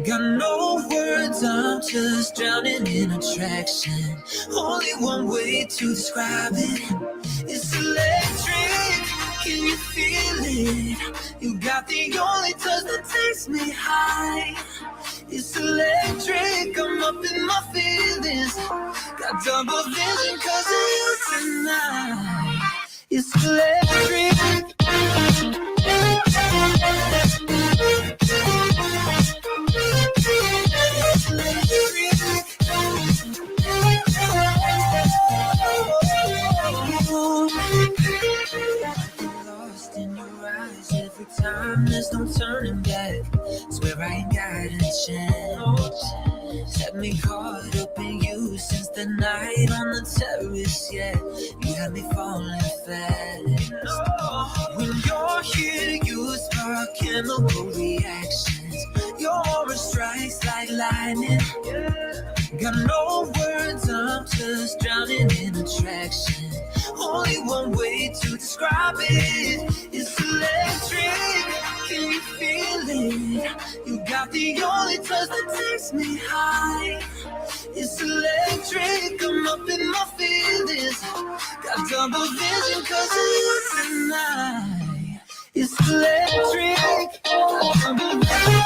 Got no words, I'm just drowning in attraction. Only one way to describe it. It's electric, can you feel it? You got the only touch that takes me high. It's electric, I'm up in my feelings. Got double vision 'cause of you tonight. It's electric. Lost in your eyes every time, there's no turning back. Swear I ain't got a chance. Had me caught up in you since the night on the terrace, yeah. You had me falling fast. When you're here, you spark chemical reactions. Your aura strikes like lightning. Got no words, I'm just drowning in attraction. Only one way to describe it. It's electric, can you feel it? You got the only touch that takes me high. It's electric, I'm up in my feelings. Got double vision 'cause of you tonight. It's electric, got double vision.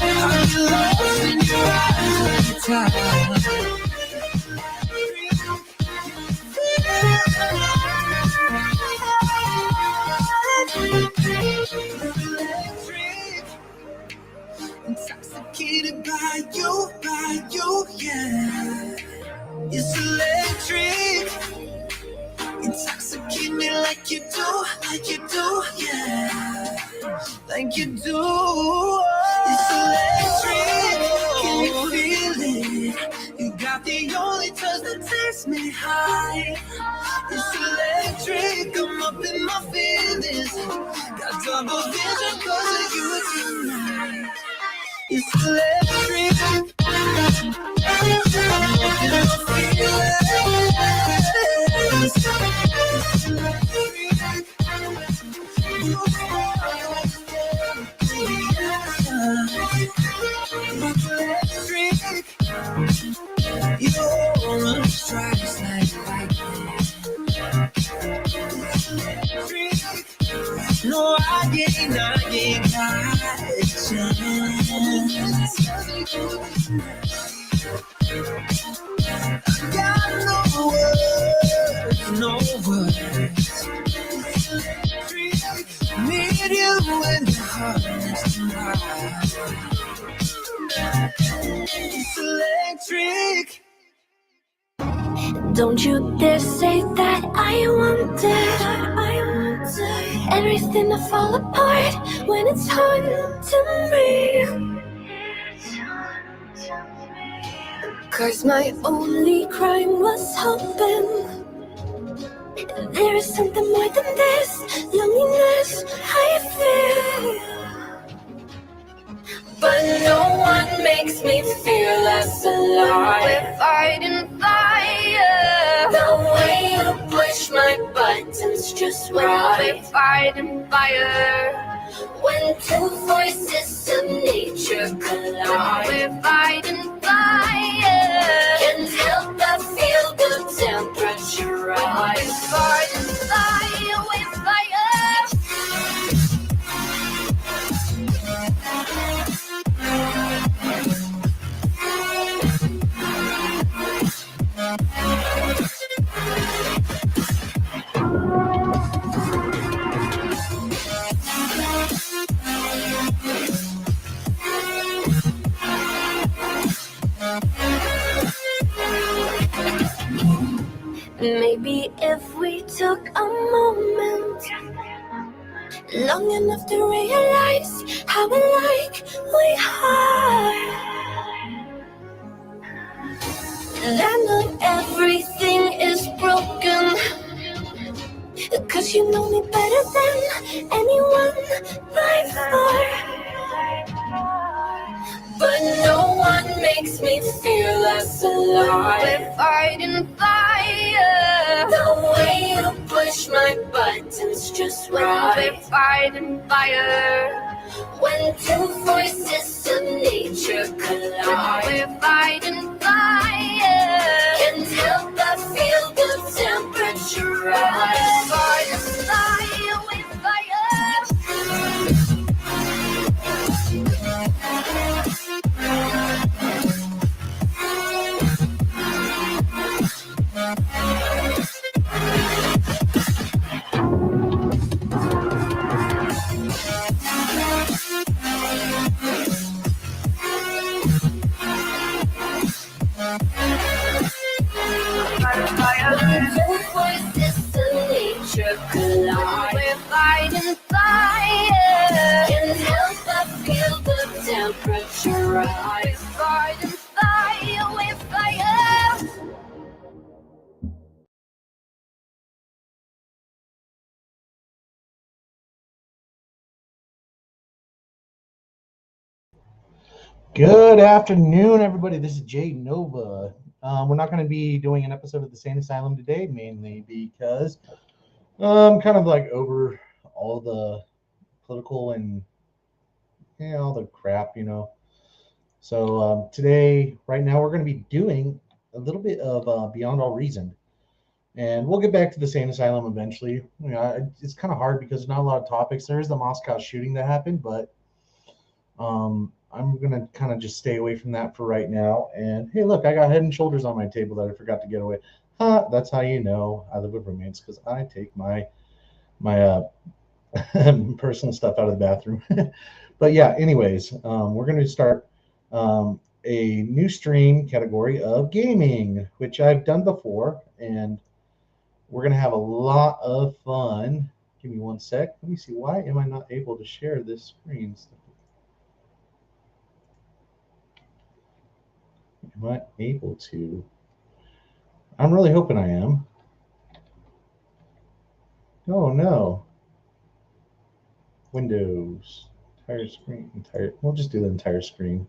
I get lost in your eyes every time. Intoxicated by you, yeah. It's electric. Intoxicate me like you do, yeah. Like you do. It's electric. Can you feel it? You got the only touch that takes me high. It's electric. I'm up in my feelings. Got double vision 'cause of you tonight. It's electric. I'm up in my feelings. Your strikes like lightning. No, I ain't got a chance. Got no words. Need you in the heart tonight. It's electric. Don't you dare say that I want it. Everything to fall apart when it's hard to me. 'Cause my only crime was hoping there is something more than this loneliness I feel. But no one makes me feel less alive. We're fighting fire. The way you push my buttons just right. We're fighting fire. When two voices of nature collide. We're fighting fire. Can't help but feel the temperature rise. We're fighting fire. We're fire. Maybe if we took a moment long enough to realize how alike we are, that not everything is broken. 'Cause you know me better than anyone by far. But no one makes me feel less alive. We're fighting fire. The way you push my buttons just right. We're fighting fire. When two voices of nature collide. We're fighting fire. Can't help but feel the temperature rise. We're fighting fire. We're fire. Good afternoon, everybody. This is Jay Nova. We're not going to be doing an episode of the Sane Asylum today, mainly because I'm kind of like over all the political and all the crap, So today, right now, we're going to be doing a little bit of Beyond All Reason, and we'll get back to the Sane Asylum eventually. It's kind of hard because there's not a lot of topics. There is the Moscow shooting that happened, but I'm gonna kind of just stay away from that for right now. And hey, look, I got Head and Shoulders on my table that I forgot to get away. That's how you know I live with roommates, because I take my personal stuff out of the bathroom. But yeah, anyways, we're gonna start a new stream category of gaming, which I've done before, and we're gonna have a lot of fun. Give me one sec. Let me see. Why am I not able to share this screen? Am I able to? I'm really hoping I am. Oh no. Windows. Entire screen. We'll just do the entire screen.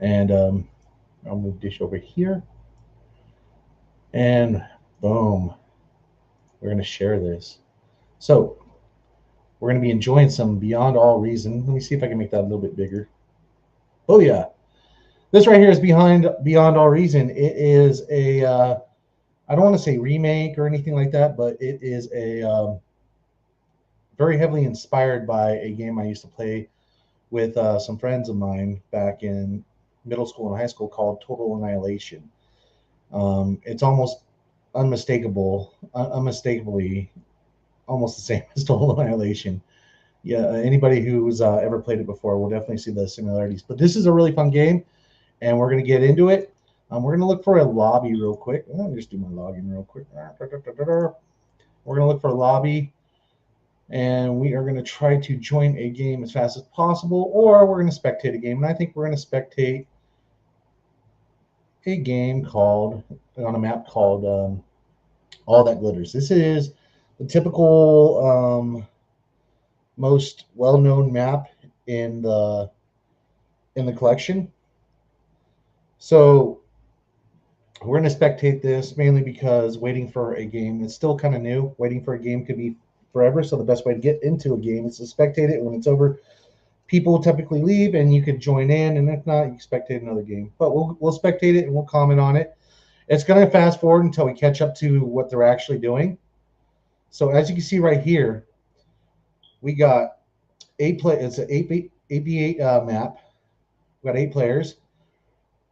And I'll move Dish over here. And boom. We're going to share this. So we're going to be enjoying some Beyond All Reason. Let me see if I can make that a little bit bigger. Oh yeah. This right here is Beyond All Reason. It is a I don't want to say remake or anything like that, but it is a very heavily inspired by a game I used to play with some friends of mine back in middle school and high school called Total Annihilation. It's almost unmistakably almost the same as Total Annihilation. Yeah, anybody who's ever played it before will definitely see the similarities. But this is a really fun game, and we're going to get into it. We're going to look for a lobby real quick. Let me just do my login real quick. We're going to look for a lobby, and we are going to try to join a game as fast as possible, or we're going to spectate a game. And I think we're going to spectate a game on a map called All That Glitters. This is the typical most well-known map in the collection. So we're going to spectate this mainly because waiting for a game, it's still kind of new. Waiting for a game could be forever. So the best way to get into a game is to spectate it. When it's over, people typically leave and you could join in. And if not, you can spectate another game. But we'll spectate it and we'll comment on it. It's going to fast forward until we catch up to what they're actually doing. So as you can see right here, we got it's an 8v8 map. We got 8 players.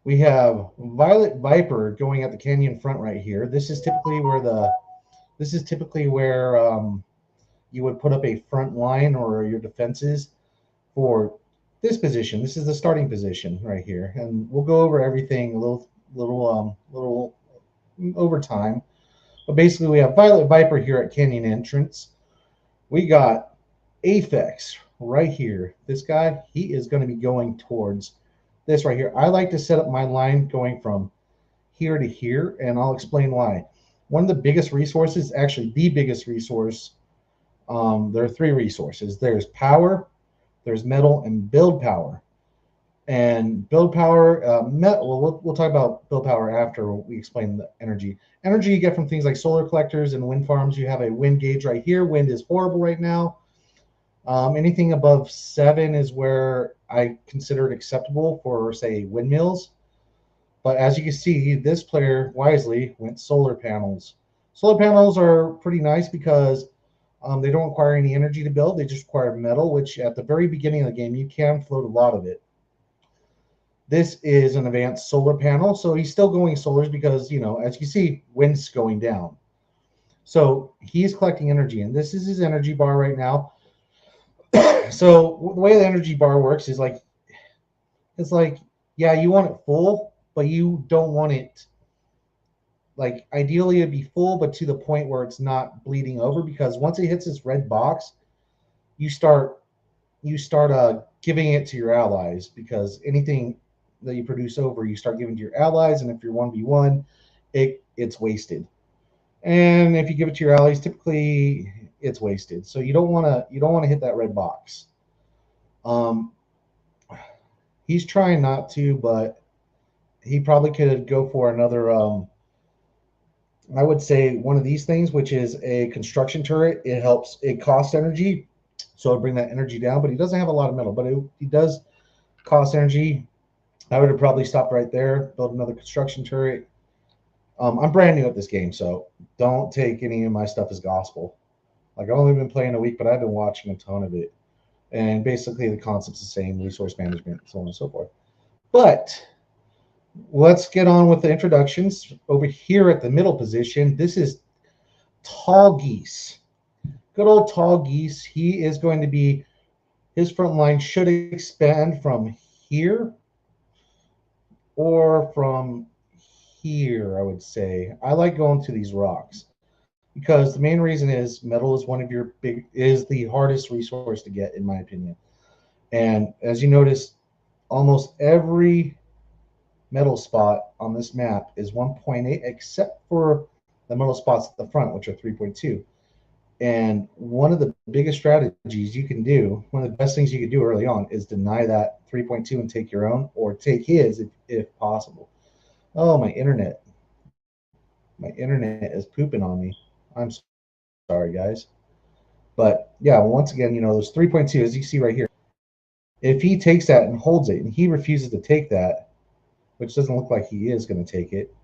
We have Violet Viper going at the canyon front right here. This is typically where you would put up a front line or your defenses for this position. This is the starting position right here, and we'll go over everything a little over time. But basically, we have Violet Viper here at canyon entrance. We got Aphex right here. This guy, he is going to be going towards this right here. I like to set up my line going from here to here, and I'll explain why. One of the biggest resources, actually the biggest resource, there are 3 resources. There's power, there's metal, and build power. And build power, we'll talk about build power after we explain the energy. Energy you get from things like solar collectors and wind farms. You have a wind gauge right here. Wind is horrible right now. Anything above 7 is where I consider it acceptable for, say, windmills. But as you can see, this player wisely went solar panels. Solar panels are pretty nice because they don't require any energy to build. They just require metal, which at the very beginning of the game, you can float a lot of it. This is an advanced solar panel. So he's still going solars because, as you see, wind's going down. So he's collecting energy, and this is his energy bar right now. So the way the energy bar works is it's like, yeah, you want it full, but you don't want it like ideally it'd be full, but to the point where it's not bleeding over. Because once it hits this red box, you start giving it to your allies, because anything that you produce over, you start giving to your allies, and if you're 1v1, it's wasted. And if you give it to your allies, typically it's wasted. So you don't want to hit that red box. Um, he's trying not to, but he probably could go for another. I would say one of these things, which is a construction turret. It helps. It costs energy, so it'll bring that energy down. But he doesn't have a lot of metal, but he does cost energy. I would have probably stopped right there, build another construction turret. I'm brand new at this game, so don't take any of my stuff as gospel. Like, I've only been playing a week, but I've been watching a ton of it. And basically, the concept's the same: resource management, so on and so forth. But let's get on with the introductions. Over here at the middle position, this is Tall Geese. Good old Tall Geese. He is going to be, his front line should expand from here or from here, I would say. I like going to these rocks because the main reason is metal is one of your is the hardest resource to get, in my opinion. And as you notice, almost every metal spot on this map is 1.8, except for the metal spots at the front, which are 3.2. And one of the biggest strategies you can do, one of the best things you can do early on, is deny that 3.2 and take your own, or take his if possible. Oh, my internet is pooping on me. I'm sorry, guys. But yeah, once again, those 3.2, as you see right here, if he takes that and holds it, and he refuses to take that, which doesn't look like he is going to take it,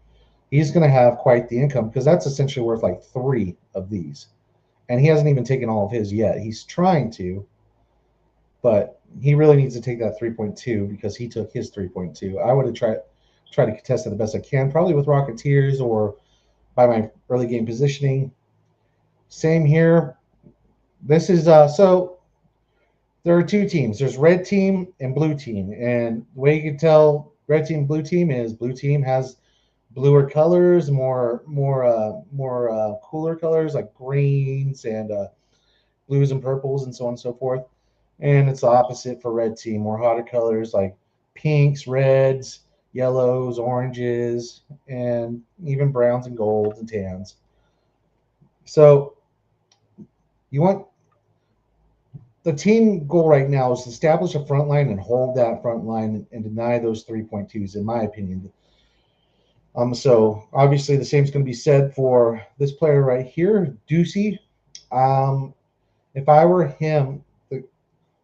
he's going to have quite the income, because that's essentially worth like 3 of these. And he hasn't even taken all of his yet. He's trying to, but he really needs to take that 3.2, because he took his 3.2. I would have tried to contest it the best I can, probably with Rocketeers or by my early game positioning. Same here. This is so there are two teams. There's red team and blue team, and the way you can tell red team, blue team is blue team has bluer colors, more cooler colors like greens and blues and purples and so on and so forth. And it's the opposite for red team, more hotter colors like pinks, reds, yellows, oranges, and even browns and golds and tans. So you want the team goal right now is to establish a front line and hold that front line and deny those 3.2s, in my opinion. So obviously the same is going to be said for this player right here, Ducey. Um, if I were him,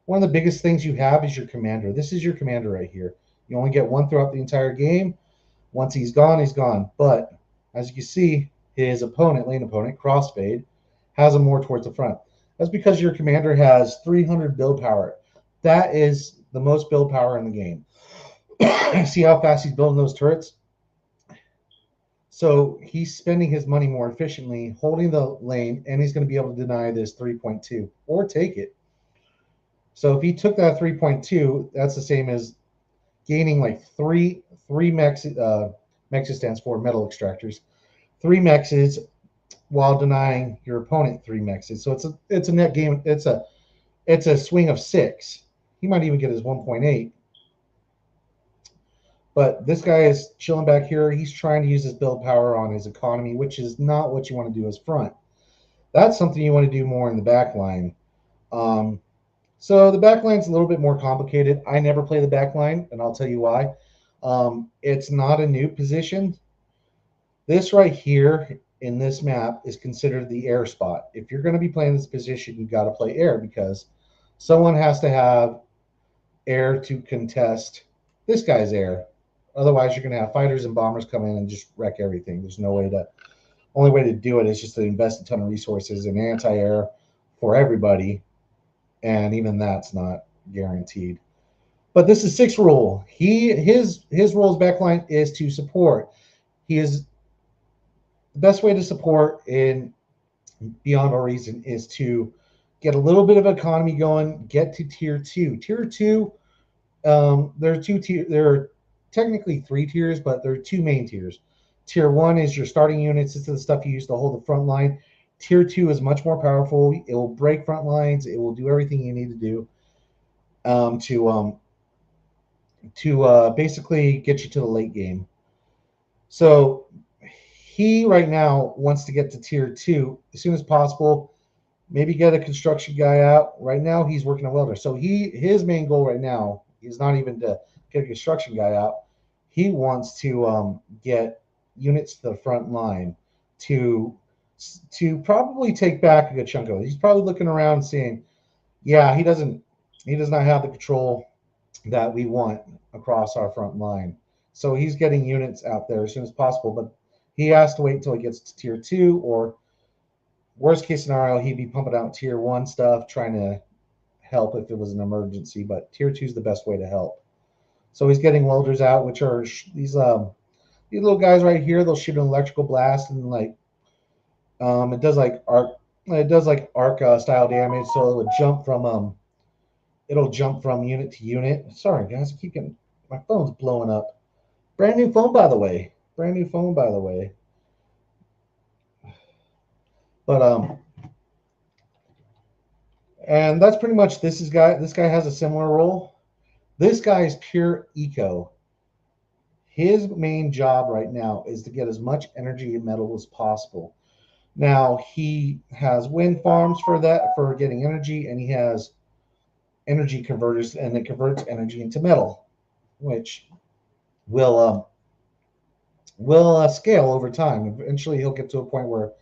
one of the biggest things you have is your commander. This is your commander right here. You only get one throughout the entire game. Once he's gone, he's gone. But as you can see, his opponent, lane opponent, Crossfade, has him more towards the front. That's because your commander has 300 build power. That is the most build power in the game. See how fast he's building those turrets? So he's spending his money more efficiently, holding the lane, and he's going to be able to deny this 3.2 or take it. So if he took that 3.2, that's the same as gaining like three mexes. Mexes stands for metal extractors. 3 mexes while denying your opponent 3 mexes. So it's a net game. It's a swing of 6. He might even get his 1.8. But this guy is chilling back here. He's trying to use his build power on his economy, which is not what you want to do as front. That's something you want to do more in the back line. So the back line's a little bit more complicated. I never play the back line, and I'll tell you why. It's not a new position. This right here in this map is considered the air spot. If you're going to be playing this position, you've got to play air, because someone has to have air to contest this guy's air. Otherwise, you're going to have fighters and bombers come in and just wreck everything. There's no way to. Only way to do it is just to invest a ton of resources in anti-air for everybody, and even that's not guaranteed. But this is 6 rule. His role's backline is to support. He is the best way to support in beyond all reason is to get a little bit of economy going, get to tier 2. Tier 2, there are technically 3 tiers, but there are 2 main tiers. Tier 1 is your starting units. This is the stuff you use to hold the front line. Tier 2 is much more powerful. It will break front lines. It will do everything you need to do to basically get you to the late game. So he right now wants to get to tier 2 as soon as possible. Maybe get a construction guy out. Right now he's working a welder. So his main goal right now is not even to get a construction guy out. He wants to get units to the front line to probably take back a good chunk of it. He's probably looking around seeing, yeah, he does not have the control that we want across our front line. So he's getting units out there as soon as possible, but he has to wait until he gets to tier 2, or worst case scenario, he'd be pumping out tier 1 stuff, trying to help if it was an emergency, but tier 2 is the best way to help. So he's getting welders out, which are these little guys right here. They'll shoot an electrical blast, and like it does like arc style damage, so it'll jump from unit to unit. Sorry guys, I keep getting my phone's blowing up. Brand new phone by the way. Brand new phone by the way. But and that's pretty much this guy. This guy has a similar role. This guy is pure eco. His main job right now is to get as much energy and metal as possible. Now he has wind farms for that, for getting energy, and he has energy converters, and it converts energy into metal, which will scale over time. Eventually, he'll get to a point where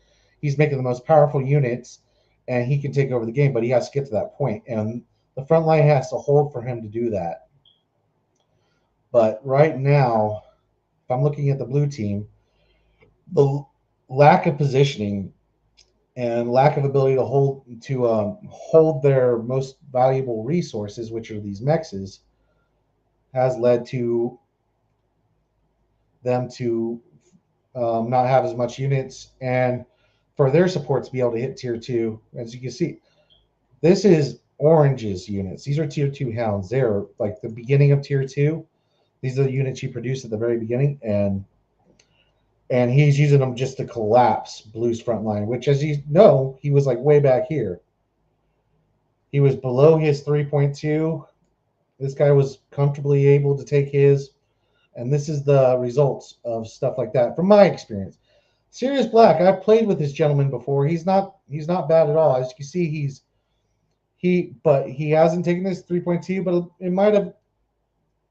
he's making the most powerful units, and he can take over the game. But he has to get to that point, and the front line has to hold for him to do that. But right now, if I'm looking at the blue team, the lack of positioning and lack of ability to hold their most valuable resources, which are these mexes, has led to them to not have as much units, and for their support to be able to hit tier 2. As you can see, this is Orange's units. These are tier 2 hounds. They're like the beginning of tier 2. These are the units he produced at the very beginning, and he's using them just to collapse Blue's front line, which, as you know, he was like way back here. He was below his 3.2. This guy was comfortably able to take his, and this is the results of stuff like that from my experience. Sirius Black, I've played with this gentleman before. He's not bad at all. As you can see, but he hasn't taken his 3.2, but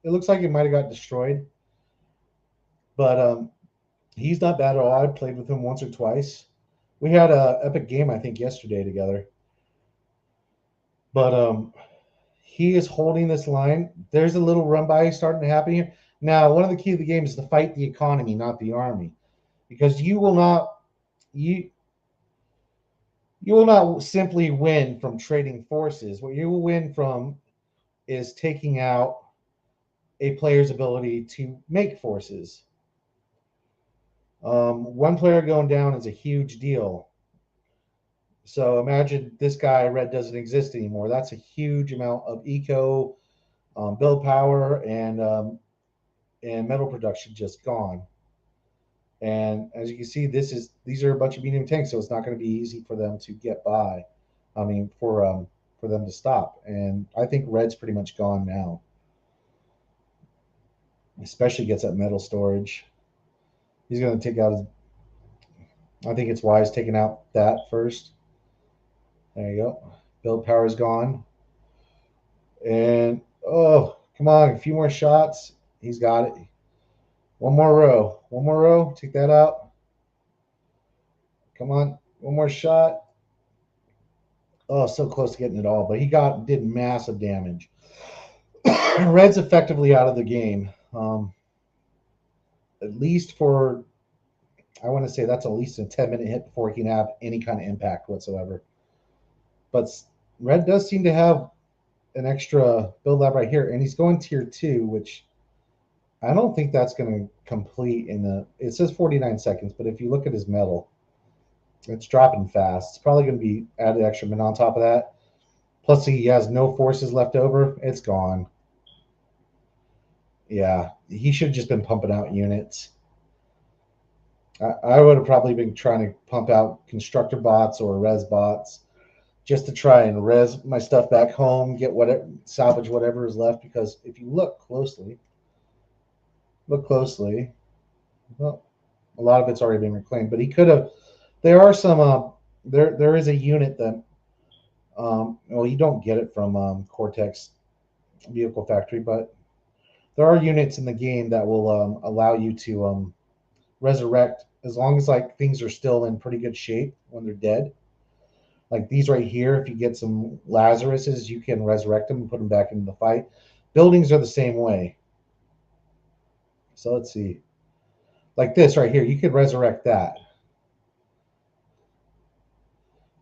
it looks like it might have got destroyed. But he's not bad at all. I played with him once or twice. We had a epic game, I think, yesterday together. But he is holding this line. There's a little run by starting to happen here. Now, one of the key of the game is to fight the economy, not the army, because you will not simply win from trading forces. What you will win from is taking out a player's ability to make forces. One player going down is a huge deal. So imagine this guy, Red, doesn't exist anymore. That's a huge amount of eco, build power, and metal production just gone. And as you can see, these are a bunch of medium tanks, so it's not going to be easy for them to get by. I mean, for them to stop. And I think Red's pretty much gone now. Especially gets that metal storage. He's going to take out his. I think it's wise taking out that first. There you go. Build power is gone. And oh, come on, a few more shots. He's got it. One more row. One more row. Take that out. Come on. One more shot. Oh, so close to getting it all, but he did massive damage. Red's effectively out of the game. At least for, I want to say that's at least a 10-minute hit before he can have any kind of impact whatsoever. But Red does seem to have an extra build lab right here, and he's going tier 2, which I don't think that's going to complete it says 49 seconds, but if you look at his metal, it's dropping fast. It's probably going to be added extra, but on top of that, plus he has no forces left over, it's gone. Yeah, he should have just been pumping out units. I would have probably been trying to pump out constructor bots or res bots just to try and res my stuff back home, get whatever, salvage whatever is left. Because if you look closely, well, a lot of it's already been reclaimed. But he could have. There are some. There is a unit that. Well, you don't get it from Cortex Vehicle Factory, but there are units in the game that will allow you to resurrect as long as like things are still in pretty good shape when they're dead. Like these right here, if you get some Lazaruses, you can resurrect them and put them back into the fight. Buildings are the same way. So let's see. Like this right here, you could resurrect that.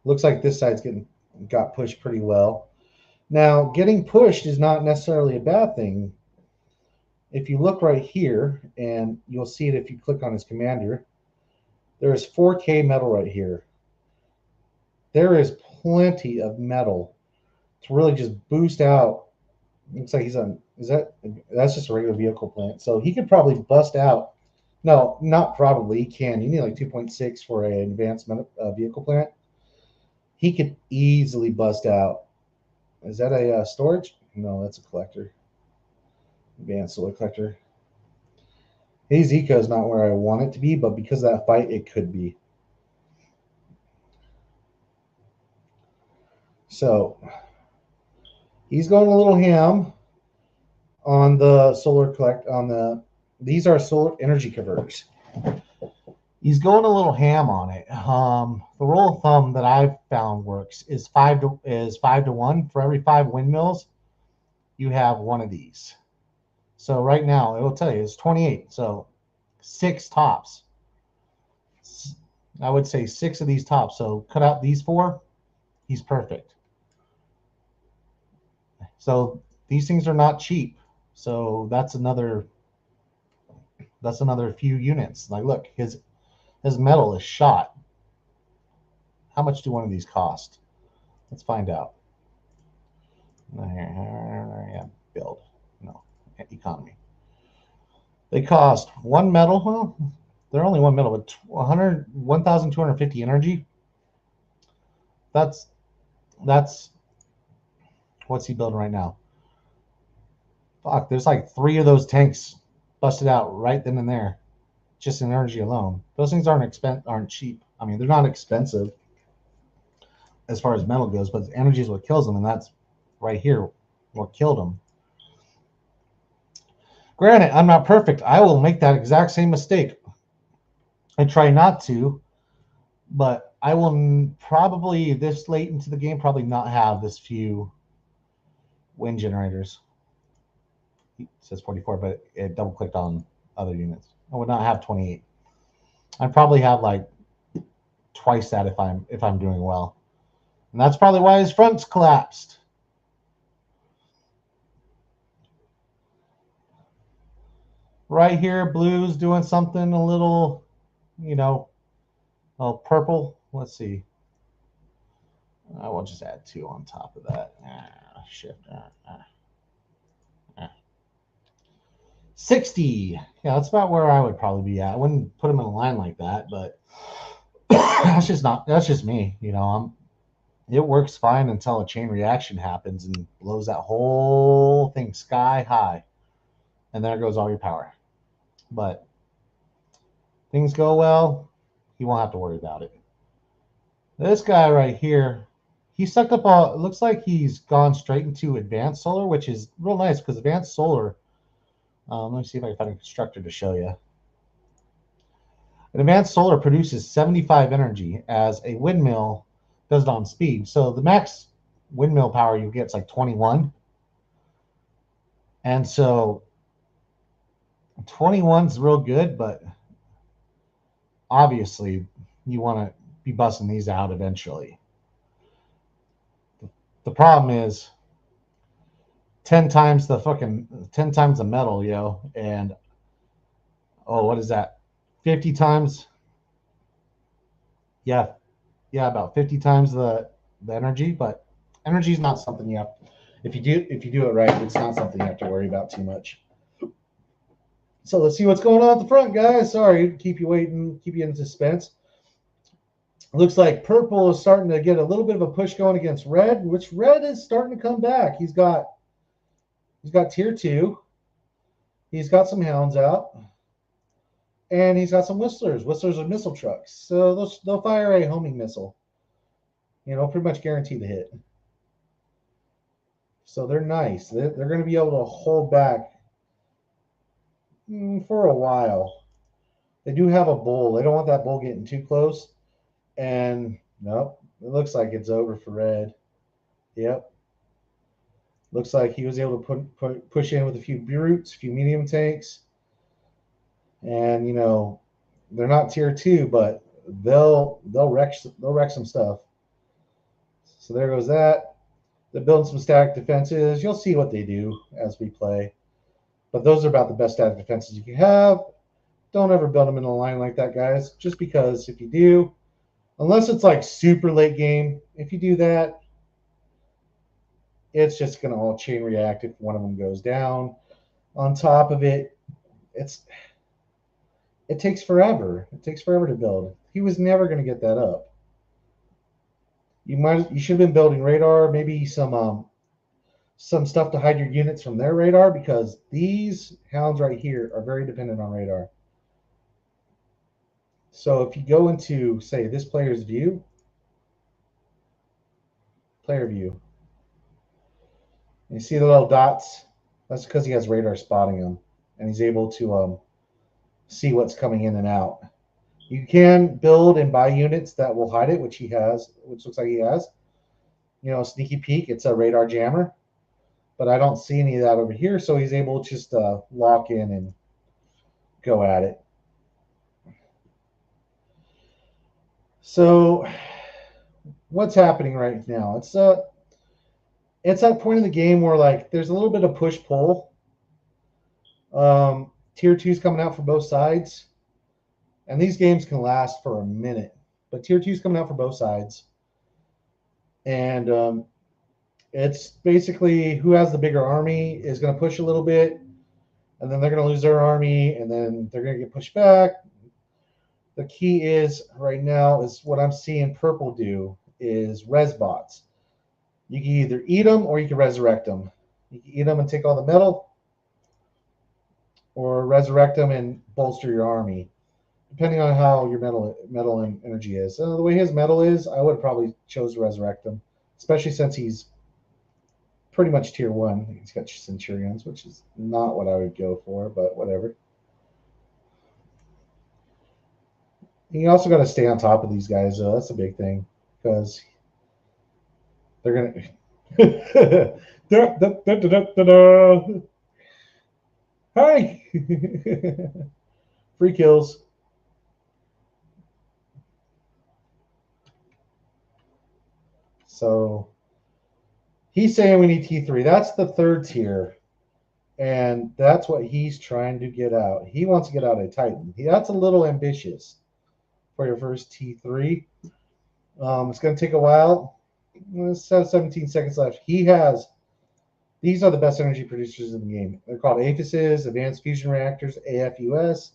Looks like this side's got pushed pretty well. Now, getting pushed is not necessarily a bad thing. If you look right here, and you'll see it if you click on his commander, there is 4K metal right here. There is plenty of metal to really just boost out. Looks like he's on. That's just a regular vehicle plant. So he could probably bust out. No, not probably. He can. You need like 2.6 for an advanced vehicle plant. He could easily bust out. Is that a storage? No, that's a collector. Advanced solar collector. His eco is not where I want it to be, but because of that fight, it could be. So he's going a little ham on the solar collect on the. These are solar energy converters. He's going a little ham on it. The rule of thumb that I've found works is 5 to 1. For every 5 windmills, you have one of these. So right now, it will tell you it's 28. So 6 tops. I would say 6 of these tops. So cut out these 4. He's perfect. So these things are not cheap. So that's another few units. Like look, his metal is shot. How much do one of these cost? Let's find out. Yeah, build. No, economy. They cost 1 metal. Well, they're only 1 metal, but 1,250 energy. That's what's he building right now? Fuck, there's like 3 of those tanks busted out right then and there, just in energy alone. Those things aren't cheap. I mean, they're not expensive as far as metal goes, but energy is what kills them, and that's right here what killed them. Granted, I'm not perfect. I will make that exact same mistake. I try not to, but I will probably this late into the game probably not have this few wind generators. It says 44, but it double clicked on other units. I would not have 28. I'd probably have like twice that if I'm doing well. And that's probably why his front's collapsed. Right here, blue's doing something a little, purple. Let's see. I will just add 2 on top of that. Shift. 60. Yeah, that's about where I would probably be at. I wouldn't put him in a line like that, but that's just me. It works fine until a chain reaction happens and blows that whole thing sky high. And there goes all your power. But things go well, you won't have to worry about it. This guy right here, he sucked up it looks like he's gone straight into advanced solar, which is real nice because advanced solar, let me see if I can find a constructor to show you. An advanced solar produces 75 energy as a windmill does it on speed. So the max windmill power you get is like 21. And so 21 is real good, but obviously you want to be busting these out eventually. The problem is 10 times the metal, and what is that? 50 times? Yeah, about 50 times the energy, but energy is not something you have. If you do it right, it's not something you have to worry about too much. So let's see what's going on at the front, guys. Sorry to keep you waiting, keep you in suspense. Looks like purple is starting to get a little bit of a push going against red, which red is starting to come back. He's got tier 2. He's got some hounds out. And he's got some whistlers. Whistlers are missile trucks. So they'll fire a homing missile. You know, pretty much guaranteed to hit. So they're nice. They're going to be able to hold back for a while. They do have a bull. They don't want that bull getting too close. And nope, it looks like it's over for red. Yep. Looks like he was able to push in with a few brutes, a few medium tanks. And, you know, they're not tier 2, but they'll wreck some stuff. So there goes that. They're building some static defenses. You'll see what they do as we play. But those are about the best static defenses you can have. Don't ever build them in a line like that, guys. Just because if you do, unless it's like super late game, if you do that, it's just going to all chain react if one of them goes down. On top of it, it takes forever. It takes forever to build. He was never going to get that up. You should have been building radar, maybe some stuff to hide your units from their radar, because these hounds right here are very dependent on radar. So if you go into, say, this player's view, player view, you see the little dots? That's because he has radar spotting them, and he's able to see what's coming in and out. You can build and buy units that will hide it, which he has, which looks like he has. You know, sneaky peek, it's a radar jammer. But I don't see any of that over here, so he's able to just lock in and go at it. So what's happening right now? It's that point in the game where, like, there's a little bit of push-pull. Tier 2's coming out for both sides. And these games can last for a minute. But Tier 2's coming out for both sides. And it's basically who has the bigger army is going to push a little bit. And then they're going to lose their army. And then they're going to get pushed back. The key is, right now, is what I'm seeing purple do is res bots. You can either eat them or you can resurrect them. You can eat them and take all the metal, or resurrect them and bolster your army, depending on how your metal and energy is. So the way his metal is, I would probably chose to resurrect him, especially since he's pretty much tier 1. He's got Centurions, which is not what I would go for, but whatever. You also got to stay on top of these guys, though. That's a big thing, because they're going to... Hi! Free kills. So he's saying we need T3. That's the 3rd tier. And that's what he's trying to get out. He wants to get out a Titan. That's a little ambitious for your first T3. It's going to take a while. Let's have 17 seconds left. These are the best energy producers in the game. They're called APHISes, Advanced Fusion Reactors, AFUS.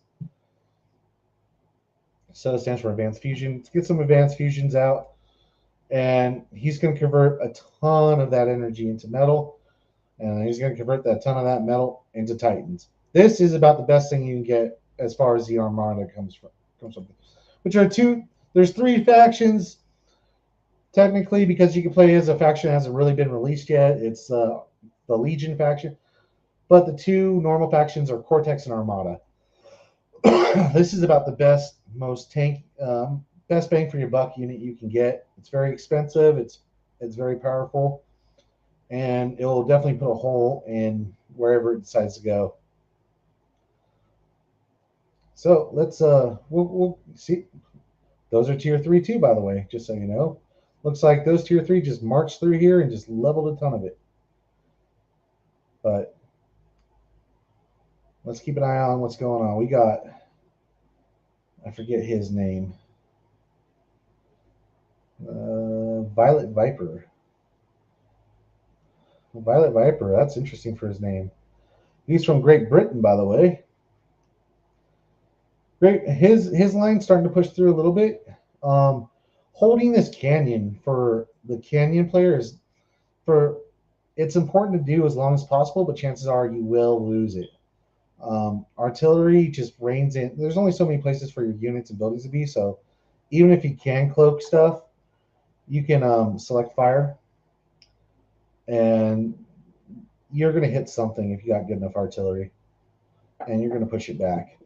So it stands for Advanced Fusion. Let's get some Advanced Fusions out. And he's going to convert a ton of that energy into metal. And he's going to convert that ton of that metal into Titans. This is about the best thing you can get as far as the Armada comes from. Which are there's 3 factions, technically, because you can play as a faction that hasn't really been released yet. It's the Legion faction. But the 2 normal factions are Cortex and Armada. This is about the best, most best bang for your buck unit you can get. It's very expensive. It's very powerful. And it will definitely put a hole in wherever it decides to go. So let's we'll see. Those are tier 3 too, by the way, just so you know. Looks like those tier 3 just marched through here and just leveled a ton of it. But let's keep an eye on what's going on. We got, I forget his name. Violet Viper. Violet Viper, that's interesting for his name. He's from Great Britain, by the way. Great. His line's starting to push through a little bit. Um, Holding this canyon for the canyon player is for it's important to do as long as possible, but chances are you will lose it. Artillery just rains in. There's only so many places for your units and buildings to be, so even if you can cloak stuff, you can select fire, and you're going to hit something if you got good enough artillery, and you're going to push it back.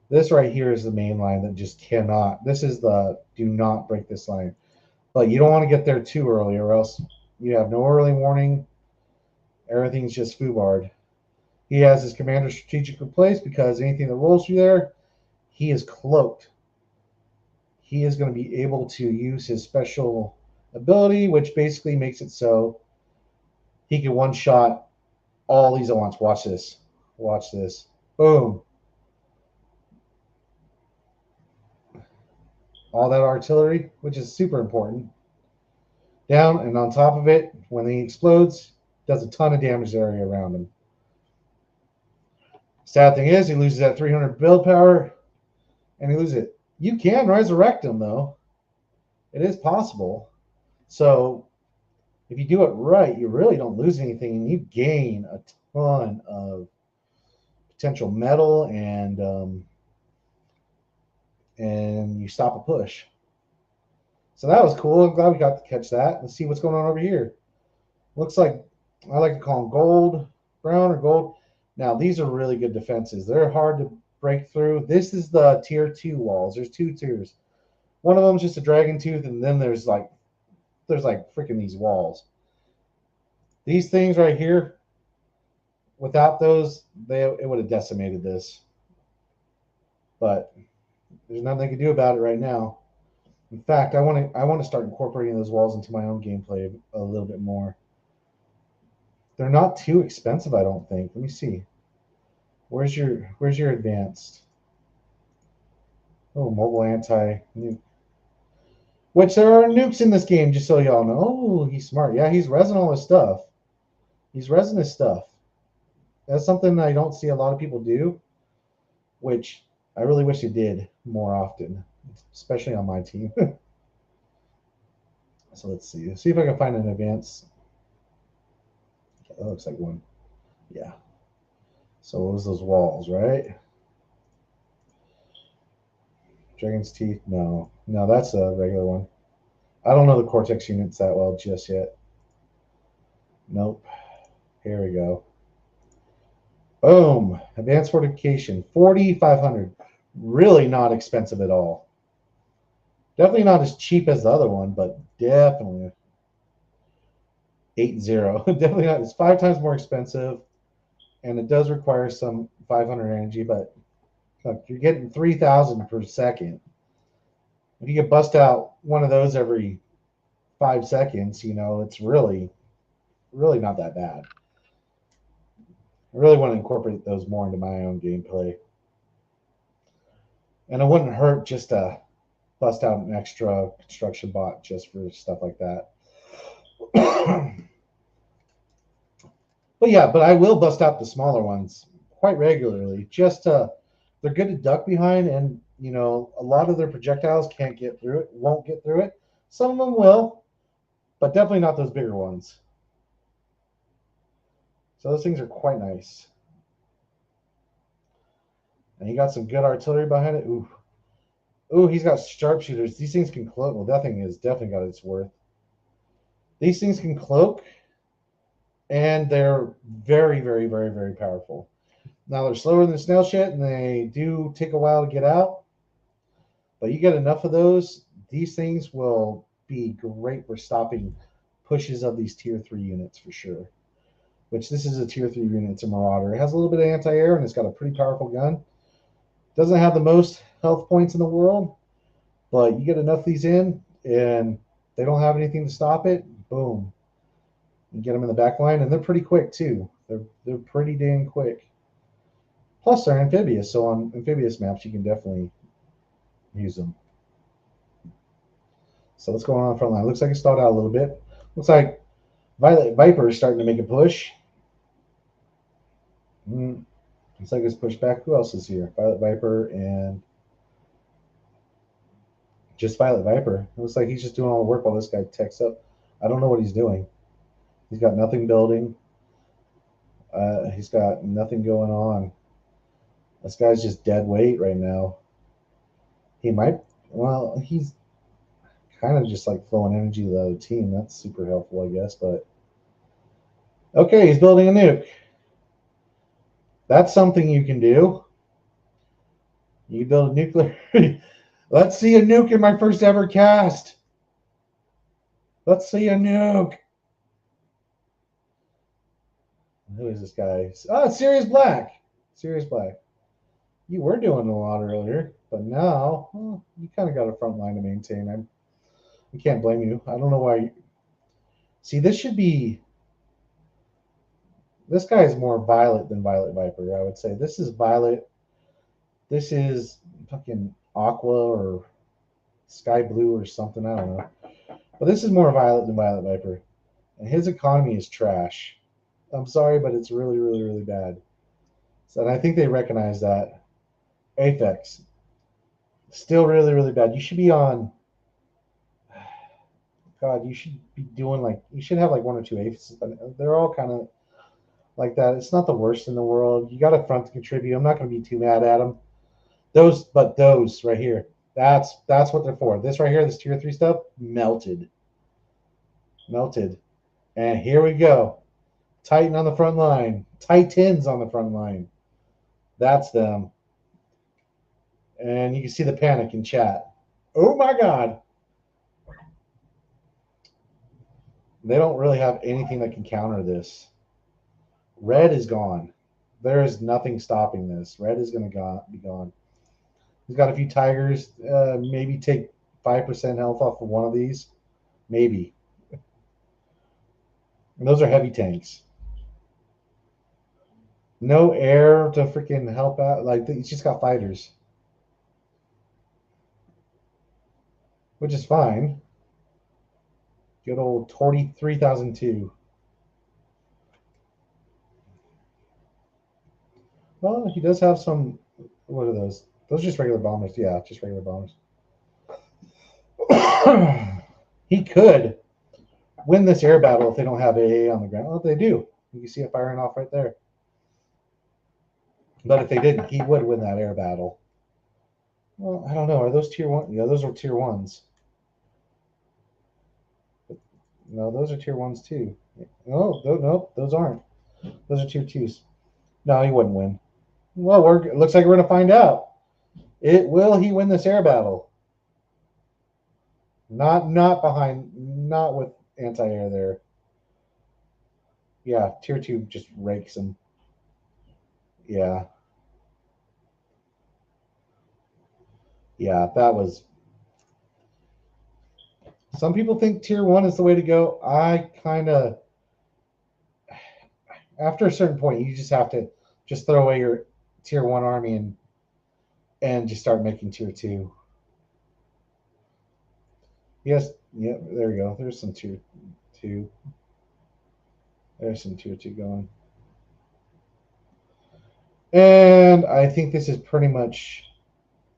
This right here is the main line that just cannot. This is the do not break this line. But you don't want to get there too early, or else you have no early warning. Everything's just foobarred. He has his commander strategically placed because anything that rolls through there, he is cloaked. He is going to be able to use his special ability, which basically makes it so he can one shot all these at once. Watch this. Watch this. Boom. All that artillery, which is super important. Down, and on top of it, when he explodes, does a ton of damage area around him. Sad thing is, he loses that 300 build power, and he loses it. You can resurrect him, though. It is possible. So, if you do it right, you really don't lose anything, and you gain a ton of potential metal, and you stop a push. So that was cool. I'm glad we got to catch that. Let's see what's going on over here. Looks like I like to call them gold, brown, or gold. Now these are really good defenses. They're hard to break through. This is the tier 2 walls. There's 2 tiers. One of them is just a dragon tooth, and then there's like freaking these walls. These things right here, without those, it would have decimated this. But there's nothing they can do about it right now. In fact, I want to start incorporating those walls into my own gameplay a little bit more. They're not too expensive, I don't think. Let me see. Where's your advanced? Oh, mobile anti-nuke. Which there are nukes in this game, just so y'all know. Oh, he's smart. Yeah, he's resin all his stuff. He's resin his stuff. That's something that I don't see a lot of people do, which I really wish they did more often, especially on my team. So let's see. Let's see if I can find an advance. That looks like one. Yeah. So what was those walls, right? Dragon's Teeth? No. No, that's a regular one. I don't know the Cortex units that well just yet. Nope. Here we go. Boom. Advanced Fortification. 4,500. Really not expensive at all. Definitely not as cheap as the other one, but definitely 8-0. Definitely not. It's 5 times more expensive, and it does require some 500 energy, but look, you're getting 3,000 per second. If you could bust out one of those every 5 seconds, it's really, really not that bad. I really want to incorporate those more into my own gameplay. And it wouldn't hurt just to bust out an extra construction bot just for stuff like that. But I will bust out the smaller ones quite regularly. They're good to duck behind, and a lot of their projectiles can't get through it, won't get through it. Some of them will, but definitely not those bigger ones. So those things are quite nice. And he got some good artillery behind it. Ooh, he's got sharpshooters. These things can cloak. Well, that thing has definitely got its worth. These things can cloak, and they're very, very, very, very powerful. Now, they're slower than snail shit, and they do take a while to get out. But you get enough of those, these things will be great for stopping pushes of these tier 3 units for sure. Which this is a tier 3 unit. It's a Marauder. It has a little bit of anti-air, and it's got a pretty powerful gun. Doesn't have the most health points in the world, but you get enough of these in, and they don't have anything to stop it. Boom. You get them in the back line, and they're pretty quick too. They're pretty dang quick. Plus, they're amphibious, so on amphibious maps, you can definitely use them. So what's going on front line? Looks like it stalled out a little bit. Looks like Violet Viper is starting to make a push. Looks like it's pushed back. Who else is here? Violet Viper and just Violet Viper. It looks like he's just doing all the work while this guy techs up. I don't know what he's doing. He's got nothing building. He's got nothing going on. This guy's just dead weight right now. He might, well, he's kind of just like flowing energy to the other team. That's super helpful, I guess. But okay, he's building a nuke. That's something you can do. You build a nuclear. Let's see a nuke in my first ever cast. Let's see a nuke. Who is this guy? Oh, it's Sirius Black. Sirius Black. You were doing a lot earlier, but now you kind of got a front line to maintain. I can't blame you. I don't know why. See, this should be. This guy is more Violet than Violet Viper, I would say. This is Violet. This is fucking Aqua or Sky Blue or something. I don't know. But this is more Violet than Violet Viper. And his economy is trash. I'm sorry, but it's really, really, really bad. So, and I think they recognize that. Aphex. Still really, really bad. You should be on. God, you should be doing like. You should have like one or two apes. They're all kind of like that. It's not the worst in the world. You got a front to contribute. I'm not going to be too mad at them. Those right here. That's what they're for. This right here, this tier 3 stuff, melted. And here we go. Titan on the front line. Titans on the front line. That's them. And you can see the panic in chat. Oh my God. They don't really have anything that can counter this. Red is gone. There is nothing stopping this. Red is going to be gone. He's got a few tigers. Maybe take 5% health off of one of these. Maybe. And those are heavy tanks. No air to freaking help out. Like, he's just got fighters. Which is fine. Good old 23,002. Well, he does have some. What are those? Those are just regular bombers. Yeah, just regular bombers. He could win this air battle if they don't have AA on the ground. Well, they do. You can see it firing off right there. But if they didn't, he would win that air battle. Well, I don't know. Are those tier 1? Yeah, those are tier 1s. No, those are tier 1s too. No, those aren't. Those are tier 2s. No, he wouldn't win. Well, it looks like we're going to find out. Will he win this air battle? Not with anti-air there. Yeah, tier 2 just rakes him. Yeah. Yeah, that was. Some people think tier 1 is the way to go. I kind of. After a certain point, you just have to just throw away your tier 1 army and just start making tier 2. Yes, yeah, there we go. There's some tier 2. There's some tier 2 going. And I think this is pretty much,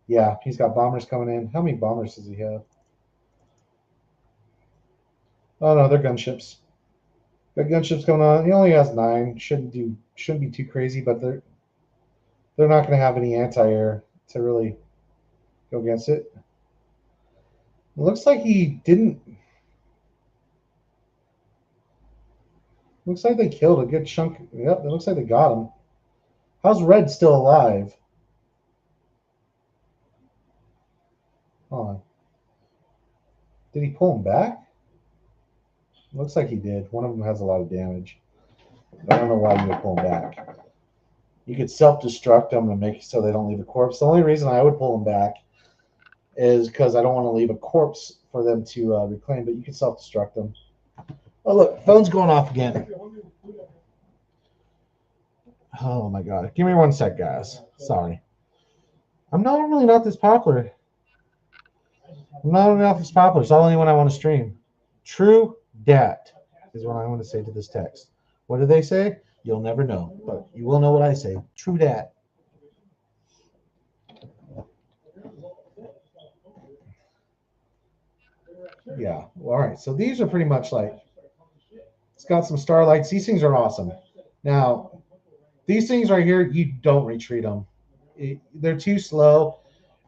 yeah, he's got bombers coming in. How many bombers does he have? Oh no, they're gunships. Got gunships coming on. He only has 9. Shouldn't be too crazy, but they're not going to have any anti-air to really go against it. It looks like he didn't. Looks like they killed a good chunk. Yep, it looks like they got him. How's Red still alive? Hold on. Did he pull him back? Looks like he did. One of them has a lot of damage. I don't know why you would pull them back. You could self-destruct them and make it so they don't leave a corpse. The only reason I would pull them back is because I don't want to leave a corpse for them to reclaim, but you can self-destruct them. Oh, look, phone's going off again. Oh, my God. Give me 1 sec, guys. Sorry. I'm really not this popular. I'm not this popular. It's all anyone I want to stream. True dat is what I want to say to this text. What do they say? You'll never know, but you will know what I say. True dat. Yeah. Well, all right. So these are pretty much like it's got some starlights. These things are awesome. Now, these things right here, you don't retreat them. They're too slow,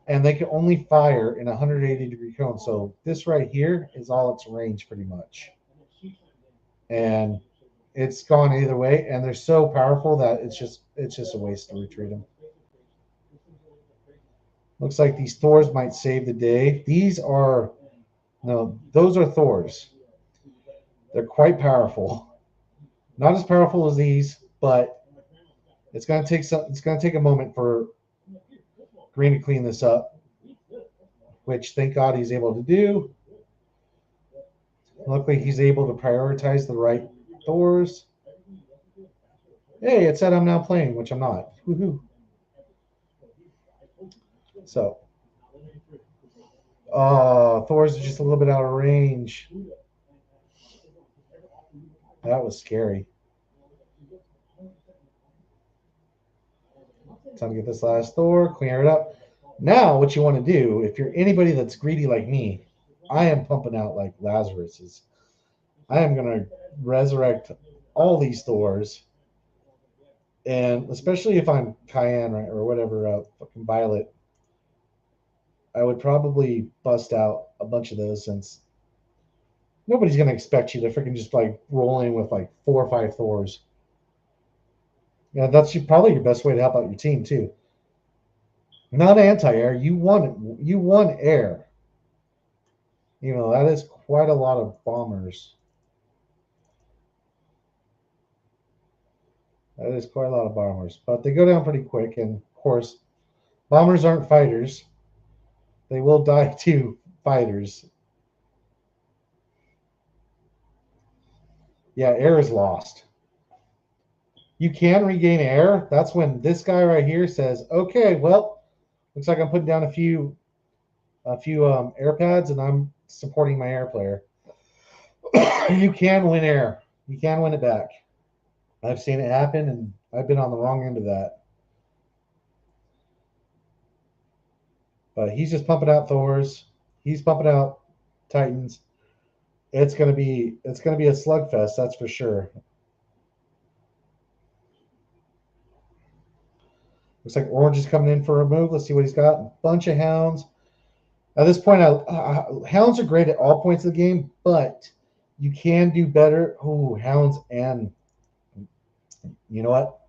and they can only fire in a 180-degree cone. So this right here is all its range, pretty much. And it's gone either way, and they're so powerful that it's just a waste to retreat them. Looks like these Thors might save the day. These are no, those are Thors. They're quite powerful. Not as powerful as these, but it's gonna take a moment for Green to clean this up, which thank God he's able to do. Luckily he's able to prioritize the right Thors. Hey, it said I'm now playing, which I'm not. Woohoo. So Thor's just a little bit out of range. That was scary. Time to get this last Thor, clear it up. Now, what you want to do, if you're anybody that's greedy like me, I am pumping out like Lazarus is. I am going to resurrect all these Thors. And especially if I'm Cayenne right, or whatever, fucking Violet, I would probably bust out a bunch of those since nobody's going to expect you to freaking just like roll in with like 4 or 5 Thors. Yeah, that's probably your best way to help out your team too. Not anti-air. You won. You won air. That is quite a lot of bombers. That is quite a lot of bombers, but they go down pretty quick. And of course, bombers aren't fighters. They will die to fighters. Yeah, air is lost. You can regain air. That's when this guy right here says, "Okay, well, looks like I'm putting down a few air pads, and I'm supporting my air player." You can win air. You can win it back. I've seen it happen, and I've been on the wrong end of that. But he's just pumping out Thors. He's pumping out Titans. It's gonna be a slugfest, that's for sure. Looks like Orange is coming in for a move. Let's see what he's got. A bunch of Hounds. At this point, Hounds are great at all points of the game, but you can do better. Ooh, Hounds, and you know what?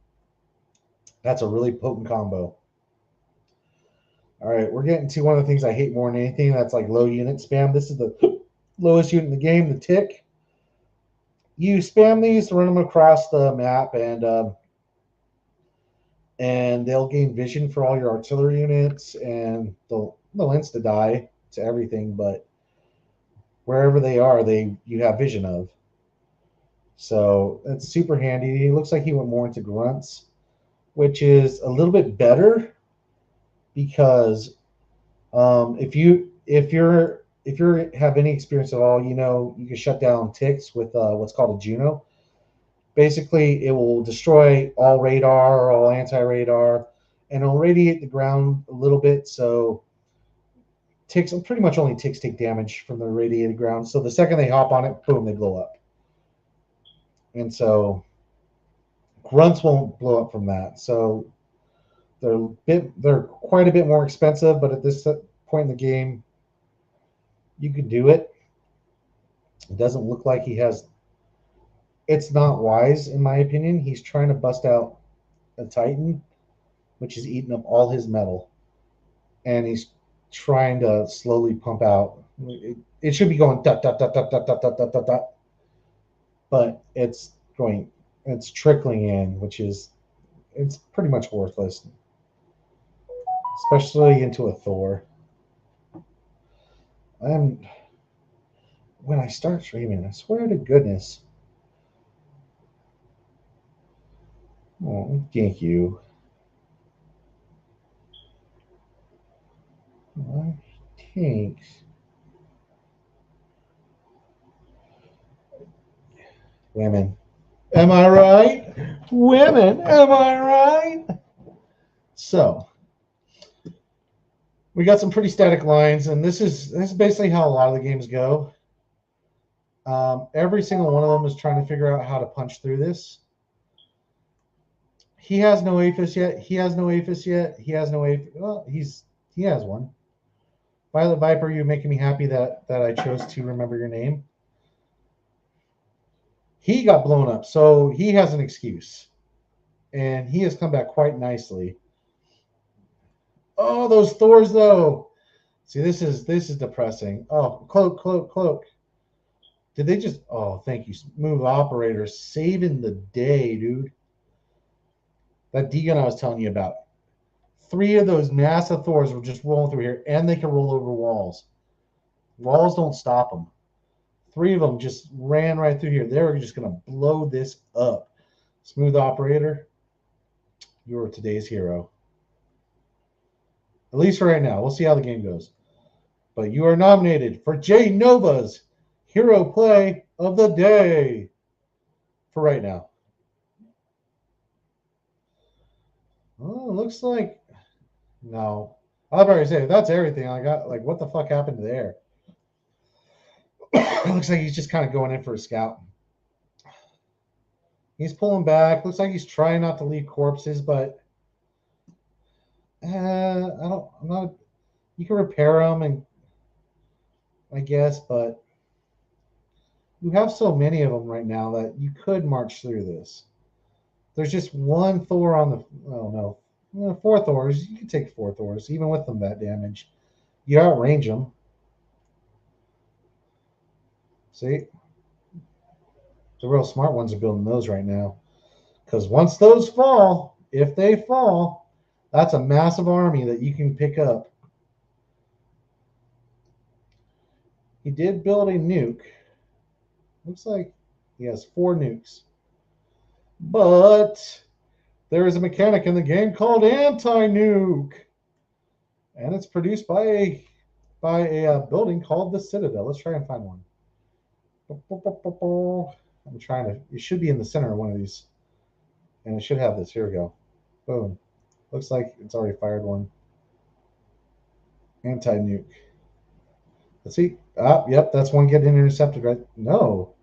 That's a really potent combo. All right, we're getting to one of the things I hate more than anything. That's like low unit spam. This is the lowest unit in the game, the tick. You spam these, run them across the map, and they'll gain vision for all your artillery units, and they'll insta die to everything, but wherever they are, you have vision of. So that's super handy. It looks like he went more into grunts, which is a little bit better because if you have any experience at all, you can shut down ticks with what's called a Juno. Basically, it will destroy all radar or all anti-radar, and it'll radiate the ground a little bit. So ticks, pretty much only ticks take damage from the radiated ground. So the second they hop on it, boom, they blow up. And so grunts won't blow up from that. So they're quite a bit more expensive, but at this point in the game, you can do it. It doesn't look like he has. It's not wise, in my opinion. He's trying to bust out a Titan, which is eating up all his metal, and he's trying to slowly pump out. It should be going dot dot dot dot dot dot dot dot dot dot, but it's trickling in, it's pretty much worthless, especially into a Thor. I'm when I start streaming, I swear to goodness. Oh, thank you. Thanks. Women. Am I right? Women, am I right? So, we got some pretty static lines, and this is basically how a lot of the games go. Every single one of them is trying to figure out how to punch through this. He has no APHIS yet. He has no APHIS yet. He has no APHIS. Well, he has one. Violet Viper, you're making me happy that I chose to remember your name. He got blown up, so he has an excuse. And he has come back quite nicely. Oh, those Thors though. See, this is depressing. Oh, cloak, cloak, cloak. Did they just? Oh, thank you, smooth operator, saving the day, dude. That D-gun I was telling you about. 3 of those massive Thors were just rolling through here, and they can roll over walls. Walls don't stop them. 3 of them just ran right through here. They were just going to blow this up. Smooth operator, you're today's hero. At least for right now. We'll see how the game goes. But you are nominated for Jay Nova's Hero Play of the Day for right now. Oh, it looks like no. I was about to say that's everything. I got like what the fuck happened there? It looks like he's just kind of going in for a scout. He's pulling back. Looks like he's trying not to leave corpses, but I don't. I'm not. You can repair them, and I guess, but you have so many of them right now that you could march through this. There's just one Thor on the. Oh no, 4 Thors. You can take 4 Thors, even with them that damage. You outrange them. See, the real smart ones are building those right now, because once those fall, if they fall, that's a massive army that you can pick up. He did build a nuke. Looks like he has 4 nukes. But there is a mechanic in the game called anti-nuke. And it's produced by a building called the Citadel. Let's try and find one. I'm trying to. It should be in the center of one of these. And it should have this. Here we go. Boom. Looks like it's already fired one. Anti-nuke. Let's see. Yep, that's one getting intercepted right. No.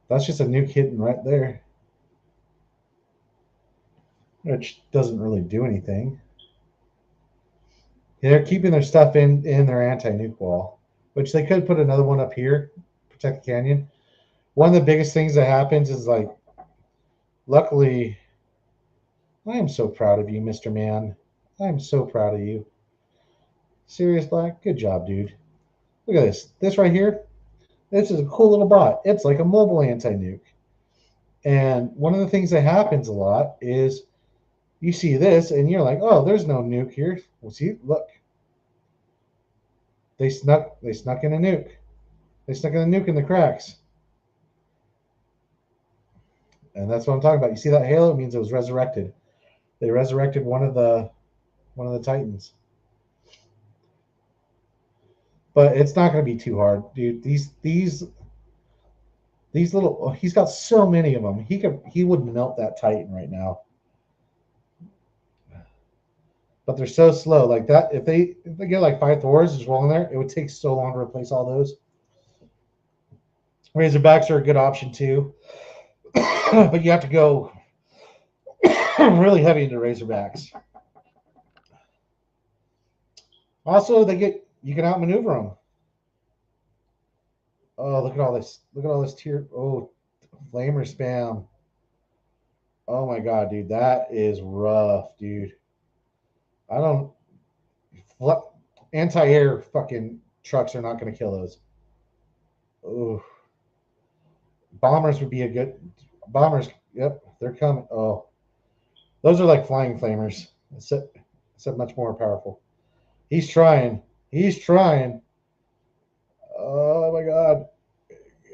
That's just a nuke hitting right there. Which doesn't really do anything. They're keeping their stuff in their anti-nuke wall, which they could put another one up here, protect the canyon. One of the biggest things that happens is like, luckily, I am so proud of you, Mr. Man. I am so proud of you. Sirius Black, good job, dude. Look at this. This right here, this is a cool little bot. It's like a mobile anti-nuke. And one of the things that happens a lot is you see this and you're like, oh, there's no nuke here. Well, see, look. They snuck in a nuke. They snuck in a nuke in the cracks. And that's what I'm talking about. You see that halo? It means it was resurrected. They resurrected one of the Titans. But it's not going to be too hard, dude. These little, oh, he's got so many of them. He would melt that Titan right now. But they're so slow. Like that, if they get like 5 Thors just rolling there, it would take so long to replace all those. Razorbacks are a good option too. But you have to go really heavy into Razorbacks. Also, you can outmaneuver them. Oh, look at all this. Look at all this tier. Oh, flamer spam. Oh my god, dude. That is rough, dude. I don't. Anti-air fucking trucks are not going to kill those. Ooh. Bombers would be a good. Bombers, yep, they're coming. Oh. Those are like flying flamers, except much more powerful. He's trying. He's trying. Oh my god.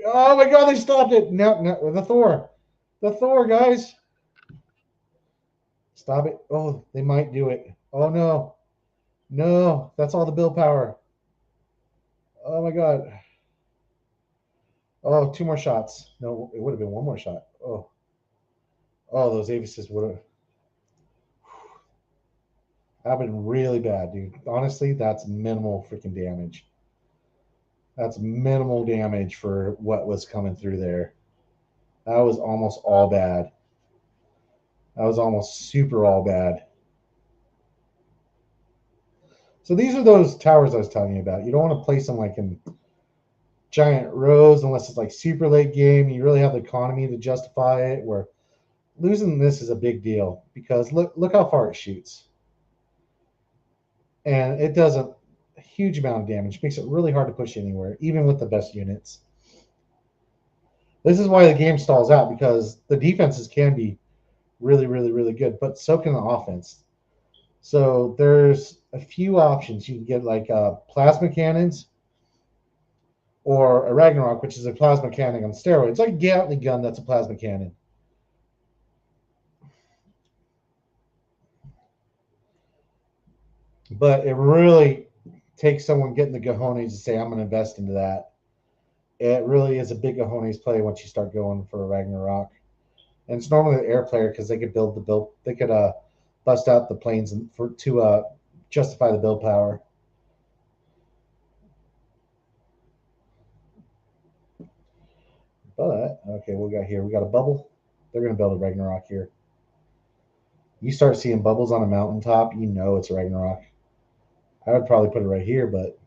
Oh my god, they stopped it. No, the Thor. The Thor, guys. Stop it. Oh, they might do it. Oh no. No, that's all the build power. Oh my god. Oh, 2 more shots. No, it would have been 1 more shot. Oh. Oh, those Avises would have. That would have been really bad, dude. Honestly, that's minimal freaking damage. That's minimal damage for what was coming through there. That was almost all bad. That was almost super all bad. So these are those towers I was telling you about. You don't want to place them like in giant rows unless it's like super late game. You really have the economy to justify it. Where losing this is a big deal because look how far it shoots, and it does a huge amount of damage. Makes it really hard to push anywhere, even with the best units. This is why the game stalls out because the defenses can be really, really, really good, but so can the offense. So there's a few options. You can get like plasma cannons or a Ragnarok, which is a plasma cannon on steroids. It's like a Gatling gun that's a plasma cannon. But it really takes someone getting the cojones to say, I'm going to invest into that. It really is a big cojones play once you start going for a Ragnarok. And it's normally the air player because they could build the build. They could bust out the planes and for to justify the build power. But okay, what we got here? We got a bubble. They're going to build a Ragnarok here. You start seeing bubbles on a mountaintop, you know it's a Ragnarok. I would probably put it right here, but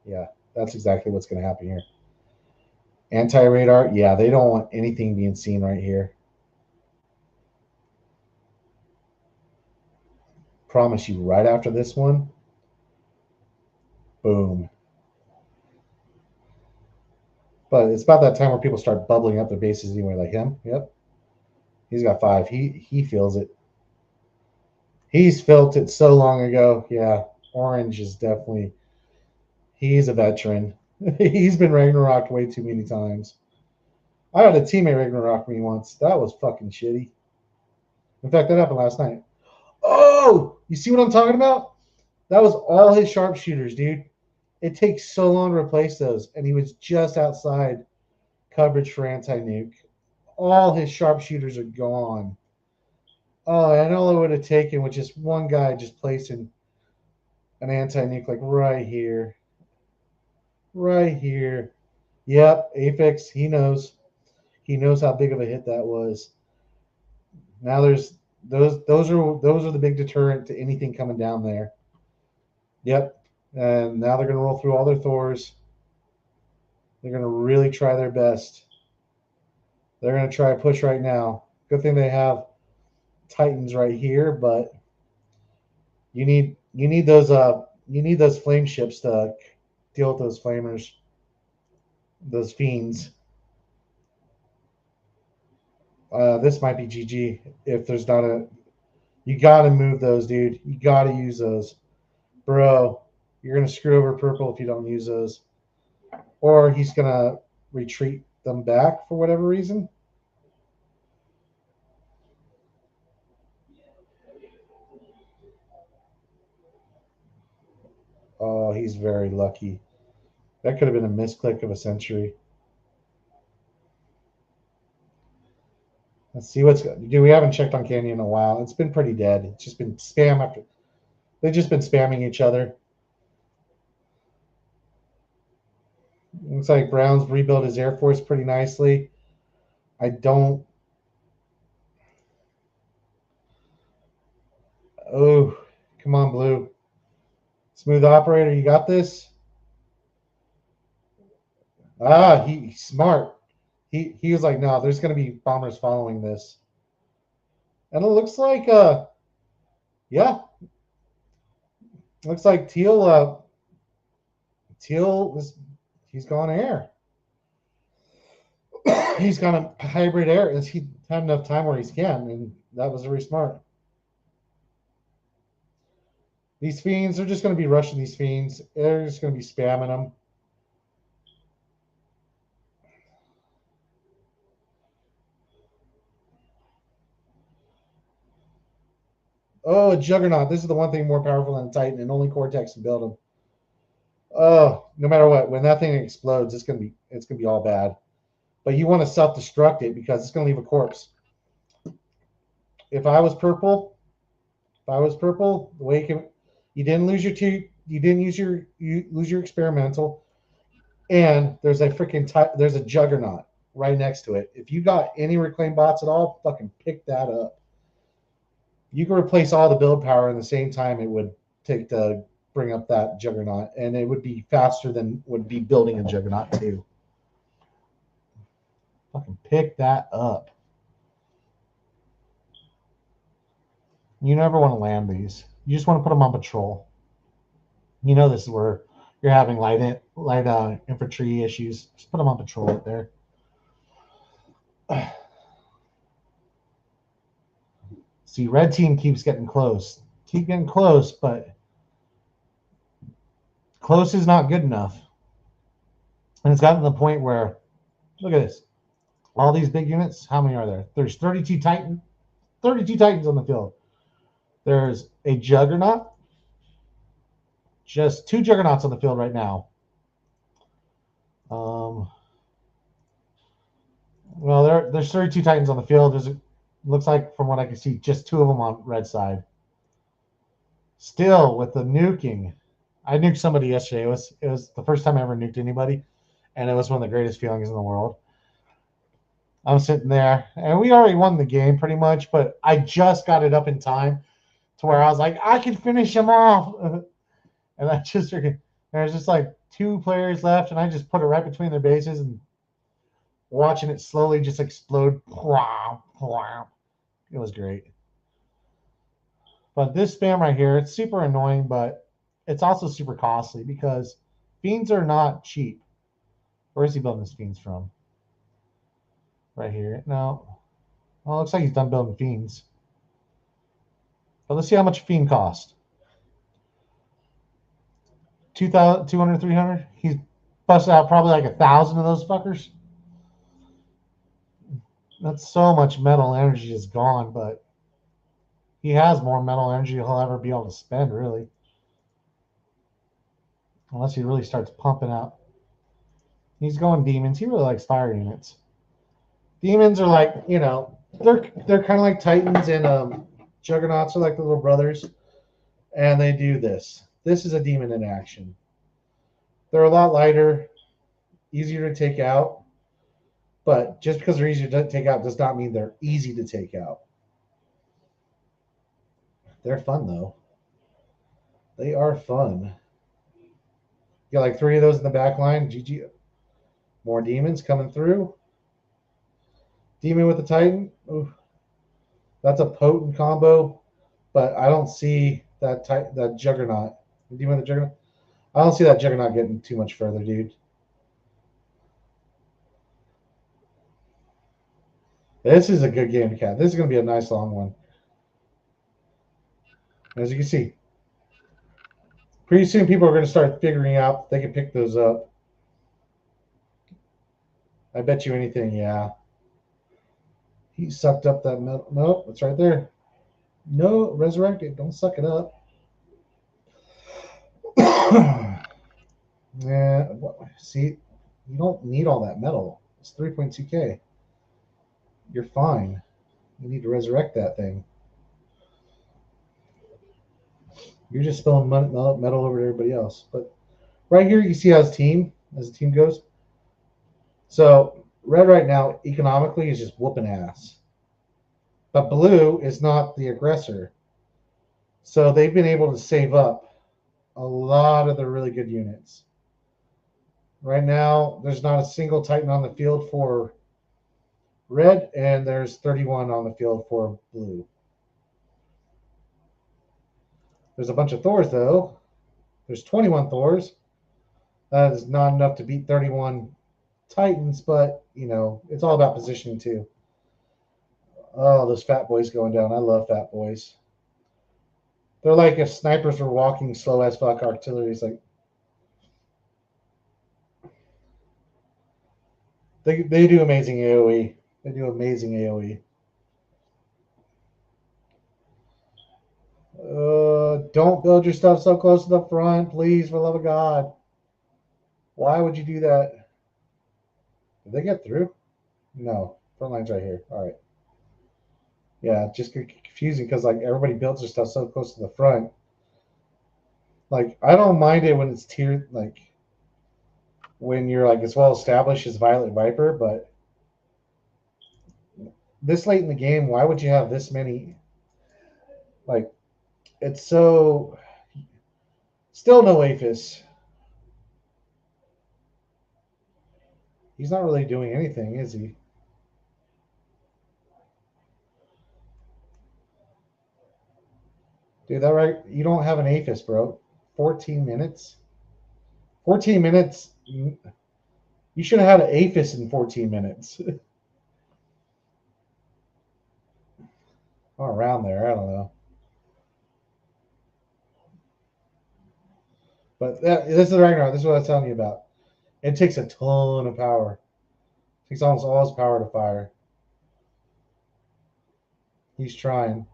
yeah, that's exactly what's going to happen here. Anti radar, yeah, they don't want anything being seen right here. Promise you, right after this one, boom. But it's about that time where people start bubbling up their bases anyway, like him. Yep, he's got 5. He feels it. He's felt it so long ago. Yeah, Orange is definitely. He's a veteran. He's been Ragnarok way too many times. I had a teammate Ragnarok me once. That was fucking shitty. In fact, that happened last night. Oh, you see what I'm talking about? That was all his sharpshooters, dude. It takes so long to replace those, and he was just outside coverage for anti-nuke. All his sharpshooters are gone. Oh, and all it would have taken was just one guy just placing an anti-nuke like right here. Right here. Yep, Aphex, he knows. He knows how big of a hit that was. Now there's those are the big deterrent to anything coming down there. Yep. And now they're gonna roll through all their Thors. They're gonna really try their best. They're gonna try a push right now. Good thing they have Titans right here, but you need those flame ships to deal with those flamers, those fiends. This might be GG if there's not a. You gotta move those, dude. You gotta use those, bro. You're gonna screw over purple if you don't use those, or he's gonna retreat them back for whatever reason. Oh, he's very lucky. That could have been a misclick of a century. Let's see what's. Dude, we haven't checked on Canyon in a while. It's been pretty dead. It's just been spam after. They've just been spamming each other. Looks like Brown's rebuilt his Air Force pretty nicely. I don't. Oh, come on, Blue. Smooth operator, you got this? He's smart. He was like, no, there's going to be bombers following this. And it looks like, yeah, looks like Teal is, he's gone air. He's gone a hybrid air. He had enough time where he can, and that was very smart. These fiends, they're just going to be rushing these fiends. They're just going to be spamming them. Oh, a Juggernaut. This is the one thing more powerful than a Titan, and only Cortex can build them. Oh, no matter what, when that thing explodes, it's gonna be all bad. But you want to self-destruct it because it's gonna leave a corpse. If I was purple, the way you didn't lose your two, you didn't use you lose your experimental, And there's there's a juggernaut right next to it. If you got any reclaim bots at all, fucking pick that up. You can replace all the build power in the same time it would take to bring up that juggernaut, and it would be faster than would be building a juggernaut too. Fucking pick that up. You never want to land these. You just want to put them on patrol. You know this is where you're having light infantry issues. Just put them on patrol right there. See, red team keeps getting close. Keep getting close, but close is not good enough. And it's gotten to the point where, look at this. All these big units, how many are there? There's 32 Titans on the field. There's a Juggernaut. Just 2 Juggernauts on the field right now. Well, there's 32 Titans on the field. Looks like, from what I can see, just 2 of them on red side. Still, with the nuking, I nuked somebody yesterday. It was the first time I ever nuked anybody, and it was one of the greatest feelings in the world. I'm sitting there, and we already won the game pretty much, but I just got it up in time to where I was like, I can finish him off. And there's just like 2 players left, and I just put it right between their bases and watching it slowly just explode. It was great. But this spam right here, it's super annoying, but it's also super costly because fiends are not cheap. Where is he building his fiends from? Right here. No. Well, it looks like he's done building fiends. But let's see how much a fiend cost. 200, 300. He's busted out probably like 1,000 of those fuckers. That's so much metal energy is gone, but he has more metal energy he'll ever be able to spend, really. Unless he really starts pumping out. He's going demons. He really likes fire units. Demons are like, they're kind of like Titans, and Juggernauts are like the little brothers. And they do this. This is a demon in action. They're a lot lighter, easier to take out. But just because they're easier to take out does not mean they're easy to take out. They're fun, though. They are fun. You got like 3 of those in the back line. GG. More demons coming through. Demon with the Titan. Ooh. That's a potent combo, but I don't see that Juggernaut. Demon with the Juggernaut. I don't see that Juggernaut getting too much further, dude. This is a good game, Cat. This is going to be a nice long one. As you can see, pretty soon people are going to start figuring out they can pick those up. I bet you anything, yeah. He sucked up that metal. Nope, it's right there. No, resurrect it. Don't suck it up. Yeah, see, you don't need all that metal. It's 3.2K. You're fine. You need to resurrect that thing. You're just spilling metal over to everybody else. But right here, you see how as the team goes. So red right now, economically, is just whooping ass. But blue is not the aggressor. So they've been able to save up a lot of their really good units. Right now, there's not a single Titan on the field for red, and there's 31 on the field for blue. There's a bunch of Thors, though. There's 21 Thors. That is not enough to beat 31 Titans, but, it's all about positioning, too. Oh, those fat boys going down. I love fat boys. They're like if snipers were walking slow as fuck artillery. It's like they do amazing AoE. They do amazing AoE. Don't build your stuff so close to the front, please, for the love of God. Why would you do that? Did they get through? No. Front line's right here. All right. Yeah, just confusing because like everybody builds their stuff so close to the front. Like I don't mind it when it's tiered. Like when you're like as well established as Violet Viper, but this late in the game, why would you have this many? Like, it's so. Still no Aphis. He's not really doing anything, is he? Dude, that right? You don't have an Aphis, bro. 14 minutes? 14 minutes? You should have had an Aphis in 14 minutes. Or around there, I don't know. But this is the Ragnarok. This is what I was telling you about. It takes a ton of power. It takes almost all his power to fire. He's trying.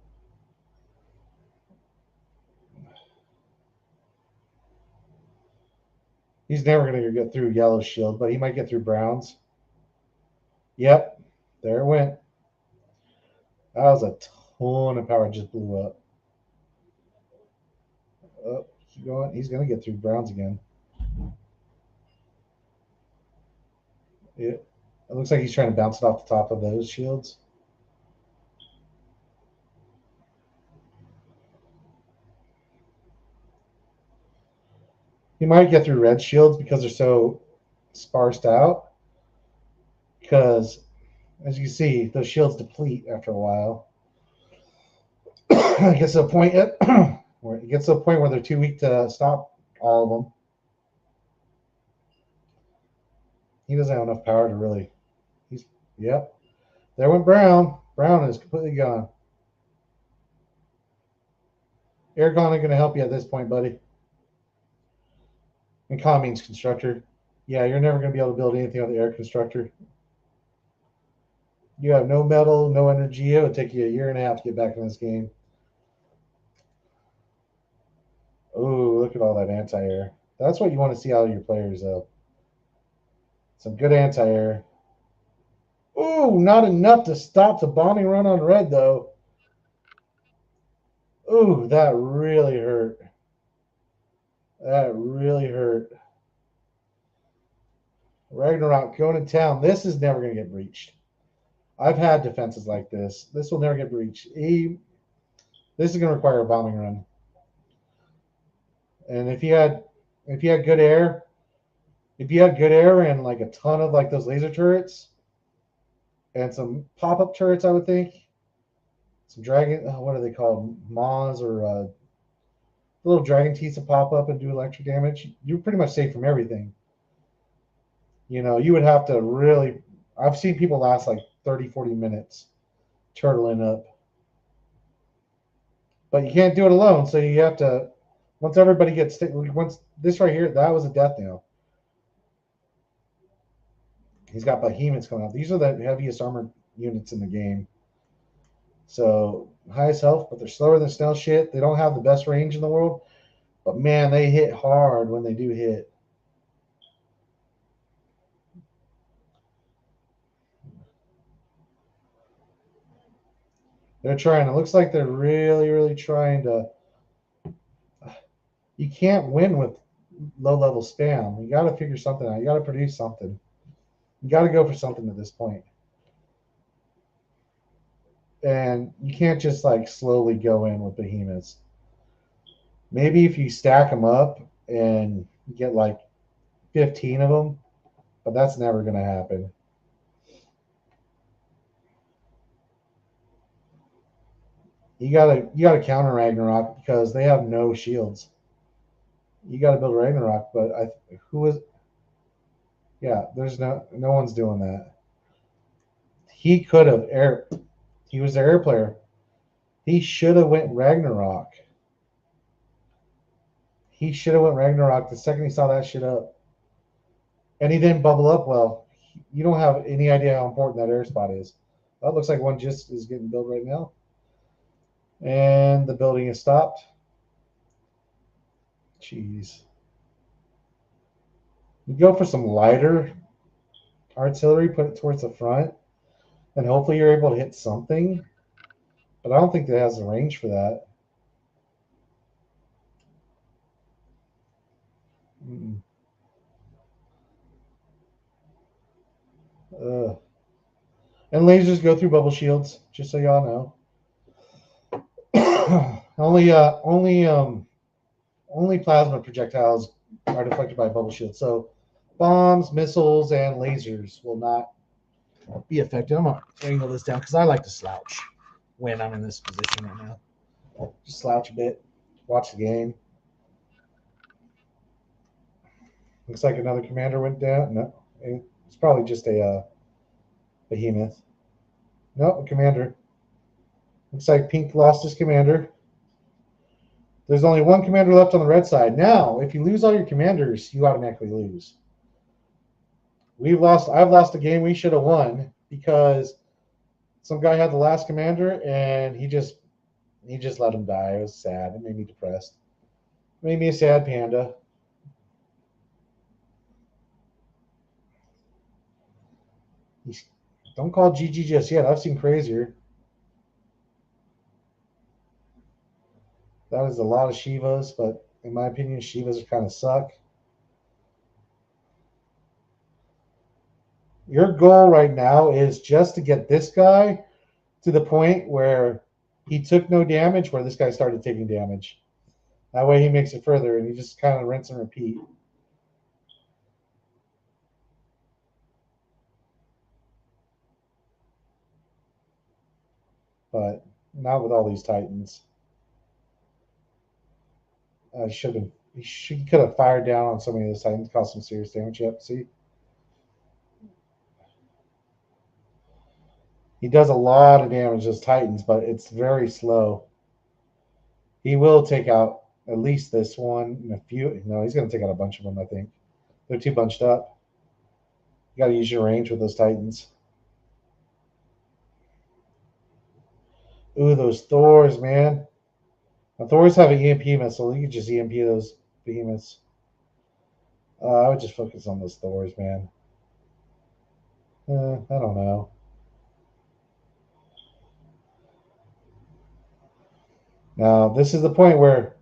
He's never going to get through Yellow's shield, but he might get through Brown's. Yep, there it went. That was a ton of power just blew up. Oh, keep going. He's going to get through Brown's again. It looks like he's trying to bounce it off the top of those shields. He might get through red shields because they're so sparsed out. Because, as you can see, those shields deplete after a while. It gets to a point where it gets to a point where they're too weak to stop all of them. He doesn't have enough power to really. Yep. There went Brown. Brown is completely gone. Aragon ain't going to help you at this point, buddy. And Con means constructor. Yeah, you're never going to be able to build anything on the air constructor. You have no metal, no energy. It would take you a year and a half to get back in this game. Oh, look at all that anti-air. That's what you want to see out of your players, though. Some good anti-air. Ooh, not enough to stop the bombing run on red, though. Ooh, that really hurt. That really hurt. Ragnarok going to town. This is never going to get breached. I've had defenses like this. This will never get breached. This is going to require a bombing run. And if you had good air, and like a ton of like those laser turrets and some pop-up turrets, I would think. Some dragon, what are they called? Maws or little dragon teeth to pop up and do electric damage. You're pretty much safe from everything. You know, you would have to really. I've seen people last like 30, 40 minutes turtling up. But you can't do it alone, so you have to. Once everybody gets. Once this right here, that was a death nail. He's got behemoths coming out. These are the heaviest armored units in the game. So highest health, but they're slower than snail shit. They don't have the best range in the world, but man, they hit hard when they do hit. They're trying. It looks like they're really, really trying to. You can't win with low-level spam. You got to figure something out. You got to produce something. You got to go for something at this point. And you can't just like slowly go in with behemoths. Maybe if you stack them up and get like 15 of them, but that's never going to happen. You gotta counter Ragnarok because they have no shields. You gotta build Ragnarok, but who is? Yeah, there's no one's doing that. He could have air. He was the air player. He should have went Ragnarok. He should have went Ragnarok the second he saw that shit up. And he didn't bubble up well. You don't have any idea how important that air spot is. That looks like one just is getting built right now. And the building is stopped. Jeez. You go for some lighter artillery, put it towards the front, and hopefully you're able to hit something. But I don't think it has the range for that. Mm-mm. And lasers go through bubble shields, just so y'all know. Only plasma projectiles are deflected by bubble shields. So bombs, missiles, and lasers will not be affected. I'm gonna angle this down because I like to slouch when I'm in this position right now. Just slouch a bit, watch the game. Looks like another commander went down. No, it's probably just a behemoth. No, a commander. Looks like Pink lost his commander. There's only one commander left on the red side. Now, if you lose all your commanders, you automatically lose. I've lost a game we should have won because some guy had the last commander and he just let him die. It was sad. It made me depressed. It made me a sad panda. Don't call GG just yet. I've seen crazier. That is a lot of Shivas, but in my opinion, Shivas kind of suck. Your goal right now is just to get this guy to the point where he took no damage, where this guy started taking damage. That way he makes it further, and you just kind of rinse and repeat. But not with all these Titans. He could have fired down on so many of those Titans, caused some serious damage. Yep, see? He does a lot of damage, those Titans, but it's very slow. He will take out at least this one and a few. No, he's going to take out a bunch of them, I think. They're too bunched up. You got to use your range with those Titans. Ooh, those Thors, man. Now, Thors have an EMP missile. You could just EMP those behemoths. I would just focus on those Thors, man. I don't know. Now, this is the point where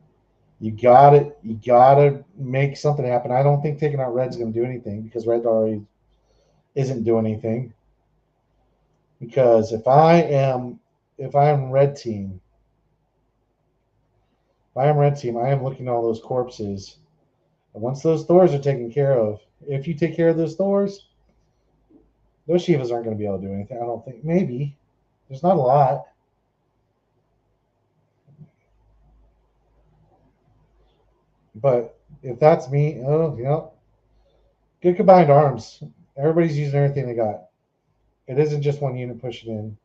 you gotta make something happen. I don't think taking out red's gonna do anything because red already isn't doing anything. Because if I am red team, I am looking at all those corpses. And once those Thors are taken care of, if you take care of those Thors, those Shivas aren't going to be able to do anything. I don't think. Maybe. There's not a lot. But if that's me, good combined arms. Everybody's using everything they got. It isn't just one unit pushing in.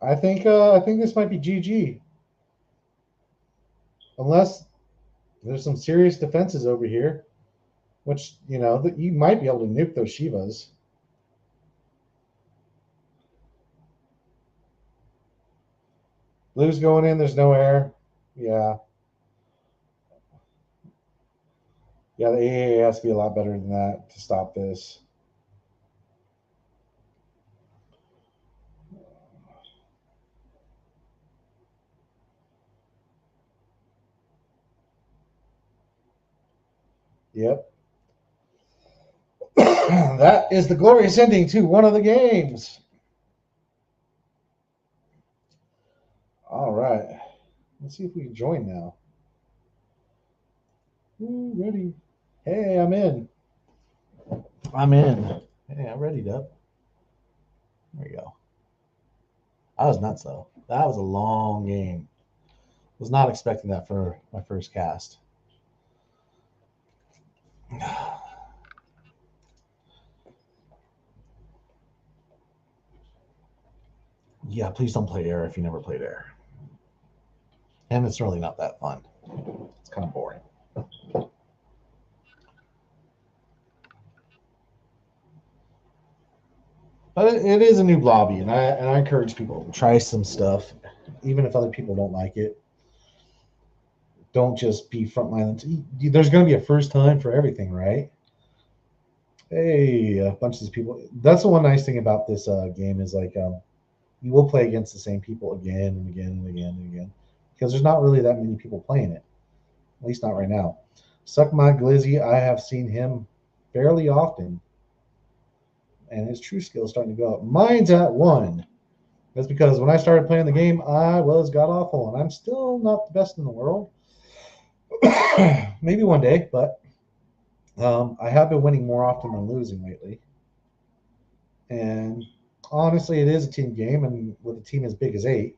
I think this might be GG. Unless there's some serious defenses over here, which, you might be able to nuke those Shivas. Blue's going in. There's no air. Yeah. Yeah, the AAA has to be a lot better than that to stop this. Yep. That is the glorious ending to one of the games. All right. Let's see if we can join now. Ooh, ready. Hey, I'm in. Hey, I'm ready, Dub. There we go. I was nuts, though. That was a long game. Was not expecting that for my first cast. Yeah, please don't play air if you never played air. And it's really not that fun. It's kind of boring. But it is a new lobby, and I encourage people to try some stuff, even if other people don't like it. Don't just be frontline. There's going to be a first time for everything, right? Hey, a bunch of these people. That's the one nice thing about this game is you will play against the same people again and again and again and again because there's not really that many people playing it, at least not right now. Suck My Glizzy, I have seen him fairly often. and his true skill is starting to go up. Mine's at 1. That's because when I started playing the game, I was god awful, and I'm still not the best in the world. Maybe one day, but I have been winning more often than losing lately. And honestly, it is a team game, and with a team as big as 8,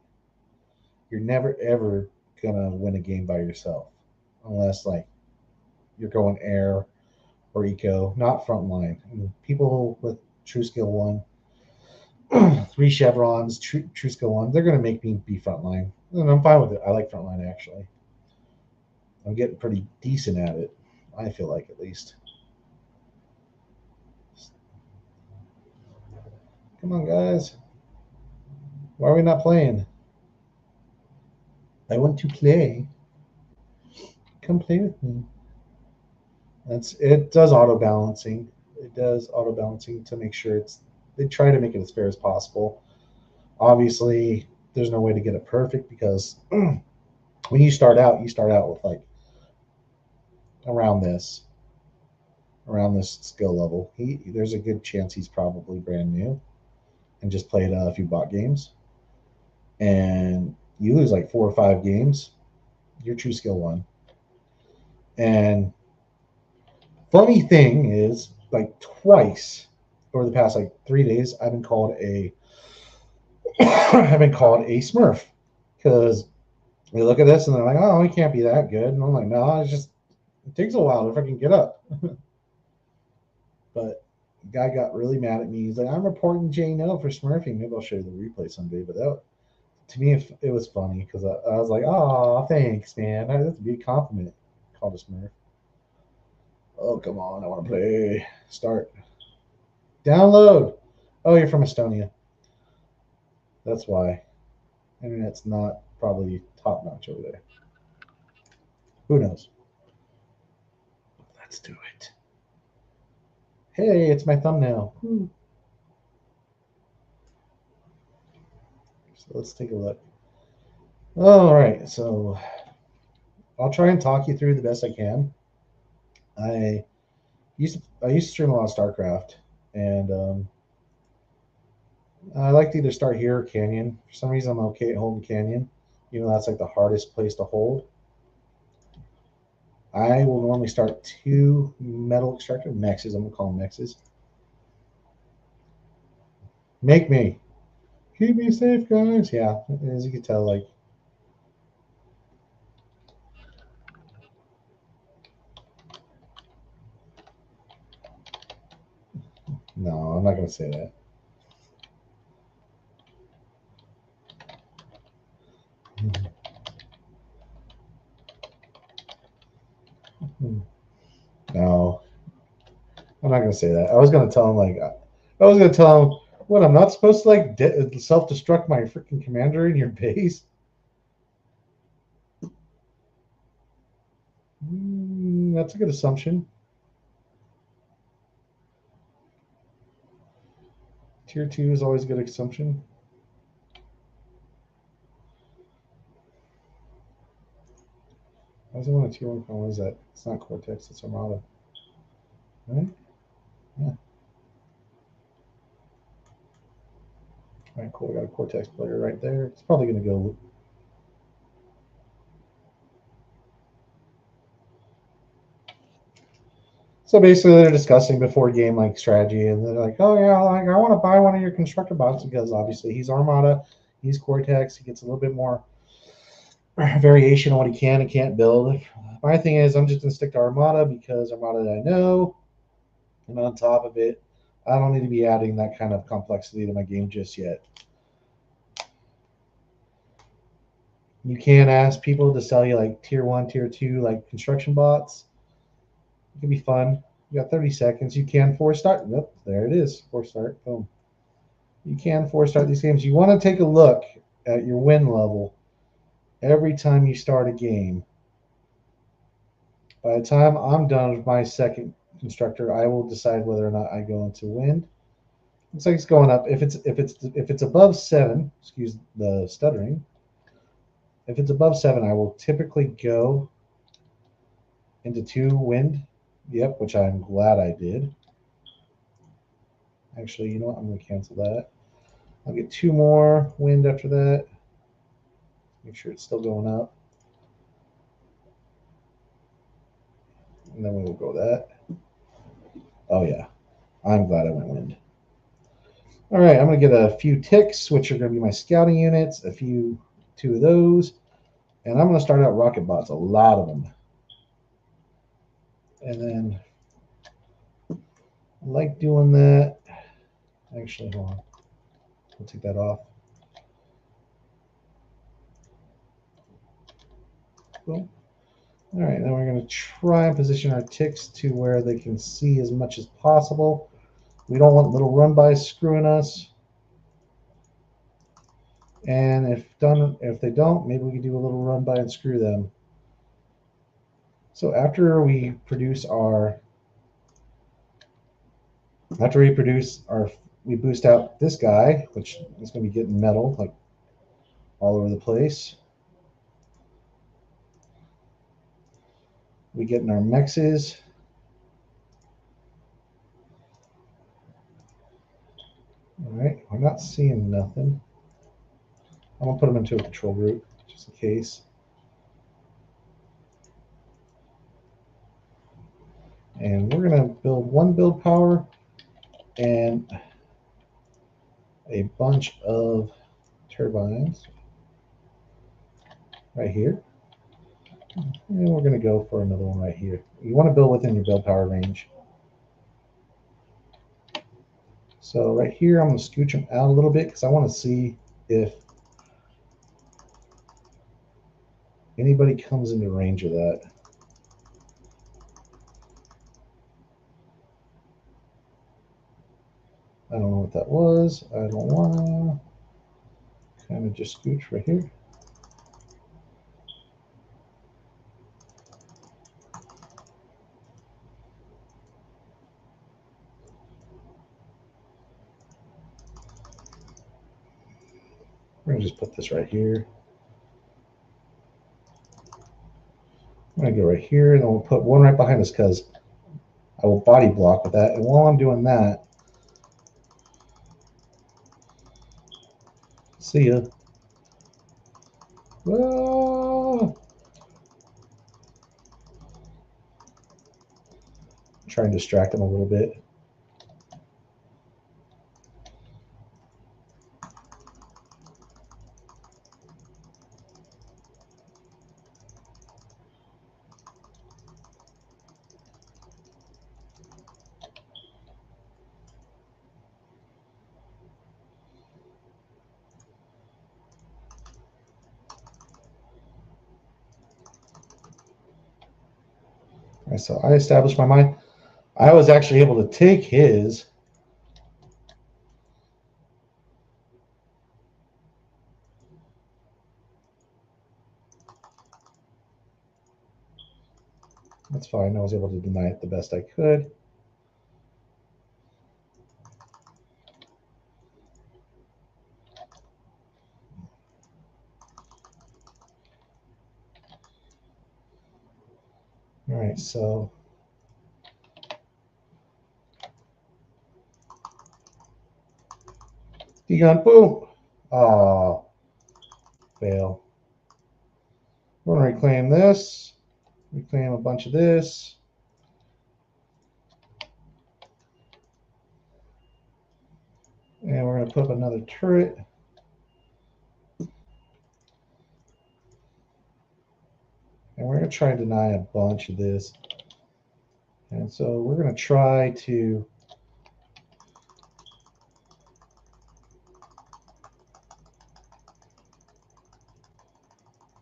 you're never ever gonna win a game by yourself, unless like you're going air or eco, not frontline. And people with true skill 1, 3 chevrons, true skill 1, they're gonna make me be frontline, and I'm fine with it. I like frontline actually. I'm getting pretty decent at it. I feel like, at least. Come on, guys. Why are we not playing? I want to play. Come play with me. It does auto balancing. It does auto balancing to make sure they try to make it as fair as possible. Obviously, there's no way to get it perfect because when you start out with like around this skill level. There's a good chance he's probably brand new and just played a few bot games. And you lose like 4 or 5 games, you're true skill 1. And funny thing is, like twice over the past like 3 days, I've been called a Smurf because they look at this and they're like, "Oh, he can't be that good," and I'm like, "No, it takes a while to fucking get up." But the guy got really mad at me. He's like, "I'm reporting J-No for smurfing." Maybe I'll show you the replay someday. But to me, it was funny because I was like, "Oh, thanks, man. That's a big compliment." Called a smurf. Oh, come on. I want to play. Start. Download. Oh, you're from Estonia. That's why. Internet's not probably top notch over there. Who knows? Let's do it. Hey, it's my thumbnail. So let's take a look. All right, so I'll try and talk you through the best I can. I used to stream a lot of StarCraft, and I like to either start here or Canyon. For some reason, I'm okay at holding Canyon, even though that's like the hardest place to hold. I will normally start 2 metal extractor mexes. I'm gonna call them mexes. Make me. Keep me safe, guys. Yeah, as you can tell, like no, I'm not gonna say that. No, I'm not gonna say that. I was gonna tell him what, I'm not supposed to like self-destruct my freaking commander in your base. That's a good assumption. Tier 2 is always a good assumption. Why is it on a tier 1? What is that? It's not Cortex, it's Armada. Right? Yeah. All right, cool. We got a Cortex player right there. It's probably going to go. So basically, they're discussing before game like strategy, and they're like, "Oh yeah, like I want to buy one of your constructor bots because obviously he's Armada, he's Cortex, he gets a little bit more variation on what he can and can't build." My thing is, I'm just gonna stick to Armada because Armada I know, and on top of it, I don't need to be adding that kind of complexity to my game just yet. You can ask people to sell you like tier 1, tier 2, like construction bots. It can be fun. You got 30 seconds. You can force start. Nope, there it is. Force start. Boom. You can force start these games. You want to take a look at your win level every time you start a game. By the time I'm done with my second constructor, I will decide whether or not I go into win. Looks like it's going up. If it's above 7, excuse the stuttering. If it's above 7, I will typically go into 2 wind. Yep, which I'm glad I did. Actually, you know what? I'm going to cancel that. I'll get 2 more wind after that. Make sure it's still going up. And then we will go that. Oh, yeah. I'm glad I went wind. All right, I'm going to get a few ticks, which are going to be my scouting units, 2 of those. And I'm going to start out rocket bots, a lot of them. And then I like doing that. Actually, hold on. We'll take that off. Cool. All right, then we're going to try and position our ticks to where they can see as much as possible. We don't want little run-bys screwing us. And if they don't, maybe we can do a little run-by and screw them. So after we boost out this guy, which is going to be getting metal like all over the place. We get in our mexes. All right, we're not seeing nothing. I'm gonna put them into a control group just in case. And we're gonna build 1 build power and a bunch of turbines right here. And we're gonna go for another one right here. You want to build within your build power range. So right here, I'm gonna scooch them out a little bit because I want to see if anybody comes into range of that. I don't know what that was. I don't want to kind of just scooch right here. We're gonna just put this right here. I'm gonna go right here, and then we'll put one right behind us because I will body block with that. And while I'm doing that, see ya. Ah! Try and distract them a little bit. All right, so I established my mind. I was actually able to take his. That's fine. I was able to deny it the best I could. All right, so D-gun, boom. Oh, fail. We're gonna reclaim this. Reclaim a bunch of this. And we're gonna put up another turret. And we're gonna try and deny a bunch of this. And so we're gonna try to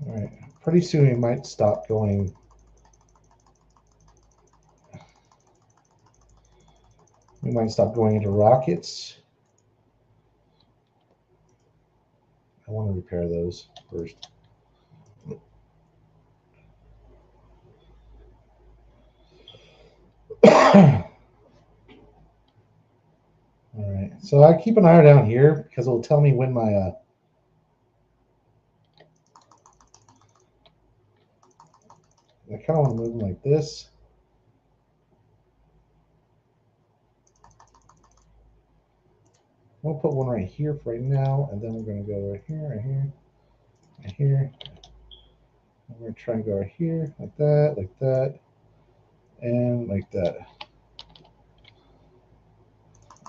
all right, pretty soon we might stop going. We might stop going into rockets. I want to repair those first. All right, so I keep an eye down here because it'll tell me when my I kind of want to move them like this. we'll put one right here for right now, and then we're going to go right here, right here, right here. And we're going to try and go right here, like that, and like that.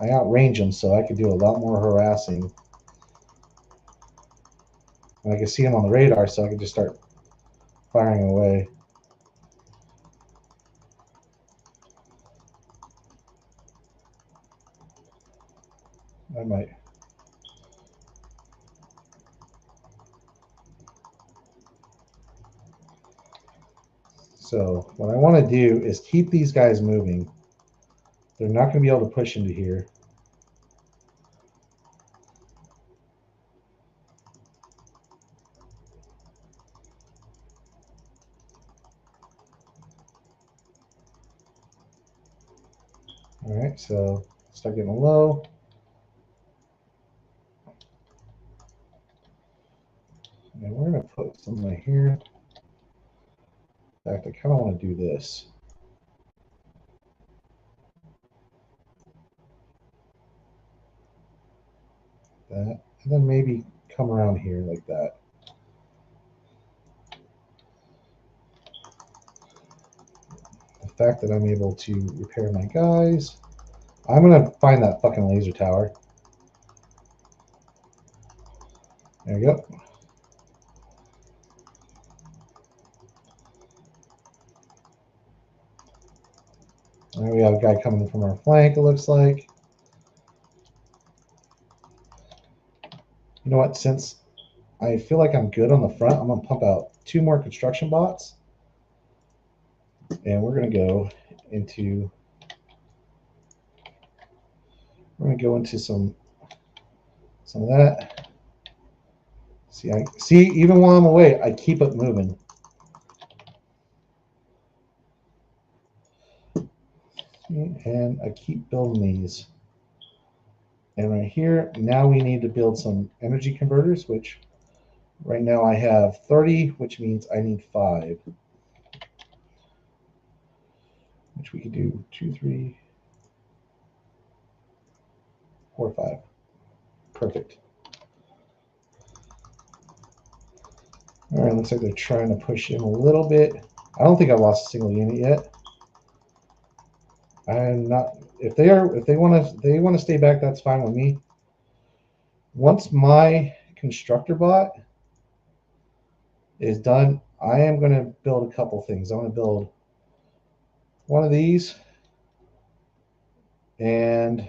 I outrange them, so I could do a lot more harassing. And I can see them on the radar, so I can just start firing away. I might. So what I want to do is keep these guys moving. They're not going to be able to push into here. All right, so start getting low. And we're going to put some right here. In fact, I kind of want to do this. That, and then maybe come around here like that. The fact that I'm able to repair my guys. I'm going to find that fucking laser tower. There we go. There we have a guy coming from our flank, it looks like. You know what? Since I feel like I'm good on the front, I'm going to pump out 2 more construction bots. And we're going to go into... We're going to go into some of that. See, even while I'm away, I keep it moving. And I keep building these. And right here, now we need to build some energy converters, which right now I have 30, which means I need 5. Which we could do 2, 3, 4, 5. Perfect. All right, looks like they're trying to push in a little bit. I don't think I lost a single unit yet. I'm not. If they want to stay back, that's fine with me. Once my constructor bot is done, I am going to build a couple things. I'm going to build one of these and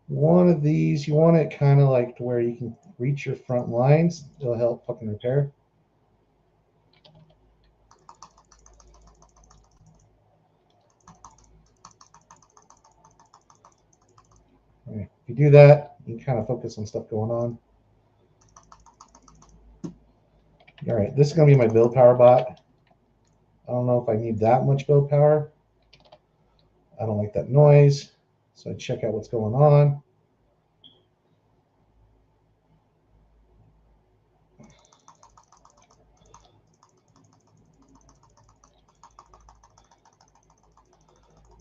one of these. You want it kind of like to where you can reach your front lines. It'll help fucking repair. Right. If you do that, you can kind of focus on stuff going on. All right, this is going to be my build power bot. I don't know if I need that much build power. I don't like that noise. So I check out what's going on.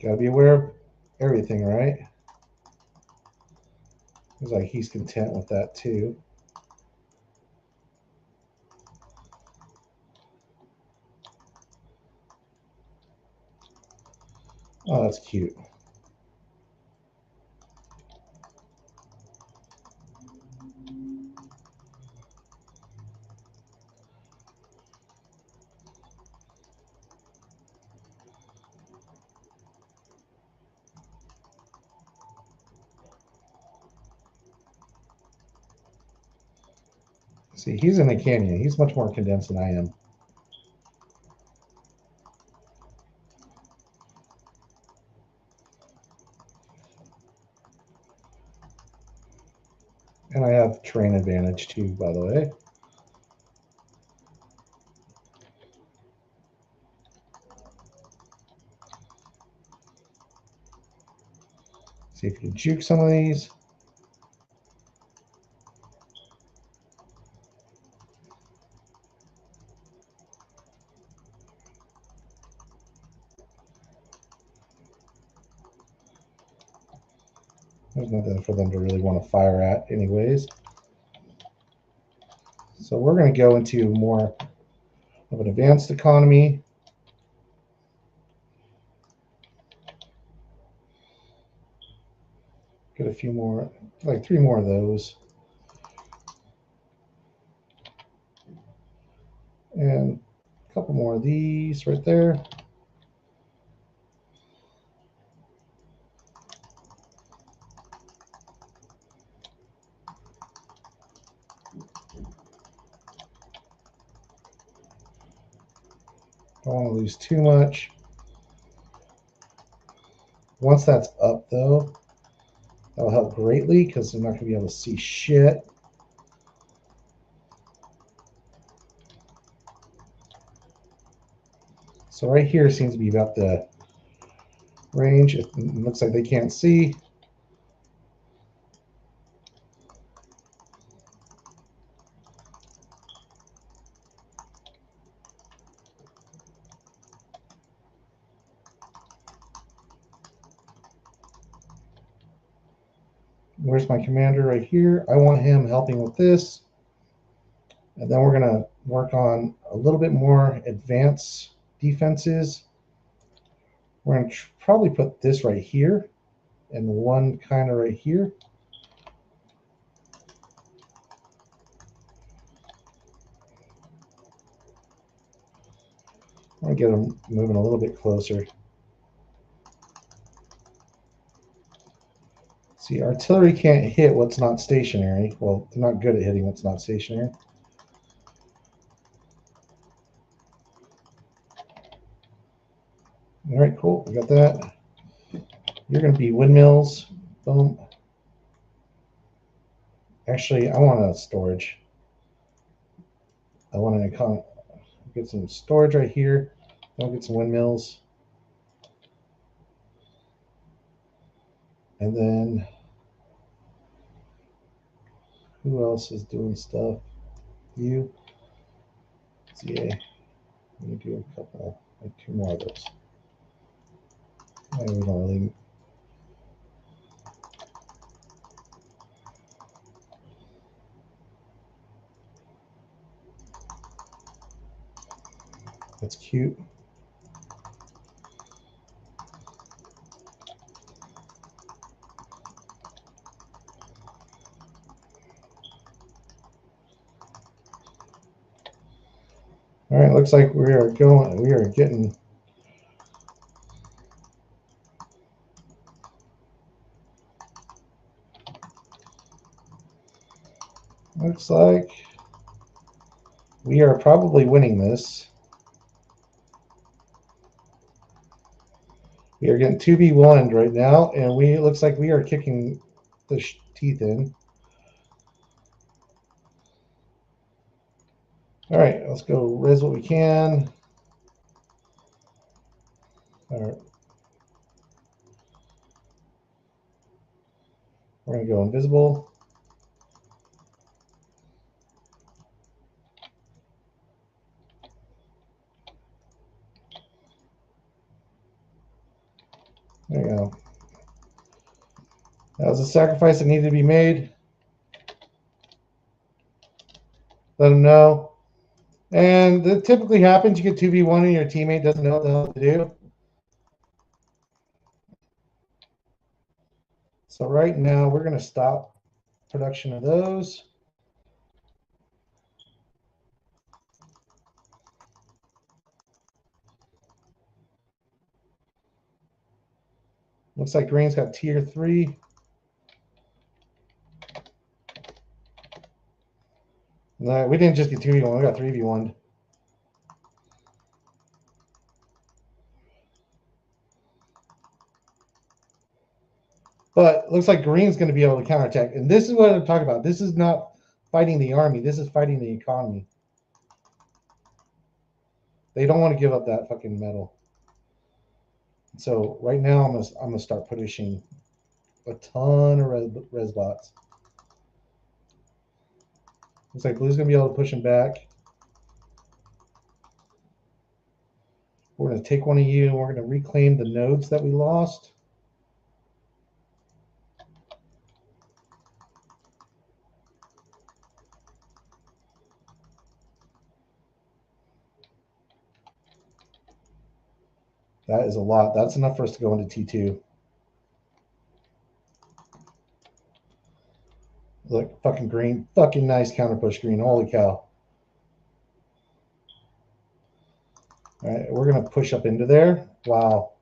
Got to be aware of everything, right? Looks like he's content with that too. Oh, that's cute. See, he's in a canyon. He's much more condensed than I am. And I have terrain advantage too, by the way. See if you can juke some of these. There's nothing for them to really want to fire at anyways. So we're going to go into more of an advanced economy. Get a few more, like 3 more of those. And a couple more of these right there. Don't want to lose too much. Once that's up, though, that'll help greatly because they're not going to be able to see shit. So right here seems to be about the range. It looks like they can't see. Where's my commander right here? I want him helping with this. And then we're going to work on a little bit more advanced defenses. We're going to probably put this right here and one kind of right here. I'm going to get them moving a little bit closer. See, artillery can't hit what's not stationary. Well, they're not good at hitting what's not stationary. All right, cool. We got that. You're going to be windmills. Boom. Actually, I want a storage. I want to get some storage right here. I'll get some windmills. And then who else is doing stuff? You. CA. Let me do a couple, like 2 more of those. We don't really. That's cute. All right, looks like we are getting. Looks like we are probably winning this. We are getting 2v1 right now, and it looks like we are kicking the teeth in. All right, let's go res what we can. All right. We're going to go invisible. There you go. That was a sacrifice that needed to be made. Let them know. And that typically happens. You get 2v1 and your teammate doesn't know what the hell to do. So right now we're going to stop production of those. Looks like green's got tier 3. No, we didn't just get 2v1, we got 3v1. But looks like green's going to be able to counterattack. And this is what I'm talking about. This is not fighting the army. This is fighting the economy. They don't want to give up that fucking metal. So right now I'm gonna start pushing a ton of res bots. Looks like blue's gonna be able to push him back. We're gonna take one of you and we're gonna reclaim the nodes that we lost. That is a lot. That's enough for us to go into T2. Look, fucking green. Fucking nice counter push green. Holy cow. All right, we're going to push up into there. Wow.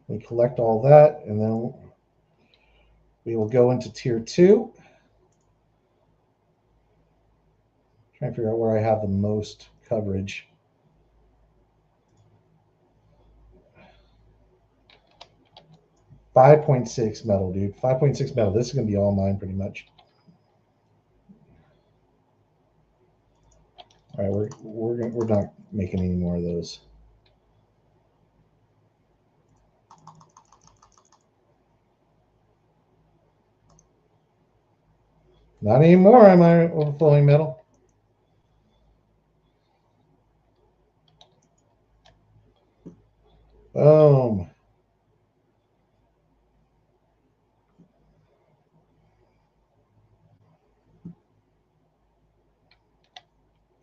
We collect all that, and then we will go into tier 2. Trying to figure out where I have the most coverage. $5.6 metal, dude. $5.6 metal. This is going to be all mine pretty much. All right, we're not making any more of those. Not anymore, am I overflowing metal? Boom.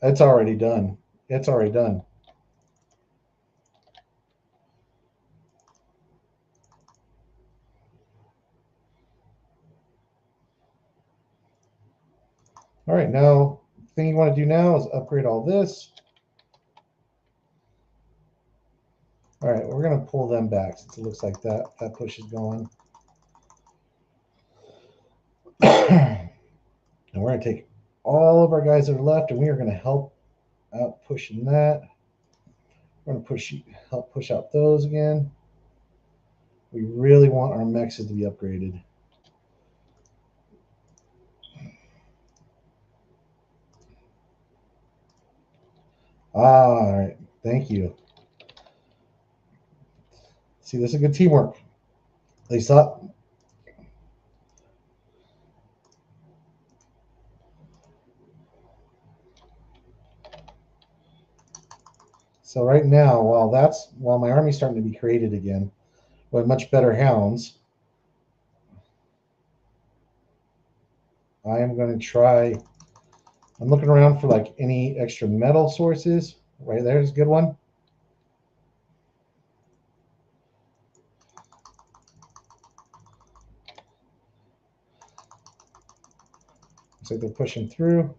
It's already done. It's already done. All right, now the thing you want to do now is upgrade all this. All right, we're going to pull them back since it looks like that push is going. And we're going to take all of our guys that are left, and we are going to help out pushing that. We're going to help push out those again. We really want our mexes to be upgraded. All right, thank you. See, this is good teamwork. Lisa. So right now, while my army's starting to be created again, with much better hounds, I am going to try. I'm looking around for like any extra metal sources. Right there's a good one. Looks like they're pushing through.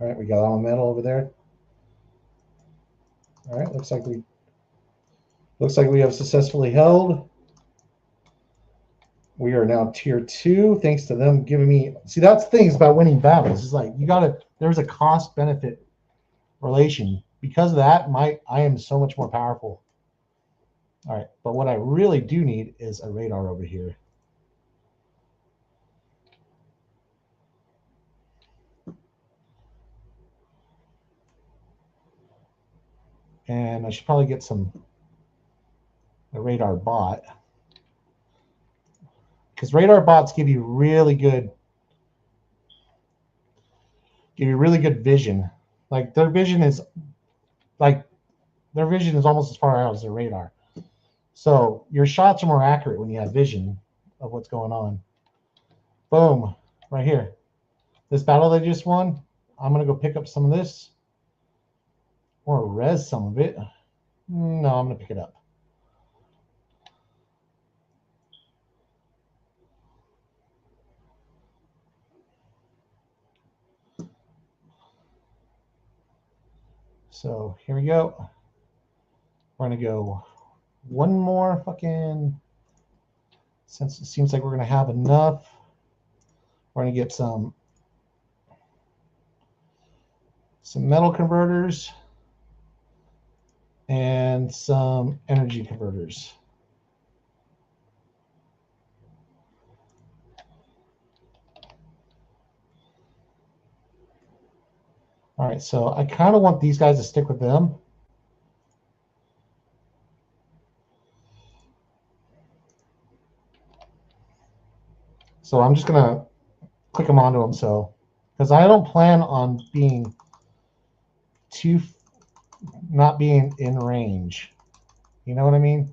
All right, we got all the metal over there. All right, looks like we have successfully held. We are now tier 2, thanks to them giving me. See, that's things about winning battles. It's like there's a cost benefit relation. Because of that, I am so much more powerful. All right, but what I really do need is a radar over here. And I should probably get a radar bot. Because radar bots give you really good vision. Like their vision is almost as far out as their radar. So your shots are more accurate when you have vision of what's going on. Boom, right here. This battle they just won, I'm gonna go pick up some of this or res some of it. No, I'm gonna pick it up. So here we go. We're gonna go one more fucking, since it seems like we're gonna have enough. We're gonna get some metal converters and some energy converters. All right, so I kind of want these guys to stick with them. So I'm just gonna click them onto them. So, because I don't plan on not being in range. You know what I mean?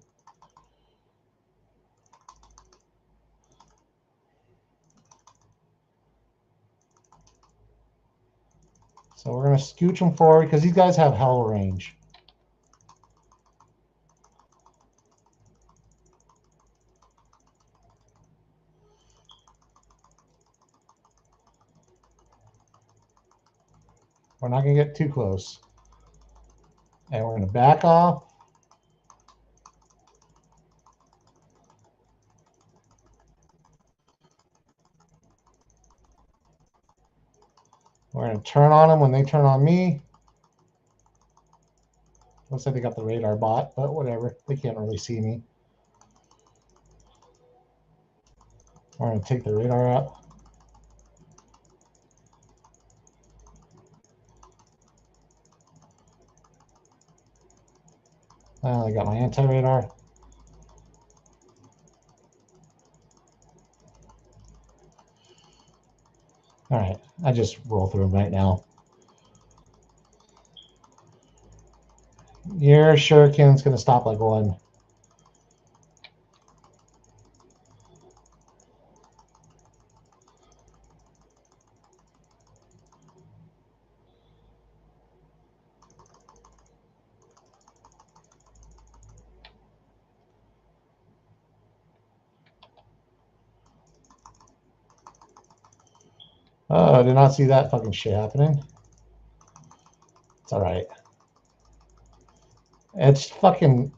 So we're going to scooch them forward because these guys have hell range. We're not going to get too close. And we're going to back off. We're going to turn on them when they turn on me. Looks like they got the radar bot, but whatever. They can't really see me. We're going to take the radar out. I got my anti-radar. All right, I just roll through them right now. Your shuriken's going to stop like one. Oh, I did not see that fucking shit happening. It's all right. It's fucking,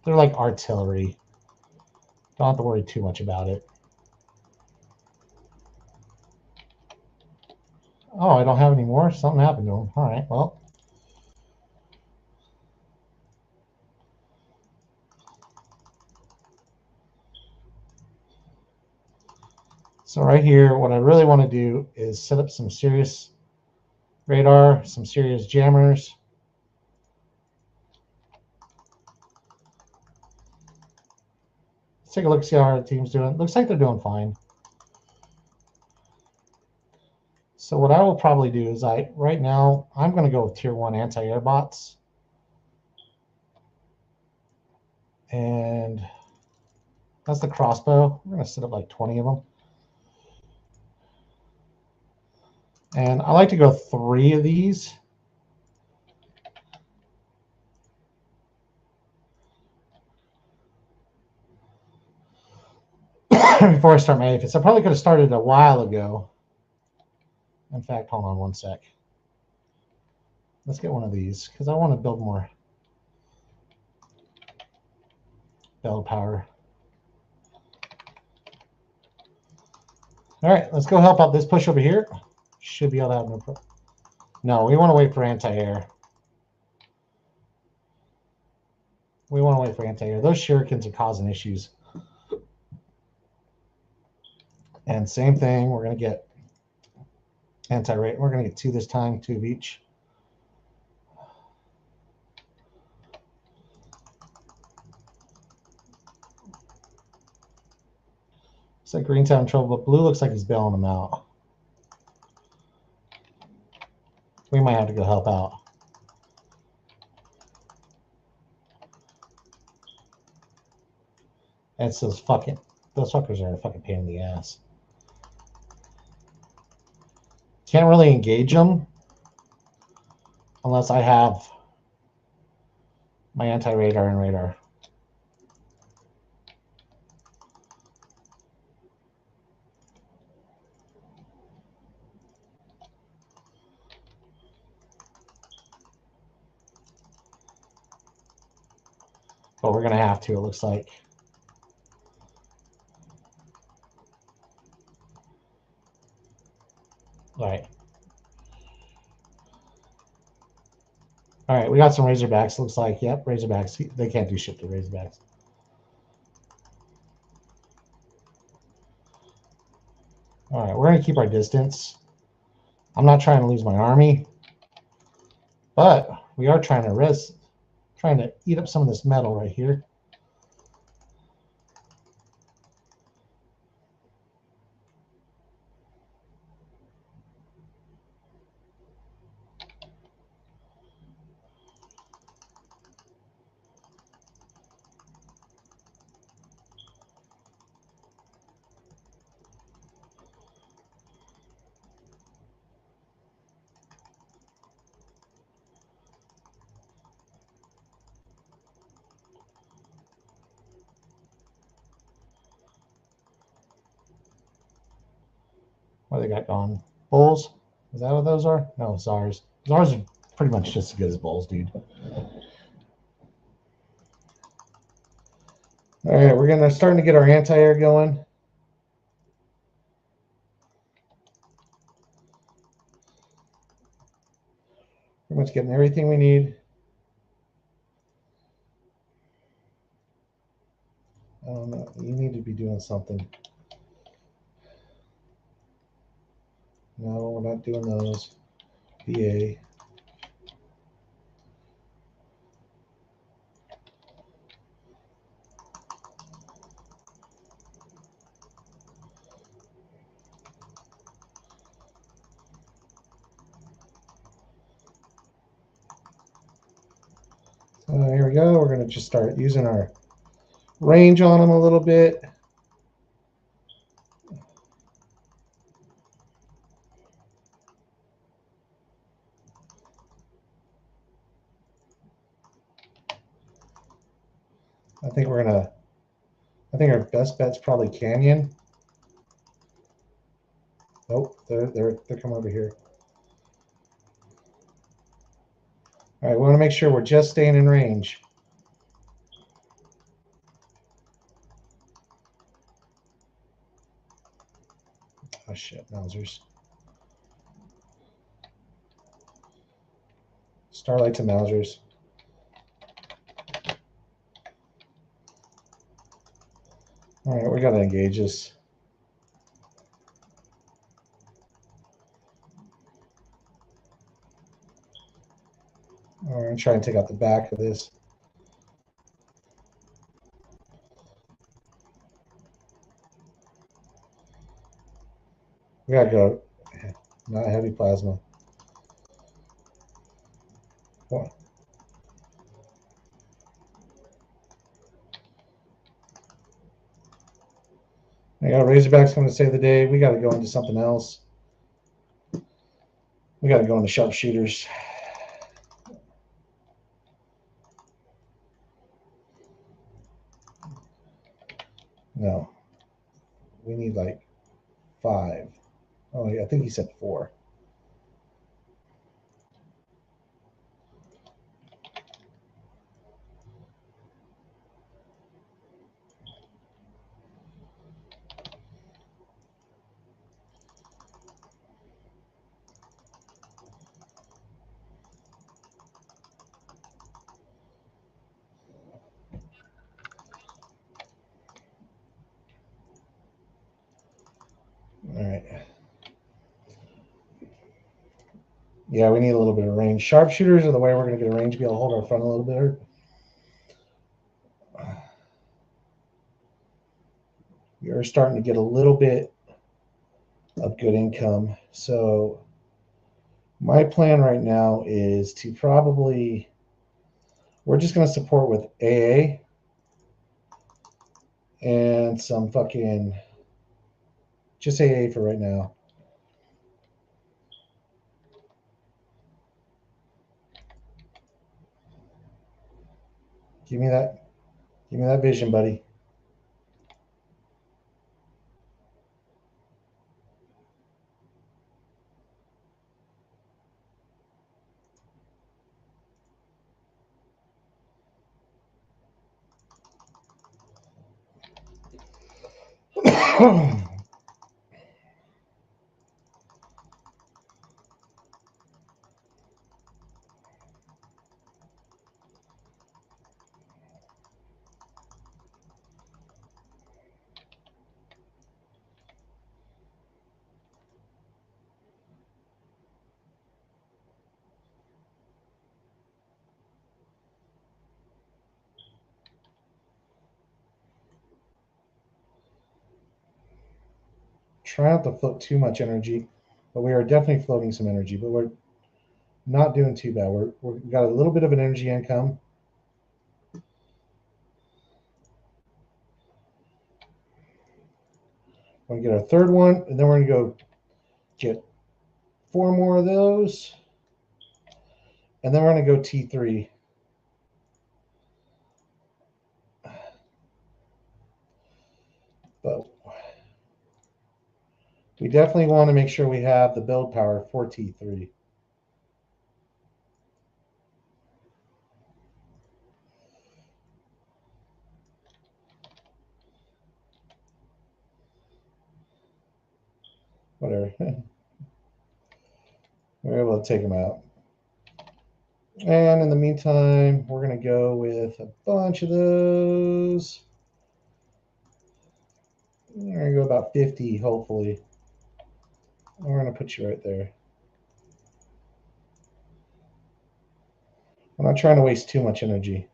they're like artillery. Don't have to worry too much about it. Oh, I don't have any more? Something happened to them. All right, well. So right here, what I really want to do is set up some serious radar, some serious jammers. Let's take a look, see how our team's doing. Looks like they're doing fine. So what I will probably do is right now, I'm going to go with tier 1 anti-air bots. And that's the crossbow. We're going to set up like 20 of them. And I like to go 3 of these. Before I start my aphids. I probably could have started a while ago. In fact, hold on one sec. Let's get one of these because I want to build more bell power. All right, let's go help out this push over here. Should be able to have no problem. No, we want to wait for anti-air. We want to wait for anti-air. Those shurikens are causing issues. And same thing, we're going to get anti-rate. We're going to get 2 this time, 2 of each. Looks like green's having trouble, but blue looks like he's bailing them out. We might have to go help out. And it's those fuckers are a fucking pain in the ass. Can't really engage them unless I have my anti-radar and radar. But we're going to have to, it looks like. All right. All right, we got some Razorbacks. Looks like, yep, Razorbacks. They can't do shit to Razorbacks. All right, we're going to keep our distance. I'm not trying to lose my army, but we are trying to eat up some of this metal right here. What they got going? Bulls? Is that what those are? No, Czars. Czars are pretty much just as good as Bulls, dude. All right, we're gonna starting to get our anti-air going. Pretty much getting everything we need. I don't know. You need to be doing something. No, we're not doing those. VA. Here we go. We're going to just start using our range on them a little bit. I think our best bet's probably Canyon. Nope, they're coming over here. All right, we want to make sure we're just staying in range. Oh shit, Mausers. Starlights and Mausers. All right, we got to engage this. We're going to try and take out the back of this. We got to go. Not heavy plasma. What? I got Razorbacks coming to save the day. We got to go into something else. We got to go into sharpshooters. No. We need like 5. Oh, yeah, I think he said 4. All right. Yeah, we need a little bit of range. Sharpshooters are the way we're going to get a range to be able to hold our front a little bit. We are starting to get a little bit of good income. So my plan right now is to probably, we're just going to support with AA and some fucking, just AA for right now. Give me that vision, buddy. Try not to float too much energy, but we are definitely floating some energy, but we're not doing too bad. We've got a little bit of an energy income. We're going to get our third one, and then we're going to go get 4 more of those, and then we're going to go T3. But We definitely want to make sure we have the build power 4T3. Whatever. We're able to take them out. And in the meantime, we're going to go with a bunch of those. We're going to go about 50, hopefully. And we're going to put you right there. I'm not trying to waste too much energy.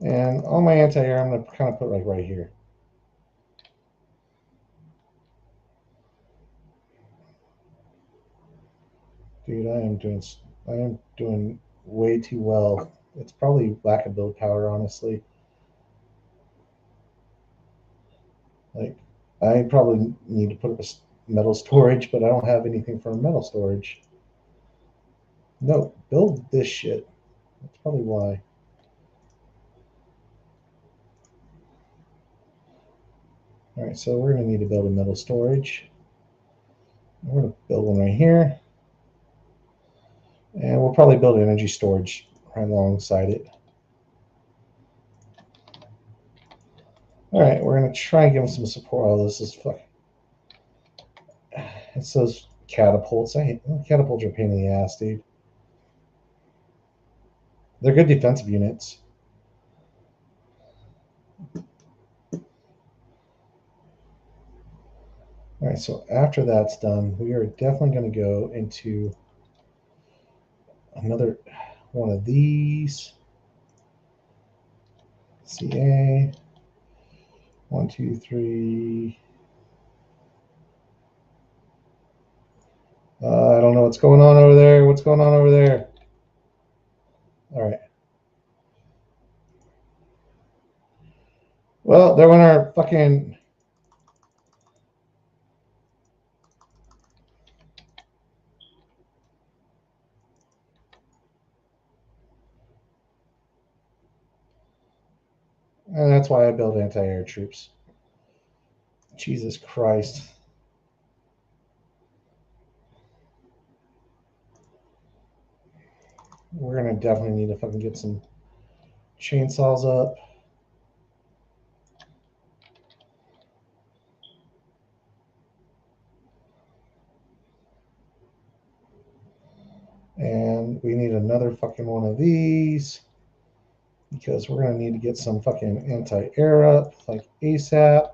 And all my anti-air, I'm going to kind of put like right here. Dude, I am doing way too well. It's probably lack of build power, honestly. Like, I probably need to put up a metal storage, but I don't have anything for metal storage. No, build this shit. That's probably why. All right, so we're going to need to build a metal storage. We're going to build one right here. And we'll probably build energy storage right alongside it. All right, we're going to try and give them some support. Oh, this is fuck. It's those catapults. Catapults are a pain in the ass, dude. They're good defensive units. All right, so after that's done, we are definitely going to go into another one of these. CA. 1, 2, 3. I don't know what's going on over there. What's going on over there? All right. Well, there went our fucking. And that's why I build anti-air troops. Jesus Christ. We're going to definitely need to fucking get some chainsaws up. And we need another fucking one of these. Because we're going to need to get some fucking anti-air up, like ASAP.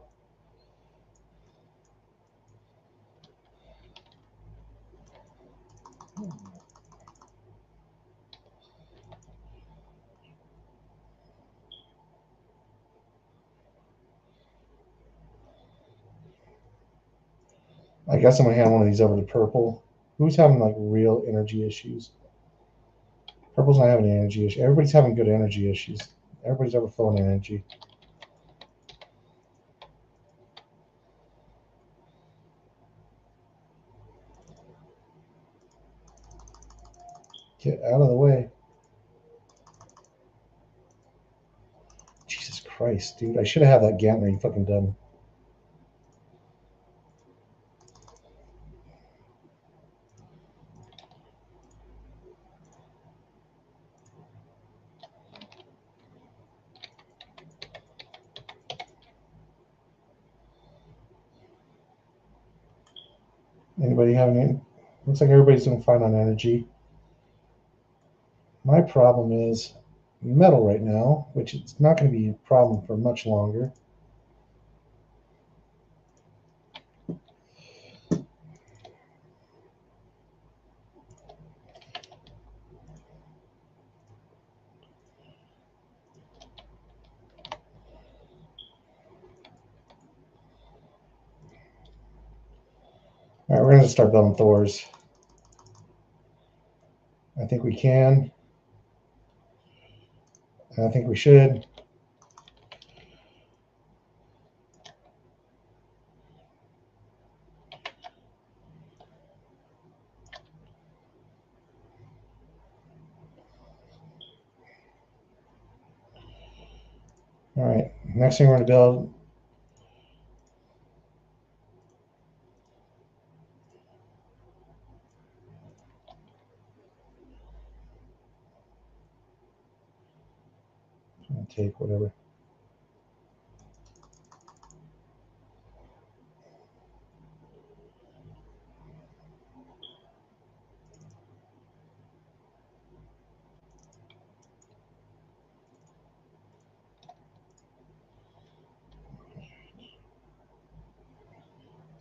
I guess I'm going to hand one of these over to Purple. Who's having like real energy issues? Purple's not having any energy issues. Everybody's having good energy issues. Everybody's overflowing energy. Get out of the way. Jesus Christ, dude. I should have had that gantry fucking done. Anybody having any? Looks like everybody's doing fine on energy. My problem is metal right now, which it's not going to be a problem for much longer. All right, we're going to start building Thors. I think we can. I think we should. All right, next thing we're going to build. Take whatever.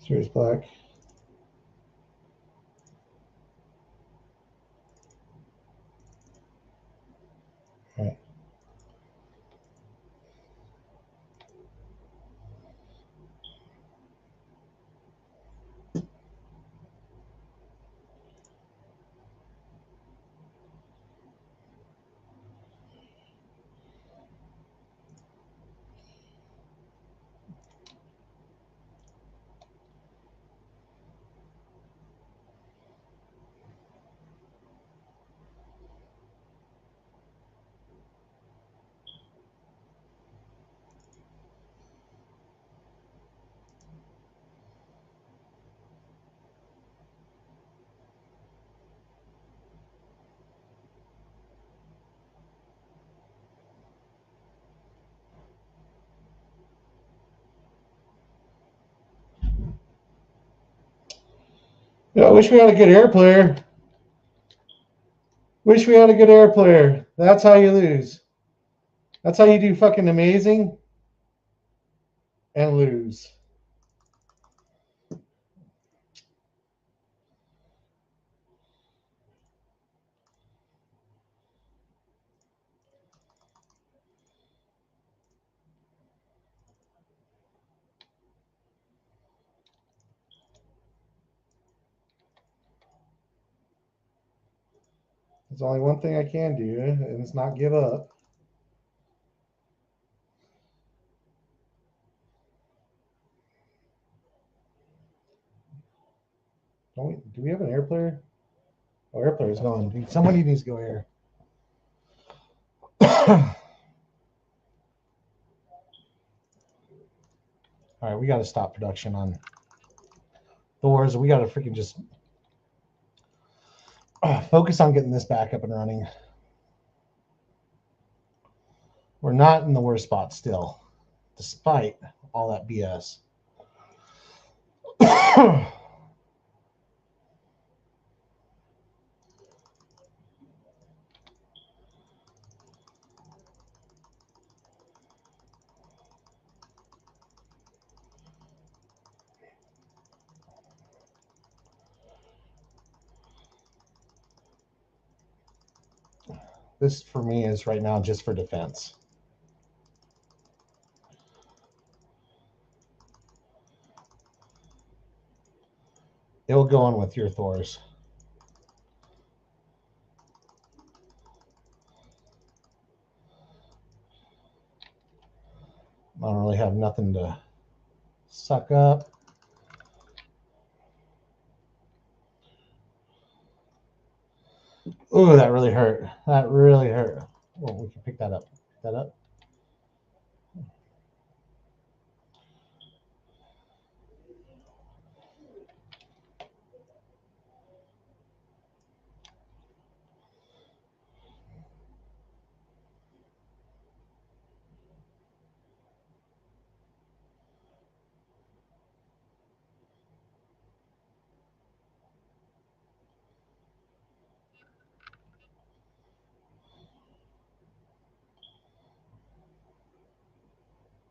Serious black. All right. Yeah, I wish we had a good air player. Wish we had a good air player. That's how you lose. That's how you do fucking amazing and lose. There's only one thing I can do, and it's not give up. Do we have an air player? Oh, air player's gone. Somebody needs to go air. All right, we got to stop production on Thors. We got to freaking just focus on getting this back up and running. We're not in the worst spot still, despite all that BS. This for me is right now just for defense. It'll go on with your Thors. I don't really have nothing to suck up. Ooh, that really hurt. That really hurt. Oh, we can pick that up. Pick that up.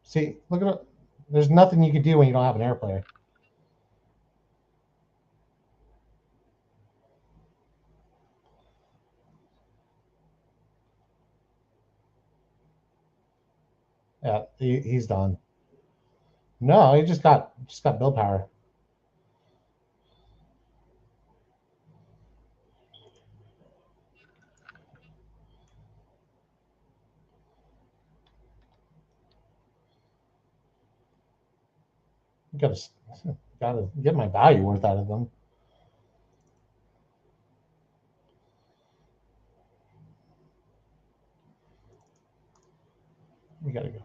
See, look at it. There's nothing you can do when you don't have an air player. Yeah, he's done. No, he just got build power. Gotta get my value worth out of them. We gotta go.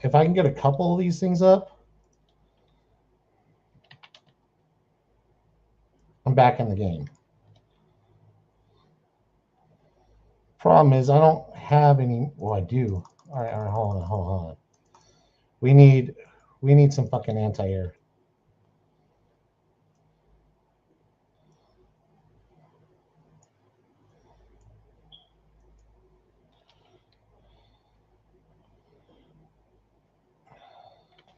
If I can get a couple of these things up, I'm back in the game. Problem is, I don't have any. Well, I do. All right, hold on. We need some fucking anti-air.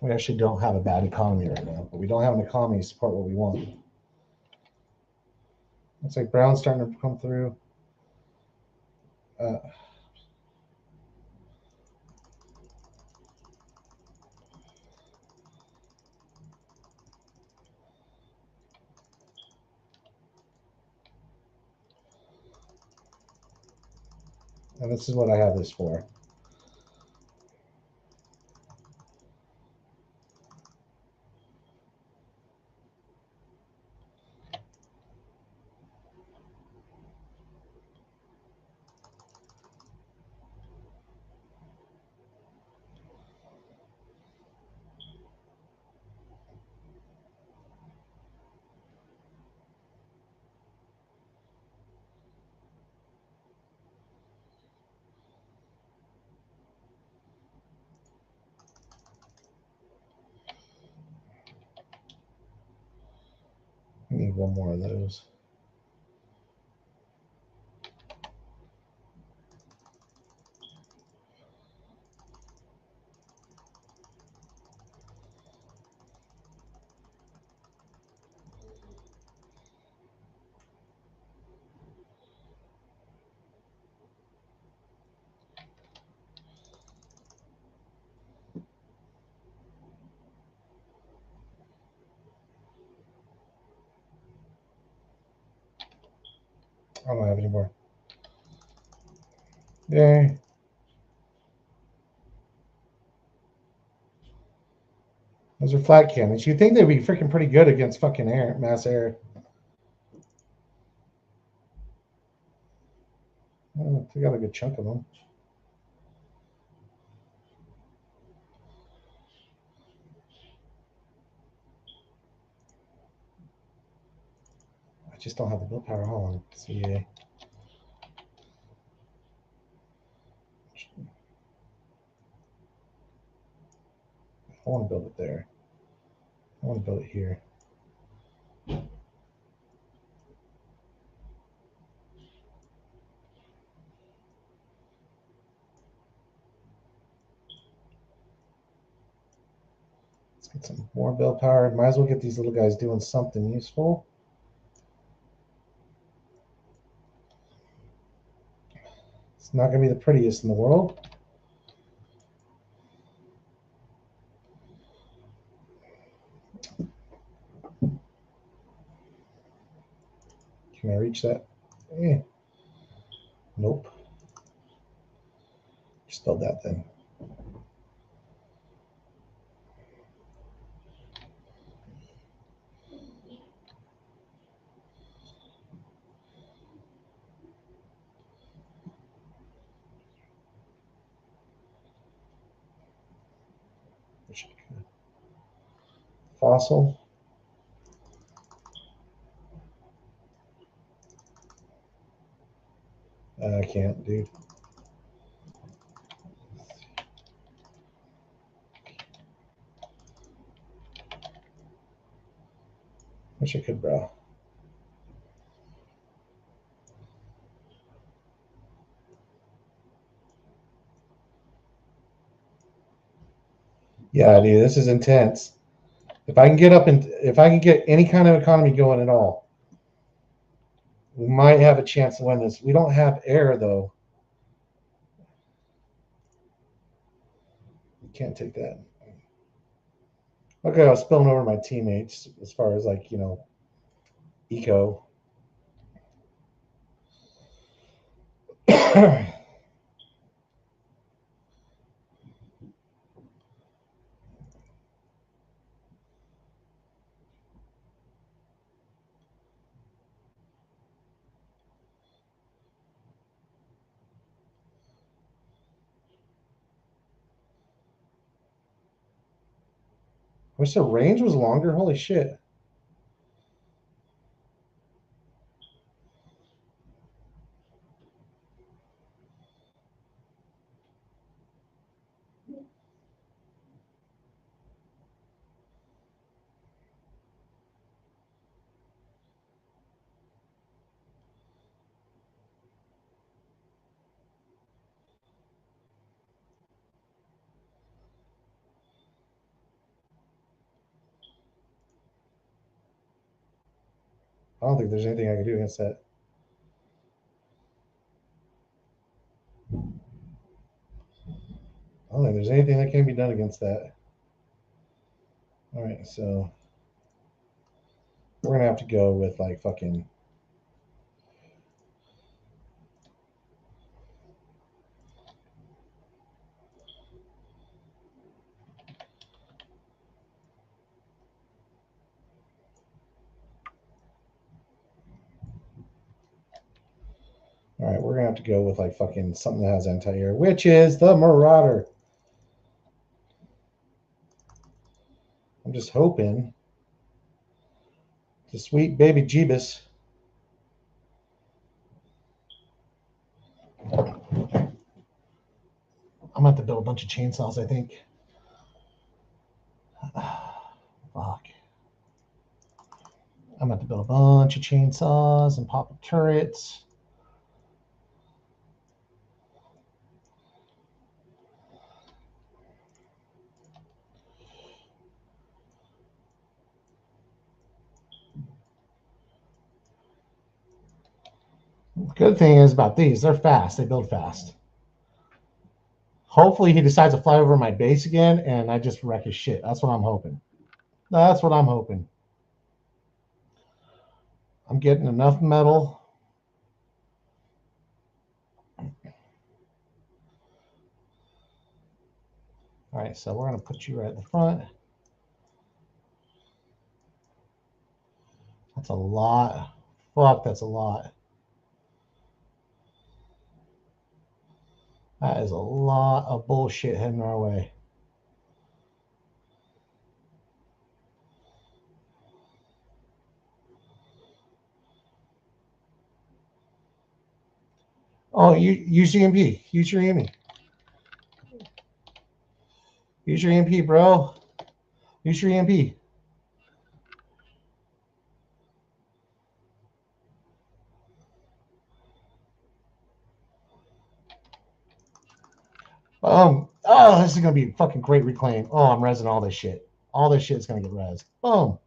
We actually don't have a bad economy right now, but we don't have an economy to support what we want. Looks like brown's starting to come through. And this is what I have this for. I need one more of those. I don't have any more. Yay. Those are flat cannons. You'd think they'd be freaking pretty good against fucking air, mass air. Oh, they got a good chunk of them. I just don't have the willpower. Hold on. CA. I want to build it there. I want to build it here. Let's get some more build power. Might as well get these little guys doing something useful. It's not going to be the prettiest in the world. Can I reach that? Nope. Just build that then. Wish I could. Fossil. I can't, dude. Wish I could, bro. Yeah, dude, this is intense. If I can get up and if I can get any kind of economy going at all, we might have a chance to win this. We don't have air though. You can't take that. Okay, I was spilling over my teammates as far as like, eco. Wish the range was longer. Holy shit. I don't think there's anything I can do against that. I don't think there's anything that can be done against that. All right, so we're gonna have to go with like fucking. All right, we're gonna have to go with like fucking something that has anti-air, which is the Marauder. I'm just hoping the sweet baby Jeebus. I'm gonna have to build a bunch of chainsaws, I think. Fuck. I'm gonna have to build a bunch of chainsaws and pop up turrets. The good thing is about these, they're fast. They build fast. Hopefully he decides to fly over my base again and I just wreck his shit. That's what I'm hoping. That's what I'm hoping. I'm getting enough metal. All right, so we're going to put you right at the front. That's a lot. Fuck, that's a lot. That is a lot of bullshit heading our way. Oh, you use your EMP. Use your EMP. Use your EMP, bro. Use your EMP. Oh, this is gonna be fucking great reclaim. Oh, I'm rezzing all this shit. All this shit is gonna get rezzed. Boom.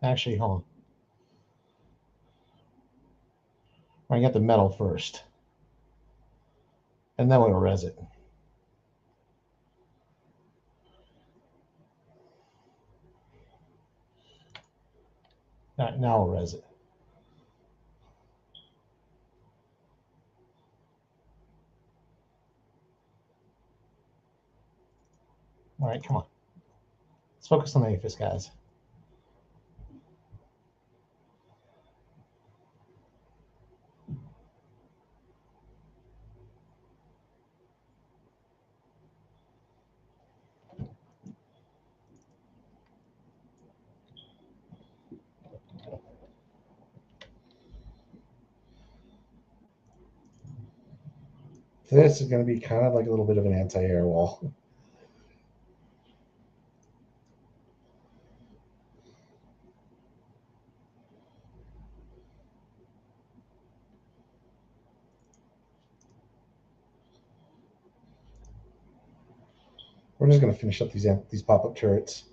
Actually, hold on. We're gonna get the metal first. And then we'll res it. All right, now we'll res it. All right, come on. Let's focus on the APHIS, guys. This is going to be kind of like a little bit of an anti-air wall. We're just going to finish up these pop-up turrets.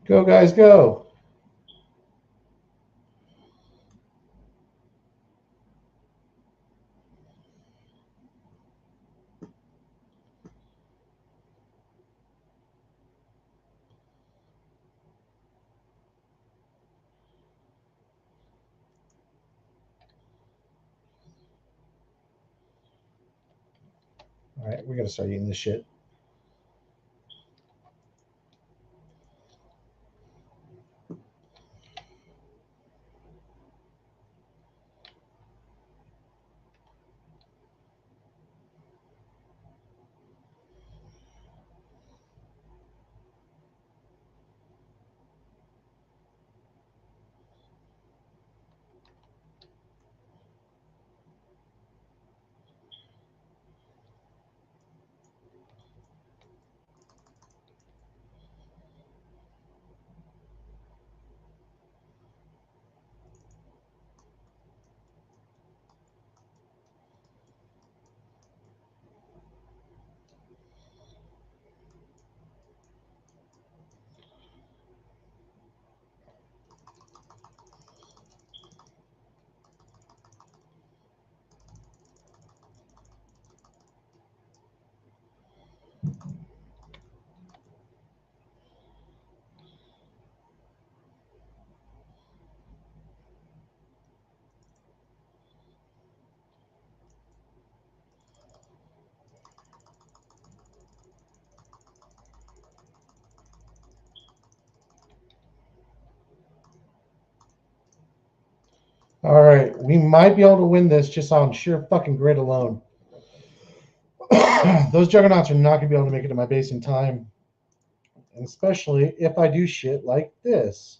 Go, guys, go. right, we gotta start eating this shit. All right, we might be able to win this just on sheer fucking grit alone. Those juggernauts are not gonna be able to make it to my base in time, and especially if I do shit like this.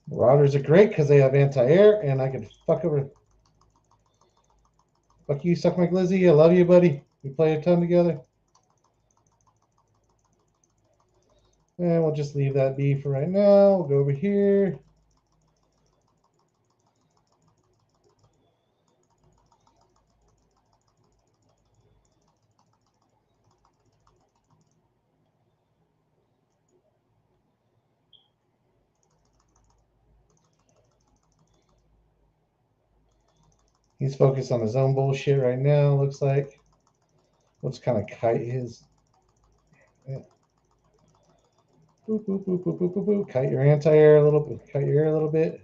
Marauders are great because they have anti-air, and I can fuck you, suck my glizzy. I love you, buddy. We play a ton together. And we'll just leave that be for right now. We'll go over here. He's focused on his own bullshit right now, looks like. Let's kind of kite his. Yeah. Boop, boop, boop, boop, boop, boop, boop. Kite your anti-air a little bit. Kite your air a little bit.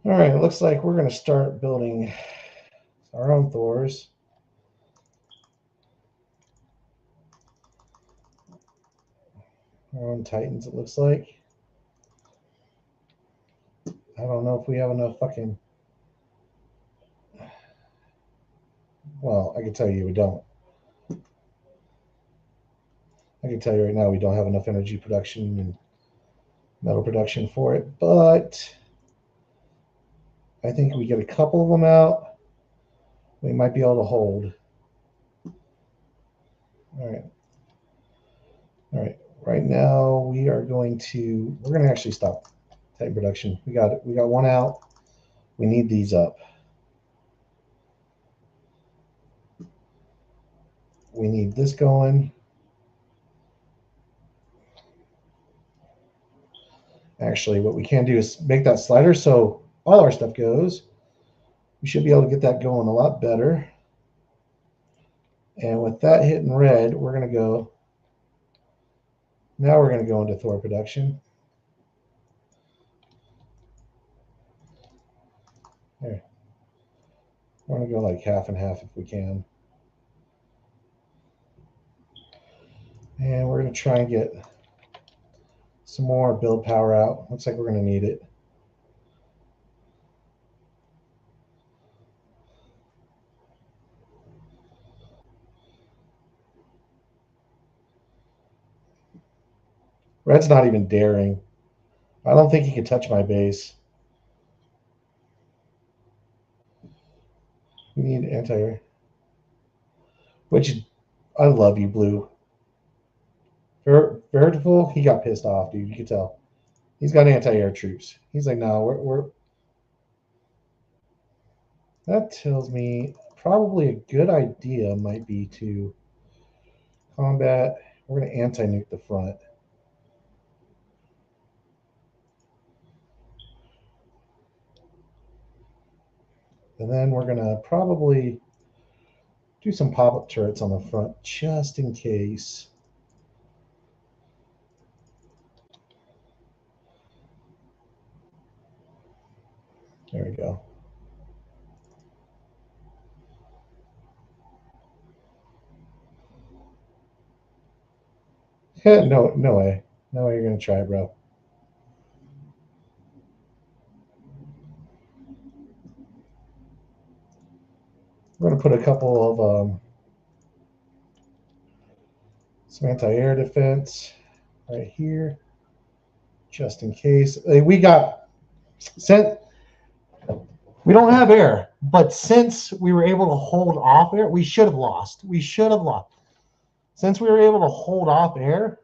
All right, it looks like we're going to start building our own Thors. Our own Titans, it looks like. I don't know if we have enough fucking. Well, I can tell you we don't. I can tell you right now we don't have enough energy production and metal production for it, but I think we get a couple of them out, we might be able to hold. All right. All right. Right now we're going to actually stop Titan production. We got one out. We need these up. We need this going. Actually, what we can do is make that slider so all our stuff goes. We should be able to get that going a lot better. And with that hitting red, we're going to go. Now we're going to go into Thor production. There. We're going to go like half and half if we can. And we're going to try and get some more build power out. Looks like we're going to need it. Red's not even daring. I don't think he can touch my base. We need anti-air. Which, I love you, Blue. Veritable, he got pissed off, dude. You can tell. He's got anti-air troops. He's like, no, we're. That tells me probably a good idea might be to combat. We're going to anti-nuke the front. And then we're going to probably do some pop-up turrets on the front just in case. There we go. No, no way. No way you're going to try, bro. We're going to put a couple of some anti-air defense right here, just in case. We got sent. We don't have air, but since we were able to hold off air, we should have lost. We should have lost. Since we were able to hold off air,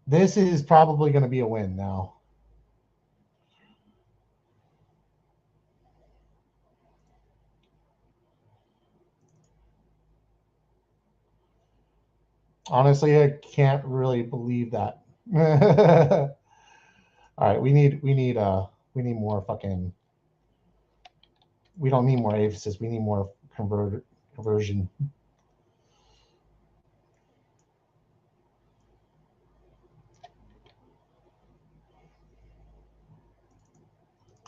this is probably going to be a win now. Honestly, I can't really believe that. All right, we need more fucking. We don't need more avises. We need more conversion.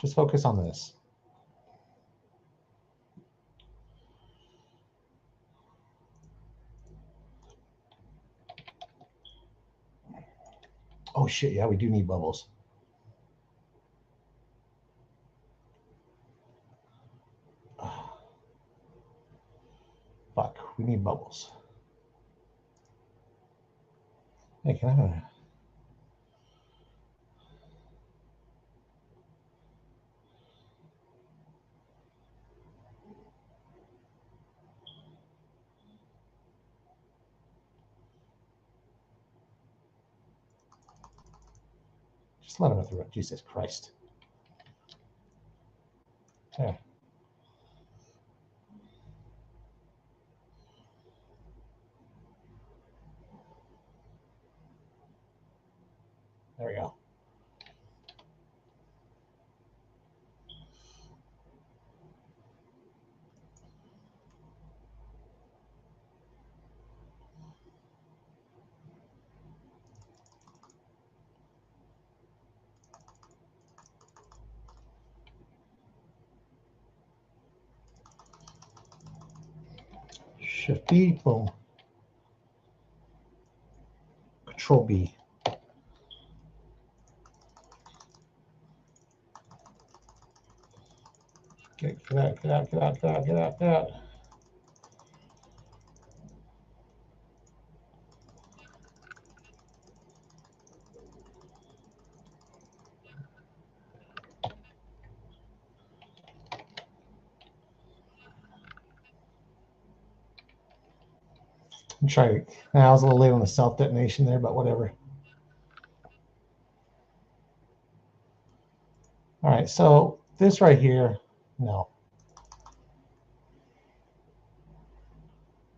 Just focus on this. Oh shit! Yeah, we do need bubbles. Fuck, we need bubbles. Hey, can I? Just let him through it. Jesus Christ. There. There we go. Shift B, boom. Control B. Get out. I'm trying. I was a little late on the self detonation there, but whatever. All right, so this right here, no.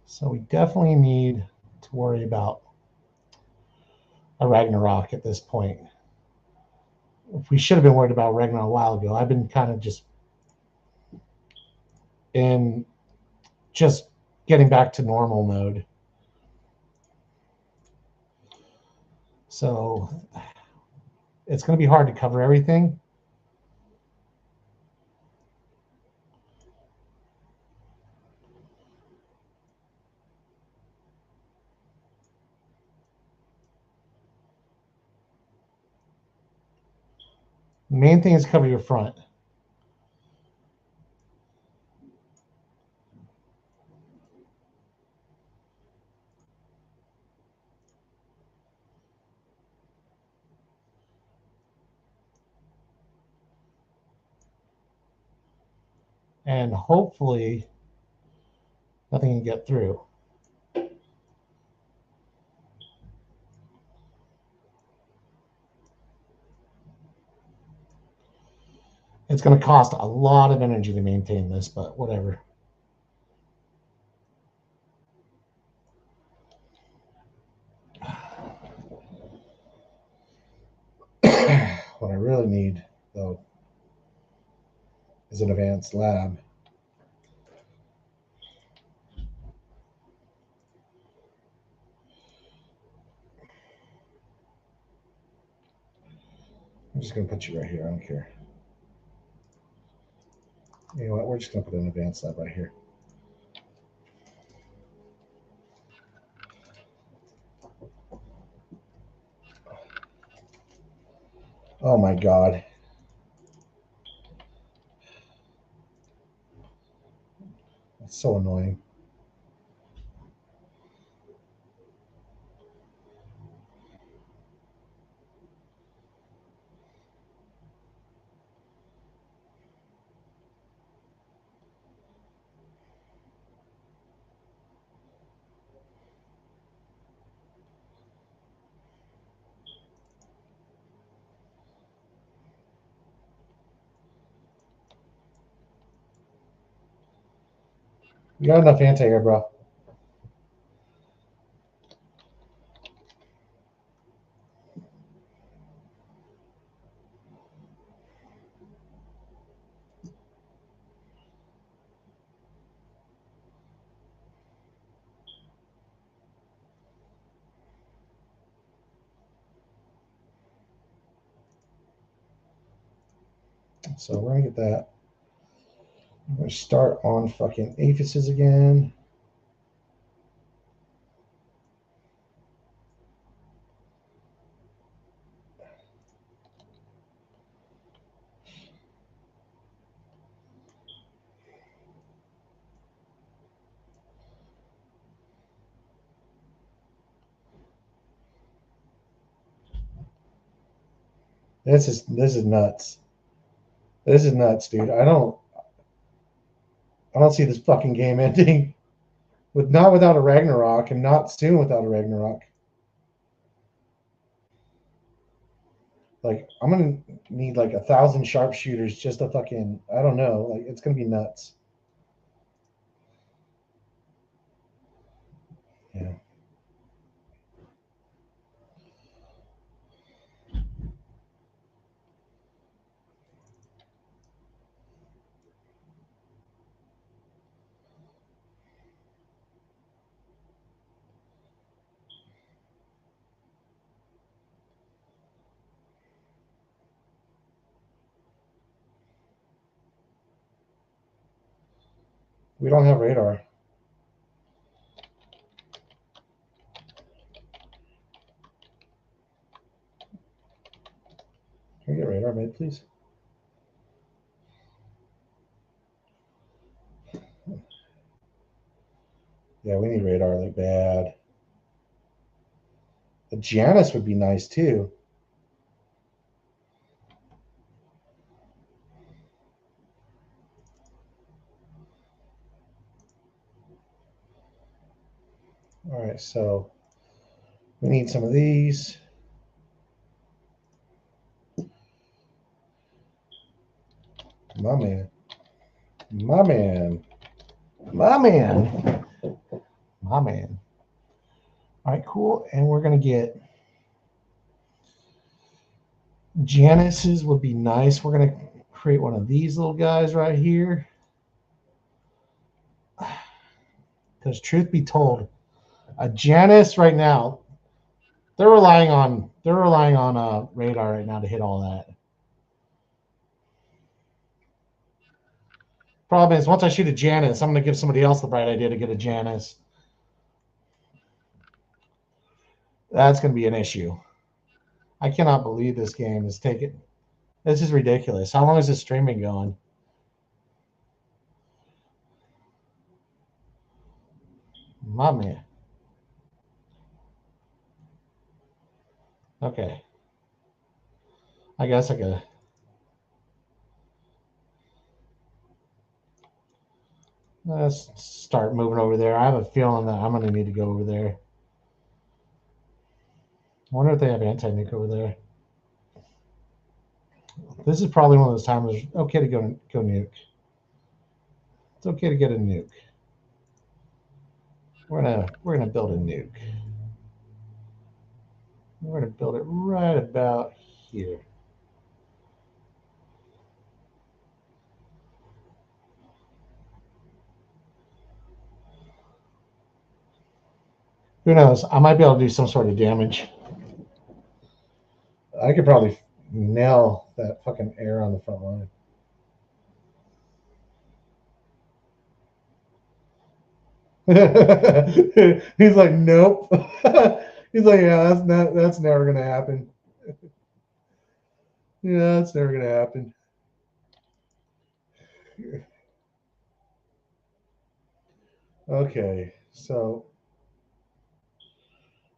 So we definitely need to worry about a Ragnarok at this point. We should have been worried about Ragnarok a while ago. I've been kind of just getting back to normal mode. So it's going to be hard to cover everything. The main thing is cover your front. and hopefully nothing can get through. It's going to cost a lot of energy to maintain this, but whatever. What I really need, though, is an advanced lab. I'm just going to put you right here. I don't care. You know what? We're just going to put an advanced lab right here. Oh my God. That's so annoying. You got enough anti-air, bro. So we're going to get that. I'm going to start on fucking aphises again. This is nuts. This is nuts, dude. I don't see this fucking game ending not without a Ragnarok, and not soon without a Ragnarok. Like, I'm gonna need like 1,000 sharpshooters just to fucking, I don't know, like it's gonna be nuts. Yeah. We don't have radar. Can we get radar made, please? Yeah, we need radar like bad. The Janus would be nice too. All right, so we need some of these. My man. My man. My man. My man. All right, cool. And we're going to get Janus's would be nice. We're going to create one of these little guys right here. Because truth be told, a Janus right now, they're relying on radar right now to hit all that. Problem is, once I shoot a Janus, I'm going to give somebody else the bright idea to get a Janus. That's going to be an issue. I cannot believe this game is taking. This is ridiculous. How long is this stream been going? My man. Okay. I guess I could. Let's start moving over there. I have a feeling that I'm going to need to go over there. I wonder if they have anti-nuke over there. This is probably one of those times it's okay to go nuke. It's okay to get a nuke. We're gonna build a nuke. We're gonna build it right about here. Who knows? I might be able to do some sort of damage. I could probably nail that fucking air on the front line. He's like, nope. He's like, yeah, that's never gonna happen. Yeah, that's never gonna happen. Okay, so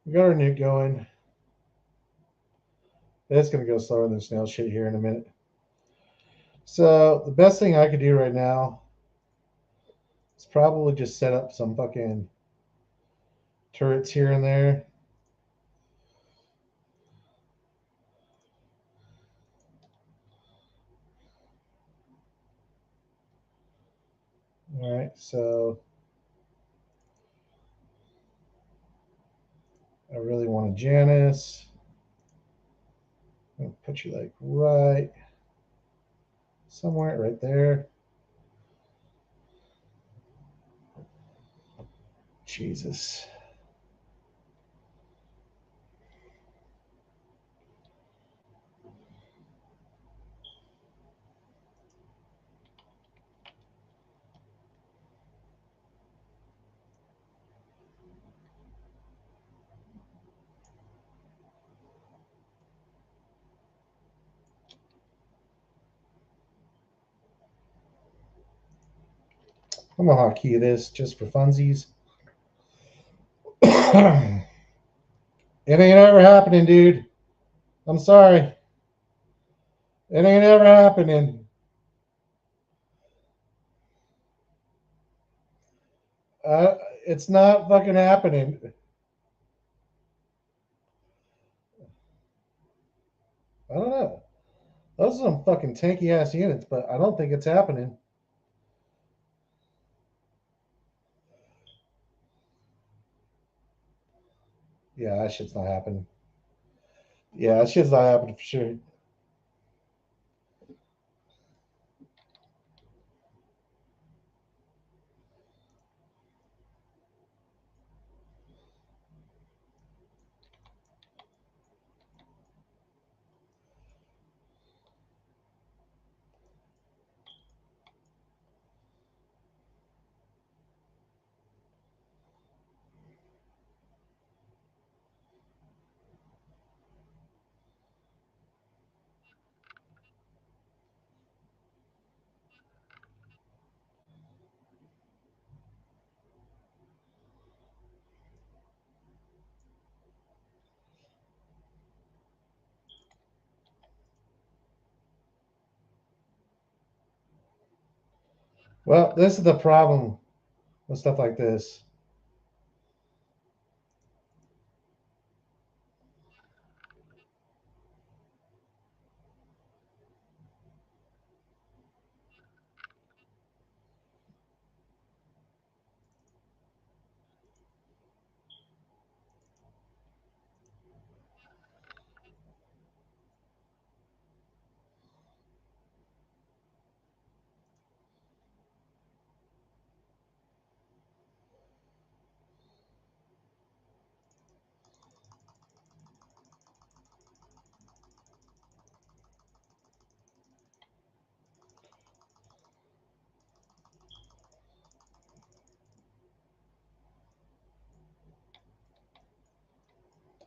we got our nuke going. It's gonna go slower than snail shit here in a minute. So the best thing I could do right now is probably just set up some fucking turrets here and there. All right, so I really want a Janice. I'm gonna put you like right somewhere right there. Jesus. I'm gonna hotkey this just for funsies. It ain't ever happening, dude. I'm sorry. It ain't ever happening. Uh, it's not fucking happening. I don't know. Those are some fucking tanky ass units, but I don't think it's happening. Yeah, that shit's not happening. Yeah, that shit's not happening for sure. Well, this is the problem with stuff like this.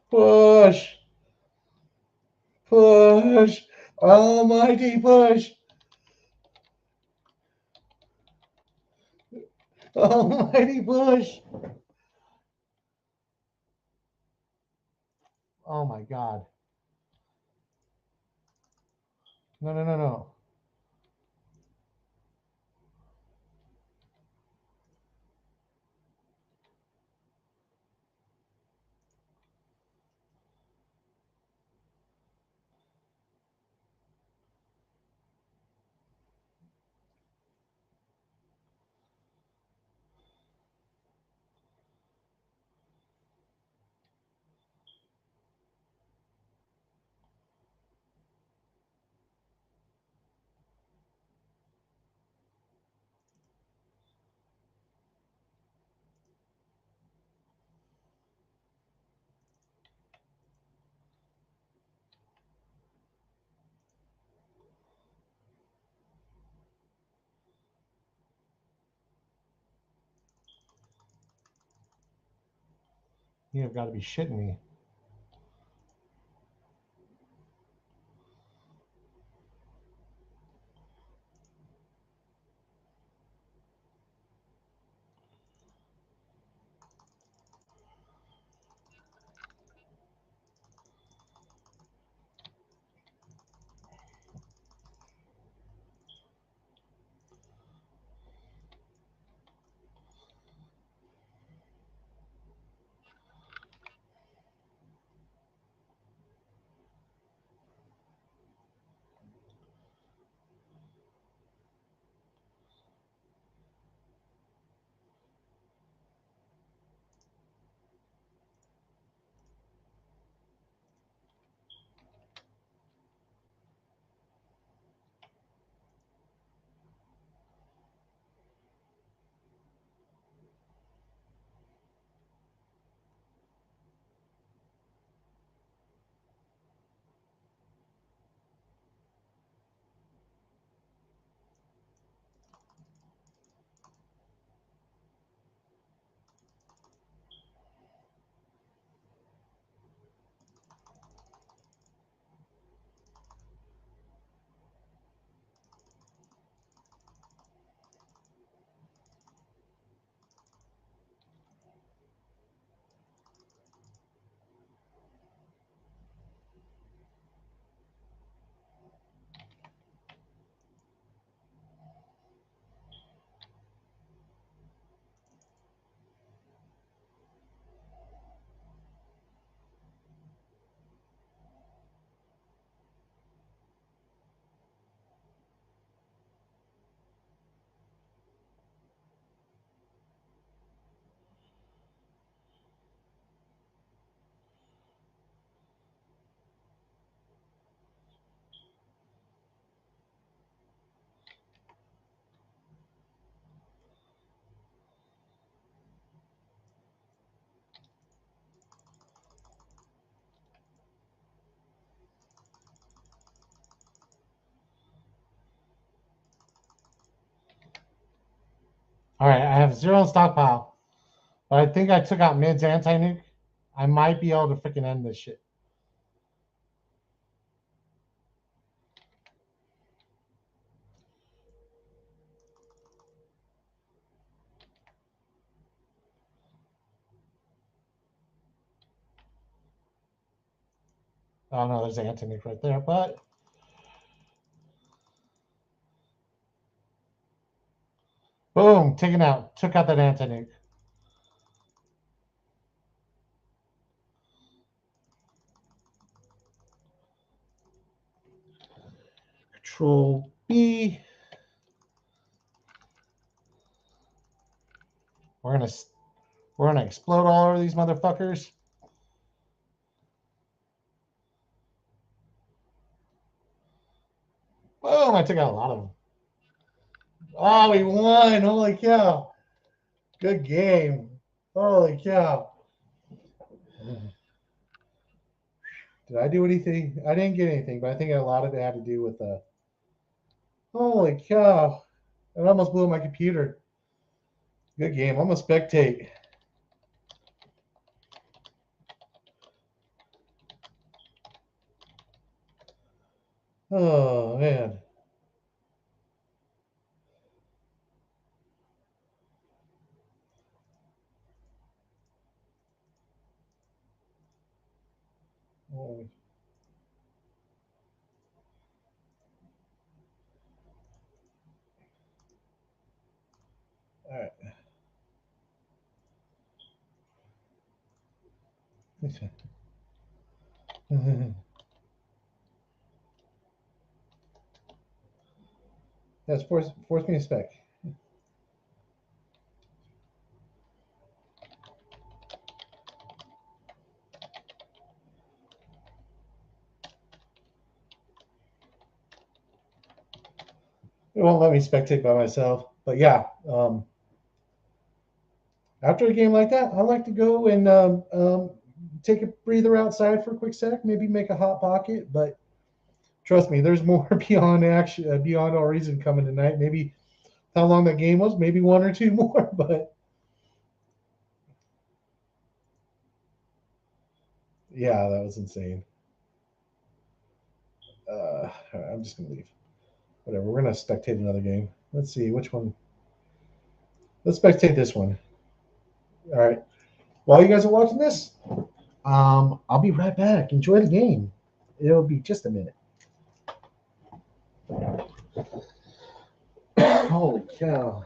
Push, push, almighty push, almighty push. Oh my god. No, no, no, no. You have got to be shitting me. All right, I have 0 in stockpile, but I think I took out mid's anti-nuke. I might be able to freaking end this shit. Oh no, there's anti-nuke right there, but boom, taken out. Took out that anti-nuke. Control B. We're gonna explode all over these motherfuckers. Boom! I took out a lot of them. Oh, we won! Holy cow! Good game. Holy cow! Did I do anything? I didn't get anything, but I think a lot of it had to do with the. Holy cow! It almost blew my computer. Good game. I'm gonna spectate. Oh man. Oh. All right. That's force me to spec. It won't let me spectate by myself. But yeah, after a game like that, I like to go and take a breather outside for a quick sec, maybe make a hot pocket. But trust me, there's more beyond action, beyond our reason coming tonight. Maybe how long that game was, maybe one or two more. But Yeah, that was insane. I'm just gonna leave. Whatever. We're gonna spectate another game. Let's see which one. Let's spectate this one. All right. While you guys are watching this, I'll be right back. Enjoy the game. It'll be just a minute. Holy cow!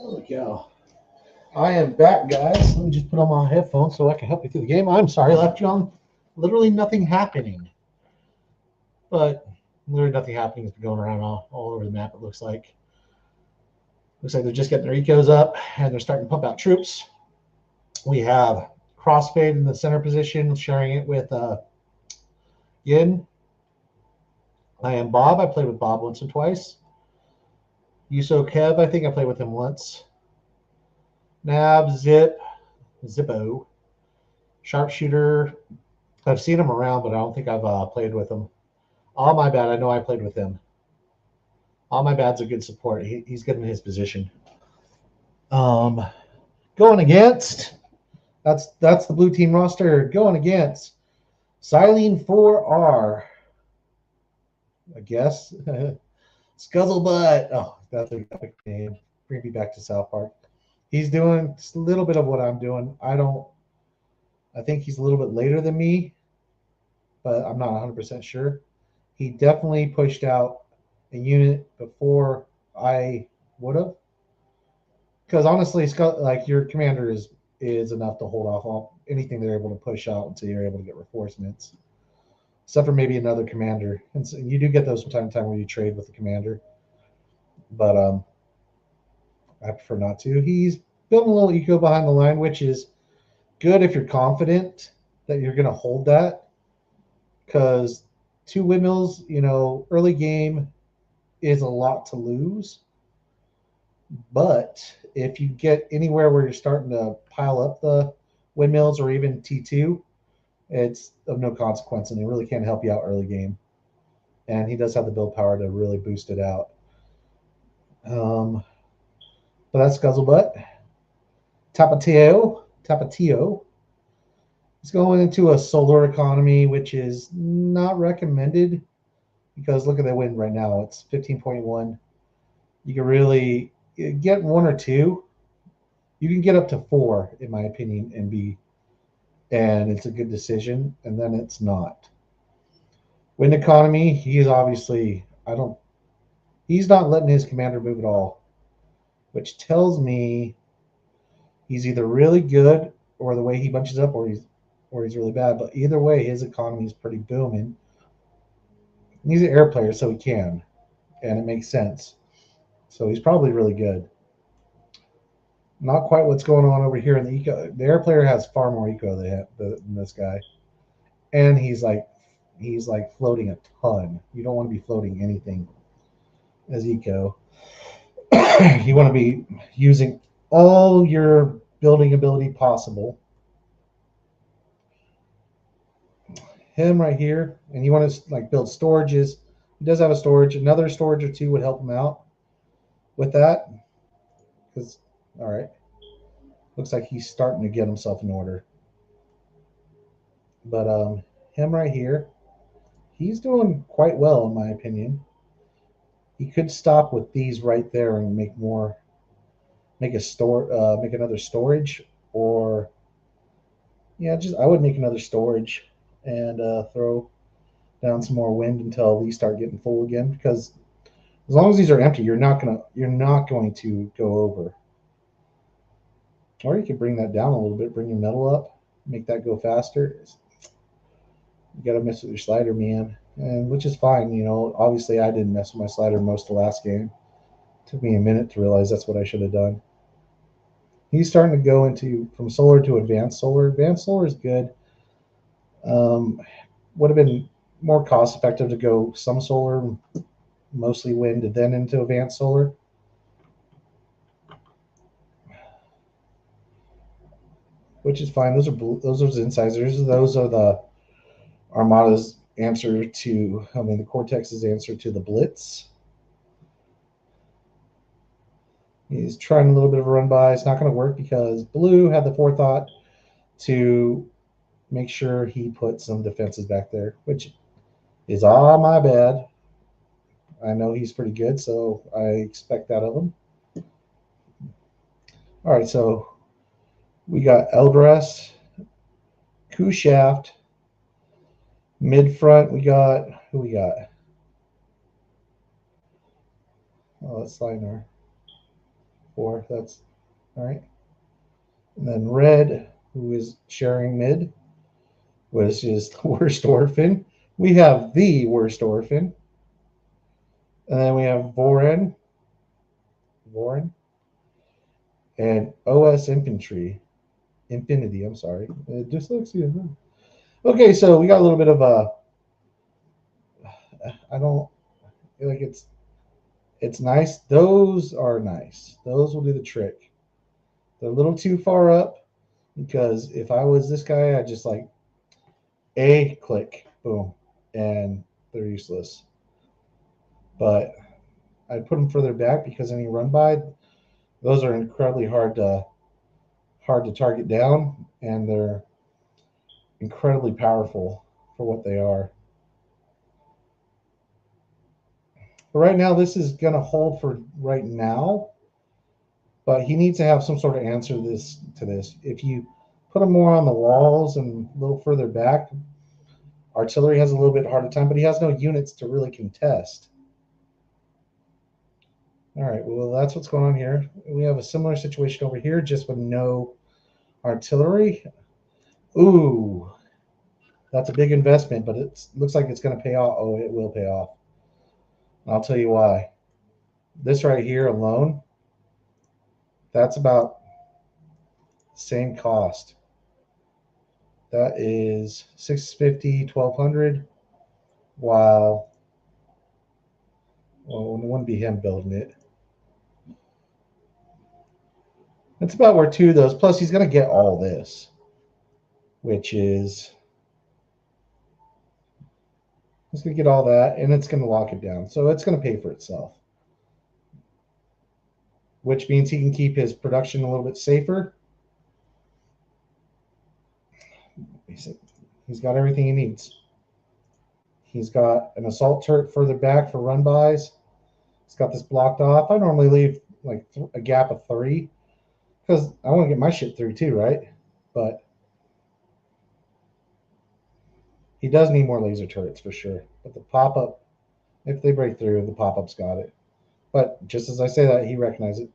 Holy cow! I am back, guys. Let me just put on my headphones so I can help you through the game. I'm sorry, I left you on literally nothing happening, but literally nothing happening has been going around all over the map. It looks like they're just getting their ecos up and they're starting to pump out troops. We have Crossfade in the center position, sharing it with Yin. I am Bob. I played with Bob once or twice. Yuso Kev, I think I played with him once. Nab, Zippo, Sharpshooter. I've seen him around, but I don't think I've played with him. All my bad. I know I played with him. All my bad's a good support. He's good in his position. Um, Going against. That's the blue team roster. Going against Silene 4R. I guess. Scuzzlebutt. Oh, that's a epic name. Bring me back to South Park. He's doing just a little bit of what I'm doing. I think he's a little bit later than me, but I'm not 100% sure. He definitely pushed out a unit before I would have. Because honestly, like your commander is enough to hold off all anything they're able to push out until you're able to get reinforcements. except for maybe another commander. And so you do get those from time to time where you trade with the commander, but I prefer not to. He's building a little eco behind the line, which is good if you're confident that you're going to hold that, because 2 windmills, early game is a lot to lose. But if you get anywhere where you're starting to pile up the windmills or even T2, it's of no consequence, and it really can help you out early game. And he does have the build power to really boost it out. But that's Guzzlebutt. Tapatio. He's going into a solar economy, which is not recommended because look at the wind right now. It's 15.1. You can really get 1 or 2. You can get up to 4, in my opinion, and it's a good decision, and then it's not. Wind economy, he's obviously, he's not letting his commander move at all, which tells me he's either really good or the way he bunches up or he's really bad. But either way, his economy is pretty booming. And he's an air player, so he can, and it makes sense. So he's probably really good. Not quite what's going on over here in the eco. The air player has far more eco than this guy, and he's like floating a ton. You don't want to be floating anything as eco. You want to be using all your building ability possible. Him right here, and you want to build storages. He does have a storage. Another storage or 2 would help him out with that. Because all right, looks like he's starting to get himself in order. But him right here, he's doing quite well in my opinion. He could stop with these right there and make another storage, or I would make another storage and throw down some more wind until these start getting full again. Because as long as these are empty, you're not going to go over. Or you could bring that down a little bit, bring your metal up, make that go faster. You got to mess with your slider, man, and which is fine. Obviously I didn't mess with my slider most of the last game. It took me a minute to realize that's what I should have done. He's starting to go from solar to advanced solar. Advanced solar is good. Would have been more cost effective to go some solar, mostly wind, and then into advanced solar. Which is fine. Those are incisors. Those are the Armada's answer to, the Cortex's answer to the Blitz. He's trying a little bit of a run by. It's not going to work because Blue had the forethought to make sure he put some defenses back there, which is all my bad. I know he's pretty good, so I expect that of him. All right, so we got Eldras, Coup Shaft, mid front. Who we got? Oh, that's Slinar. 4. That's all right. And then Red, who is sharing mid, which is the worst orphan. We have the worst orphan. And then we have Vorin, and OS Infinity. I'm sorry. Dyslexia. Okay, so we got a little bit of I don't feel like it's nice. Those are nice. Those will do the trick. They're a little too far up because if I was this guy, I'd just click, boom, and they're useless. But I'd put them further back because any run by, those are incredibly hard to target down, and they're incredibly powerful for what they are. But right now, this is going to hold for right now, but he needs to have some sort of answer to this. If you put him more on the walls and a little further back, artillery has a little bit harder time, but he has no units to really contest. All right, well, that's what's going on here. We have a similar situation over here, just with no artillery. Ooh. That's a big investment, but it looks like it's going to pay off. Oh, it will pay off. I'll tell you why. This right here alone, that's about the same cost. That is $650, $1,200. While, well, it wouldn't be him building it. It's about where two of those. Plus, he's going to get all this, which is he's going to get all that, and it's going to lock it down. So it's going to pay for itself, which means he can keep his production a little bit safer. He's got everything he needs. He's got an assault turret further back for run bys. He's got this blocked off. I normally leave like a gap of 3 because I want to get my shit through too, right? But he does need more laser turrets for sure. But the pop-up, if they break through, the pop-up's got it. But just as I say that, he recognizes it.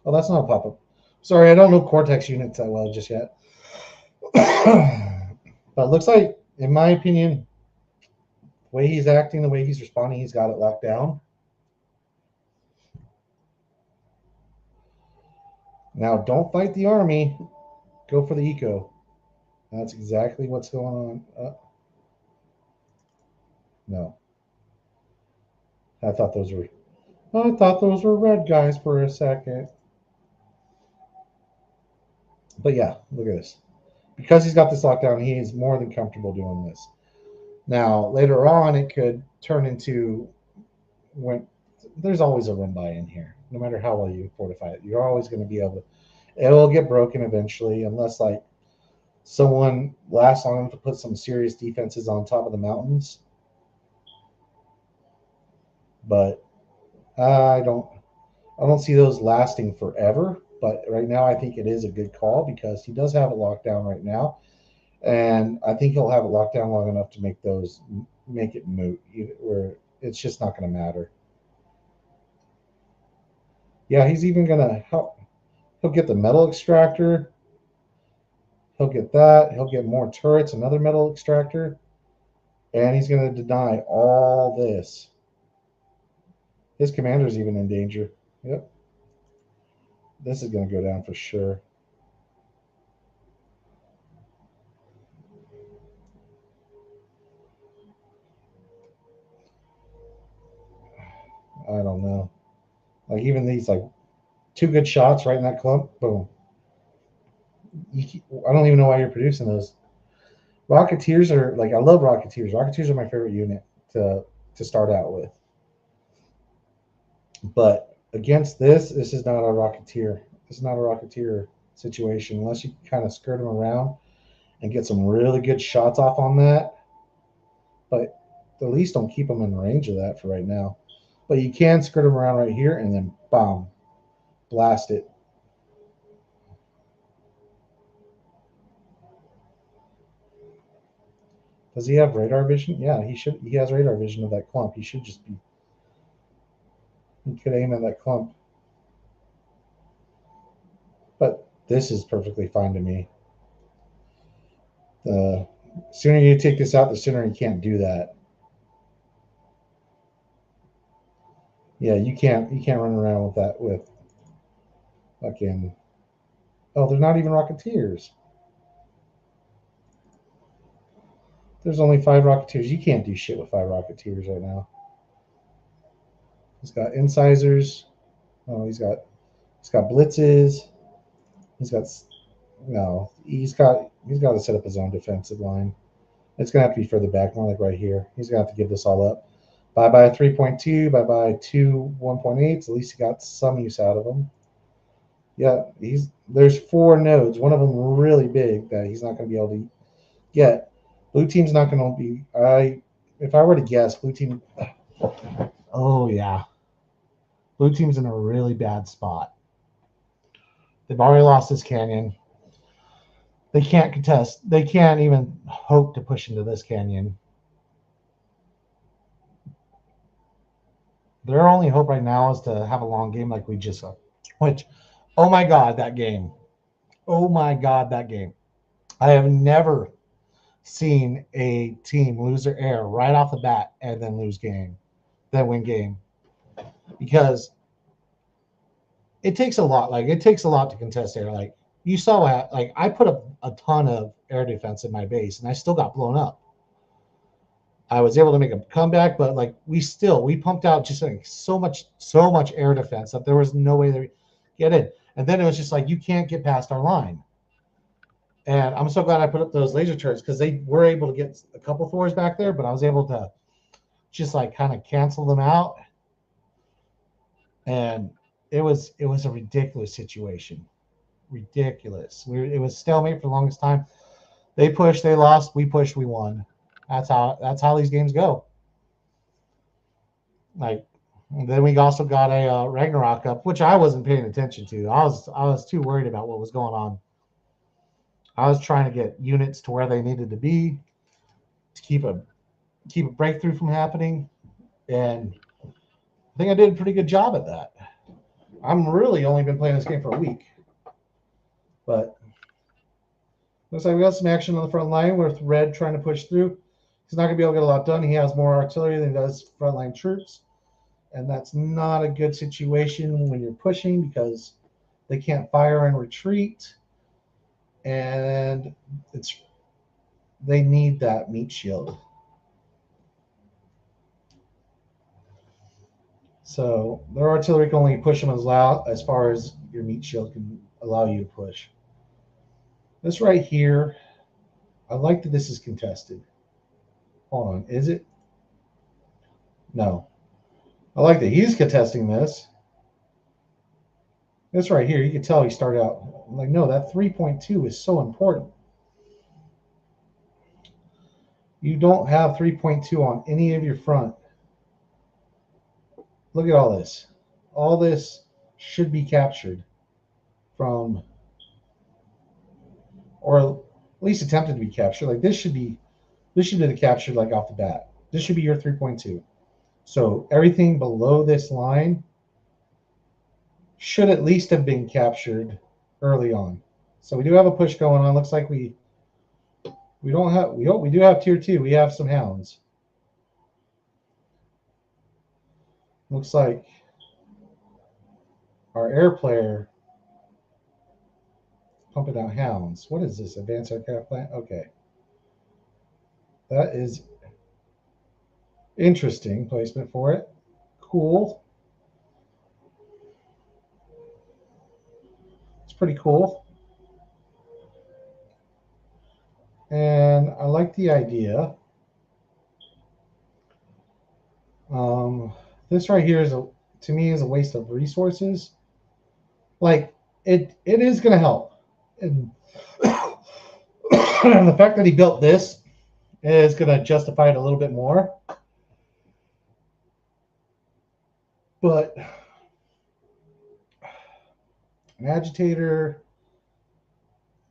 Oh, that's not a pop-up. Sorry, I don't know Cortex units that well just yet. But it looks like, in my opinion, the way he's acting, the way he's responding, he's got it locked down. Now, don't fight the army. Go for the eco. That's exactly what's going on. No. I thought those were red guys for a second. But yeah, look at this. Because he's got this lockdown, he is more than comfortable doing this. Now, later on, it could turn into when there's always a run by in here. No matter how well you fortify it, you're always going to be able to. It'll get broken eventually, unless like someone lasts long enough to put some serious defenses on top of the mountains. But I don't see those lasting forever. But right now, I think it is a good call because he does have it locked down right now, and I think he'll have it locked down long enough to make it moot, where it's just not going to matter. Yeah, he's even going to help. He'll get the metal extractor. He'll get that. He'll get more turrets, another metal extractor, and he's going to deny all this. His commander's even in danger. Yep. This is going to go down for sure. I don't know. Like even these, like 2 good shots right in that clump, boom. I don't even know why you're producing those. Rocketeers are like, I love Rocketeers. Rocketeers are my favorite unit to start out with. But against this is not a Rocketeer. This is not a Rocketeer situation unless you kind of skirt them around and get some really good shots off on that. But at least don't keep them in range of that for right now. But you can skirt them around right here and then bam, blast it. Does he have radar vision? Yeah, he should. He has radar vision of that clump. He should just be. He could aim at that clump. But this is perfectly fine to me. The sooner you take this out, the sooner you can't do that. Yeah, you can't run around with that with fucking. Oh, they're not even Rocketeers. There's only 5 Rocketeers. You can't do shit with 5 Rocketeers right now. He's got incisors. Oh, he's got blitzes. He's got to set up his own defensive line. It's gonna have to be further back, more like right here. He's gonna have to give this all up. Bye 3.2. Bye 2 1.8s. At least he got some use out of them. Yeah, there's 4 nodes. One of them really big that he's not gonna be able to get. Blue team's not gonna be. If I were to guess, blue team. Oh yeah, blue team's in a really bad spot. They've already lost this canyon. They can't contest. They can't even hope to push into this canyon. Their only hope right now is to have a long game like we just saw. Which, oh my God, that game. Oh my God, that game. I have never seen a team lose their air right off the bat and then lose game, then win game. Because it takes a lot. Like it takes a lot to contest air. Like you saw, like I put a ton of air defense in my base, and I still got blown up. I was able to make a comeback, but like we pumped out just like so much air defense that there was no way to get in. And then it was just like you can't get past our line. And I'm so glad I put up those laser turrets because they were able to get a couple Thors back there, but I was able to just like kind of cancel them out. And it was a ridiculous situation. Ridiculous. It was stalemate for the longest time. They pushed, they lost, we pushed, we won. That's how these games go. Like, and then we also got a Ragnarok up, which I wasn't paying attention to. I was too worried about what was going on. I was trying to get units to where they needed to be to keep a breakthrough from happening, and I think I did a pretty good job at that. I'm really only been playing this game for a week, but looks like we got some action on the front line with Red trying to push through. He's not going to be able to get a lot done. He has more artillery than he does frontline troops, and that's not a good situation when you're pushing because they can't fire and retreat, and they need that meat shield. So their artillery can only push them as far as your meat shield can allow you to push. This right here, I like that this is contested. Hold on, is it? No. I like that he's contesting this. This right here, you can tell he started out like, no, that 3.2 is so important. You don't have 3.2 on any of your front. Look at all this. All this should be captured from, or at least attempted to be captured. Like this should be captured like off the bat. This should be your 3.2. So everything below this line should at least have been captured early on. So we do have a push going on. Looks like we do have tier 2. We have some hounds. Looks like our air player pumping out hounds. What is this? Advanced aircraft plant? Okay. That is interesting placement for it. Cool. It's pretty cool. And I like the idea. This right here to me is a waste of resources. Like it is going to help. And the fact that he built this is going to justify it a little bit more. But an agitator,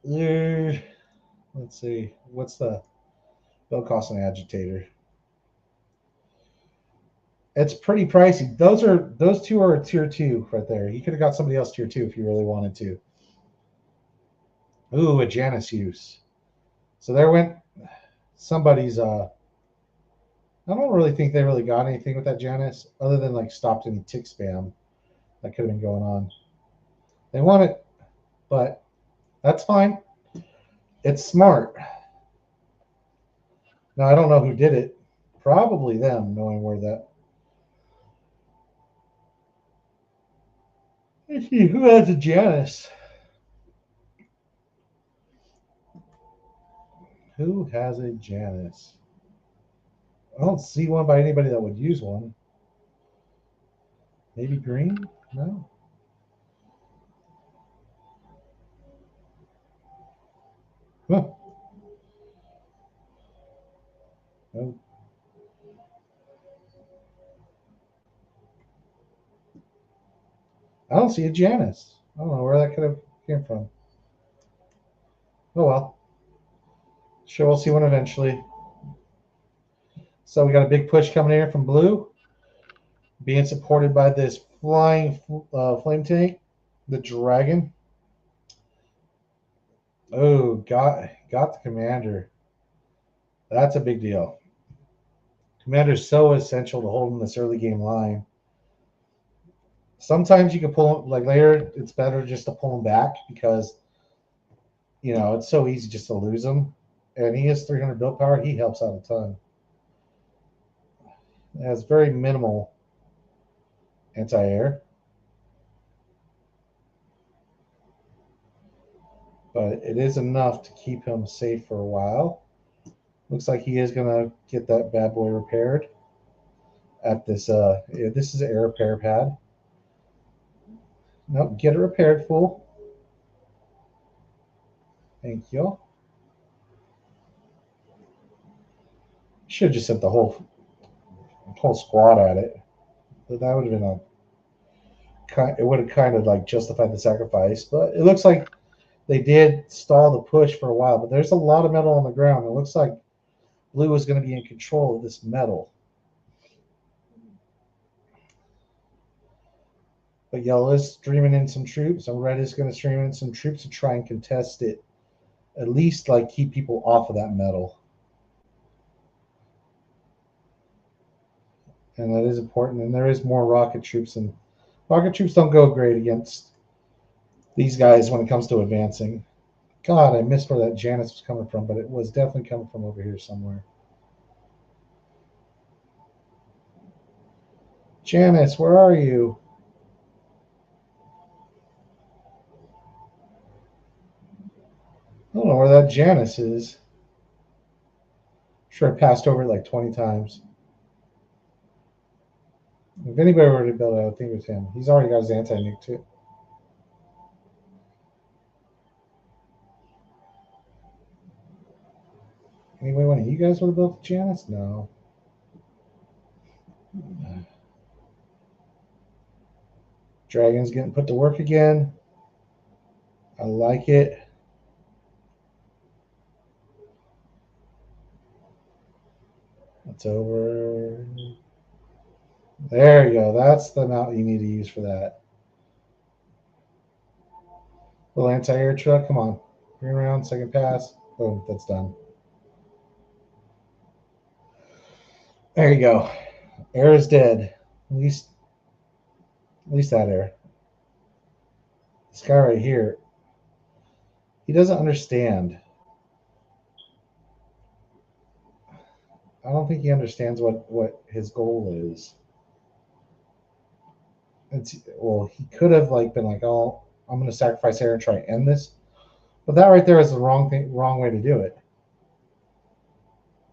let's see, what's the build cost an agitator? It's pretty pricey. Those two are tier 2 right there. You could have got somebody else tier 2 if you really wanted to. Ooh, a Janus use. So there went somebody's I don't really think they really got anything with that Janus other than like stopped any tick spam that could have been going on. They want it, but that's fine. It's smart. Now I don't know who did it. Probably them, knowing where that. Let's see, who has a Janus? Who has a Janus? I don't see one by anybody that would use one. Maybe green? No. Huh. No. I don't see a Janus. I don't know where that could have came from. Oh well. Sure, we'll see one eventually. So we got a big push coming here from blue, being supported by this flying flame tank, the dragon. Oh, got the commander. That's a big deal. Commander's so essential to holding this early game line. Sometimes you can pull him, like later, it's better just to pull him back because, it's so easy just to lose him. And he has 300 build power. He helps out a ton. It has very minimal anti-air. But it is enough to keep him safe for a while. Looks like he is going to get that bad boy repaired at this. This is an air repair pad. Nope, get it repaired, fool. Thank you. Should have just sent the whole squad at it. But that would have been it would have kind of like justified the sacrifice. But it looks like they did stall the push for a while. But there's a lot of metal on the ground. It looks like blue is going to be in control of this metal. But yellow is streaming in some troops, and red is going to stream in some troops to try and contest it. At least like keep people off of that metal. And that is important. And there is more rocket troops, and rocket troops don't go great against these guys when it comes to advancing. God, I missed where that Janus was coming from, but it was definitely coming from over here somewhere. Janus, where are you? I don't know where that Janus is. I'm sure I passed over it like 20 times. If anybody were to build it, I think it was him. He's already got his anti-nuke too. Anyway, one of you guys would have built the Janus? No. Dragon's getting put to work again. I like it. It's over. There you go. That's the amount you need to use for that. Little anti-air truck. Come on. Bring around. Second pass. Boom. That's done. There you go. Air is dead. At least that air. This guy right here, he doesn't understand. I don't think he understands what his goal is. He could have been like, oh, I'm going to sacrifice air and try and end this, but that right there is the wrong way to do it.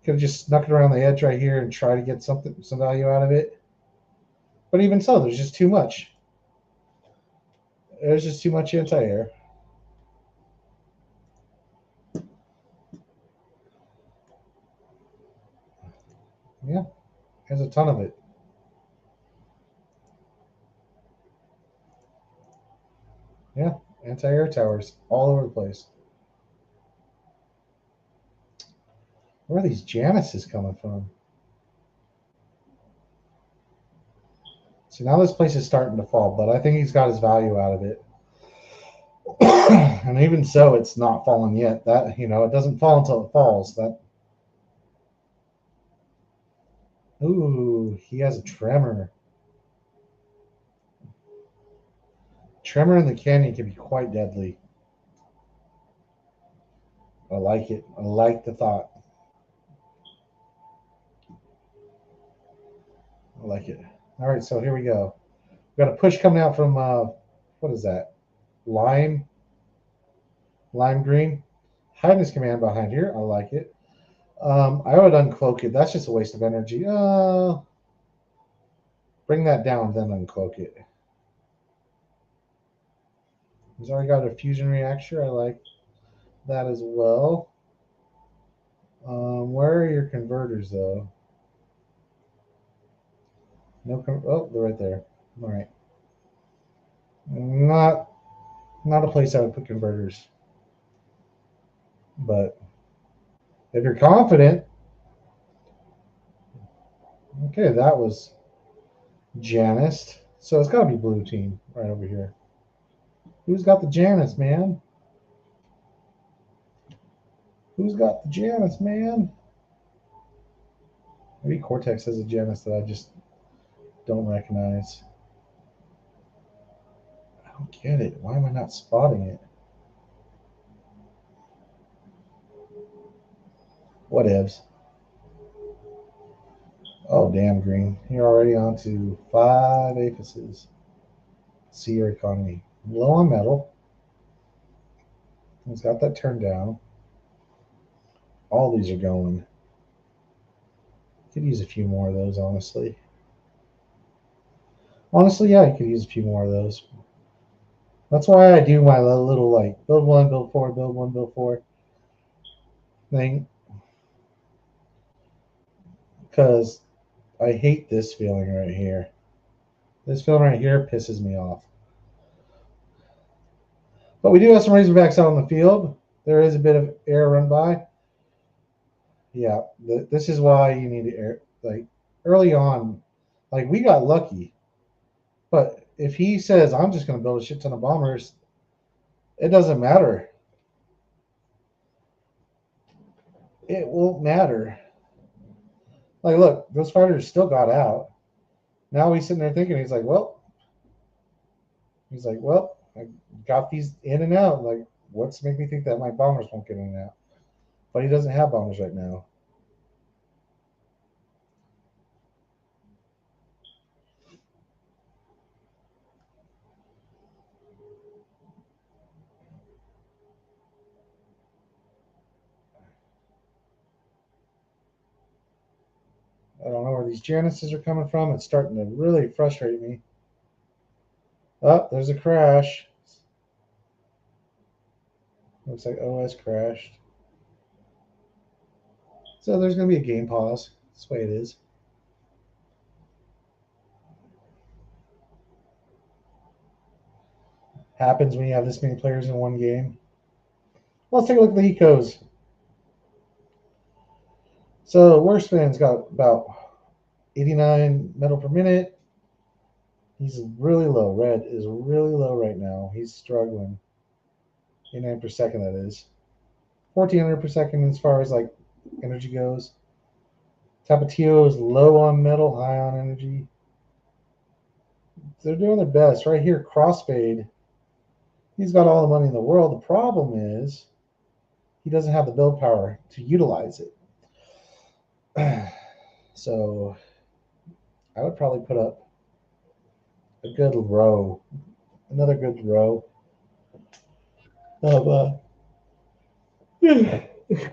Could have just snuck it around the edge right here and try to get some value out of it. But even so, there's just too much. There's just too much anti-air. Yeah, there's a ton of it. Yeah, anti-air towers all over the place. Where are these Januses coming from? See, now this place is starting to fall, but I think he's got his value out of it. And even so, it's not fallen yet. That, it doesn't fall until it falls. Ooh, he has a tremor. Tremor in the canyon can be quite deadly. I like it. I like the thought. I like it. All right, so here we go. We've got a push coming out from, what is that? Lime green. Hide his command behind here. I like it. I would uncloak it. That's just a waste of energy. Bring that down, then uncloak it. He's already got a fusion reactor. I like that as well. Where are your converters, though? No. Oh, they're right there. All right. Not a place I would put converters. But if you're confident, okay, that was Janus. So it's got to be blue team right over here. Who's got the Janus, man? Who's got the Janus, man? Maybe Cortex has a Janus that I just don't recognize. I don't get it. Why am I not spotting it? Whatevs. Oh, damn, Green. You're already on to 5 aphises. See your economy. Low on metal. He's got that turned down. All these are going. Could use a few more of those, honestly. Honestly, yeah, I could use a few more of those. That's why I do my little like build one, build four, build one, build four thing. Because I hate this feeling right here. This feeling right here pisses me off. But we do have some Razorbacks out on the field. There is a bit of air run by. Yeah, this is why you need to air. Like early on, like we got lucky. But if he says I'm just going to build a shit ton of bombers, it doesn't matter. It won't matter. Like, look, those fighters still got out. Now he's sitting there thinking, he's like, well, I got these in and out. Like, what's make me think that my bombers won't get in and out? But he doesn't have bombers right now. I don't know where these Januses are coming from. It's starting to really frustrate me. Oh, there's a crash. Looks like OS crashed. So there's going to be a game pause. That's the way it is. Happens when you have this many players in one game. Let's take a look at the ecos. So Worstman's got about 89 metal per minute. He's really low. Red is really low right now. He's struggling. 89 per second, that is. 1400 per second as far as like energy goes. Tapatio is low on metal, high on energy. They're doing their best. Right here, Crossfade. He's got all the money in the world. The problem is he doesn't have the build power to utilize it. So I would probably put up a good row, another good row of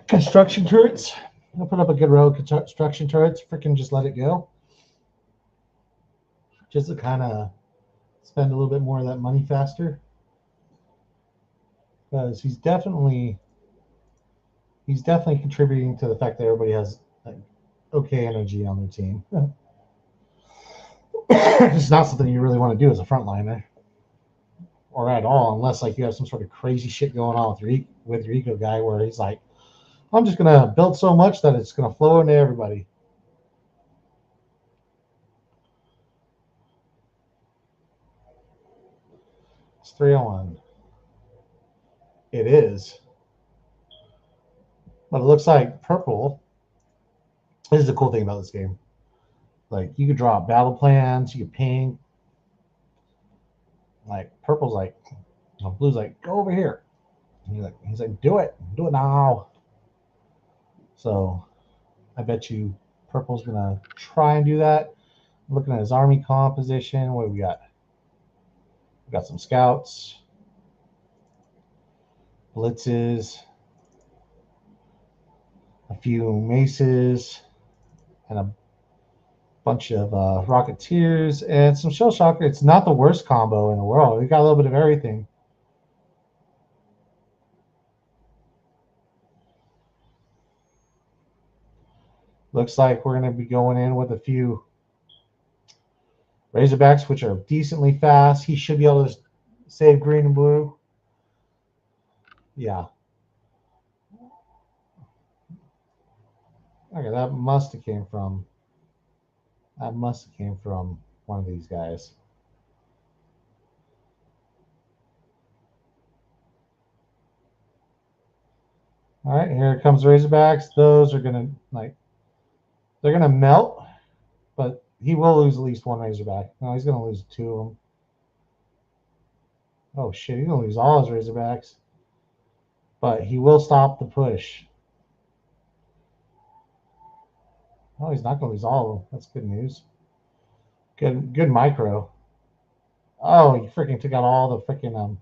construction turrets. I'll put up a good row of construction turrets. Freaking just let it go. Just to kind of spend a little bit more of that money faster. Because he's definitely contributing to the fact that everybody has like, okay energy on their team. It's not something you really want to do as a frontliner, or at all, unless like you have some sort of crazy shit going on with your eco guy, where he's like, I'm just gonna build so much that it's gonna flow into everybody. It's 3-1. It is, but it looks like purple. This is the cool thing about this game. Like you could draw battle plans, you could ping. Like purple's like, blue's like, go over here. And he's like, do it now. So I bet you purple's gonna try and do that. Looking at his army composition, what do we got? We got some scouts, blitzes, a few maces, and a bunch of rocketeers and some shell shocker. It's not the worst combo in the world. We got a little bit of everything. Looks like we're going to be going in with a few Razorbacks, which are decently fast. He should be able to save green and blue. Yeah. Okay, that must have came from one of these guys. All right, here comes Razorbacks. Those are gonna like They're going to melt, but he will lose at least one Razorback. No, he's going to lose two of them. Oh, shit. He's going to lose all his Razorbacks. But he will stop the push. Oh, he's not going to lose all of them. That's good news. Good micro. Oh, he freaking took out all the freaking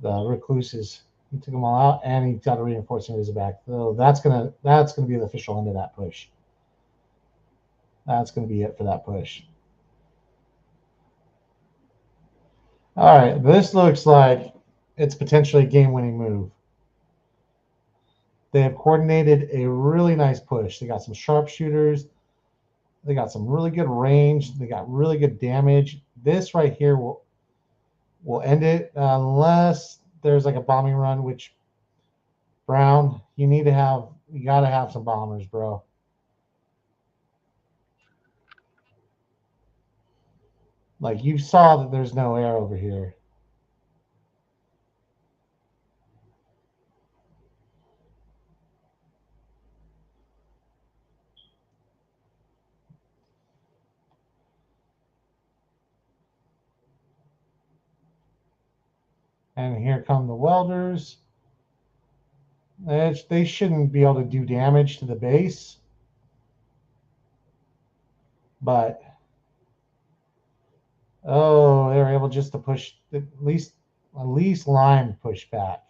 the recluses. He took them all out, and he got a reinforcing Razorback. So that's gonna be the official end of that push. That's gonna be it for that push. All right, this looks like it's potentially a game-winning move. They have coordinated a really nice push. They got some sharpshooters. They got some really good range. They got really good damage. This right here will end it unless there's like a bombing run, which Brown, you gotta have some bombers, bro. Like you saw that there's no air over here. And here come the welders. They shouldn't be able to do damage to the base. But oh, they were able just to push at least Lime push back.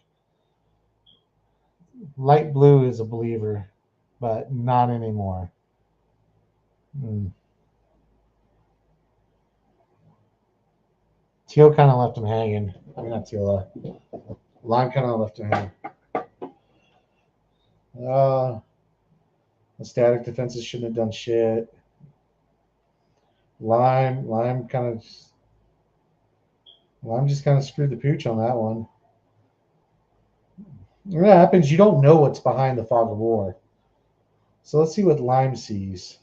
Light blue is a believer, but not anymore. Teal kind of left him hanging. I mean, not Teal. Lime kind of left him hanging. The static defenses shouldn't have done shit. Lime just kind of screwed the pooch on that one. When that happens, you don't know what's behind the fog of war. So let's see what Lime sees.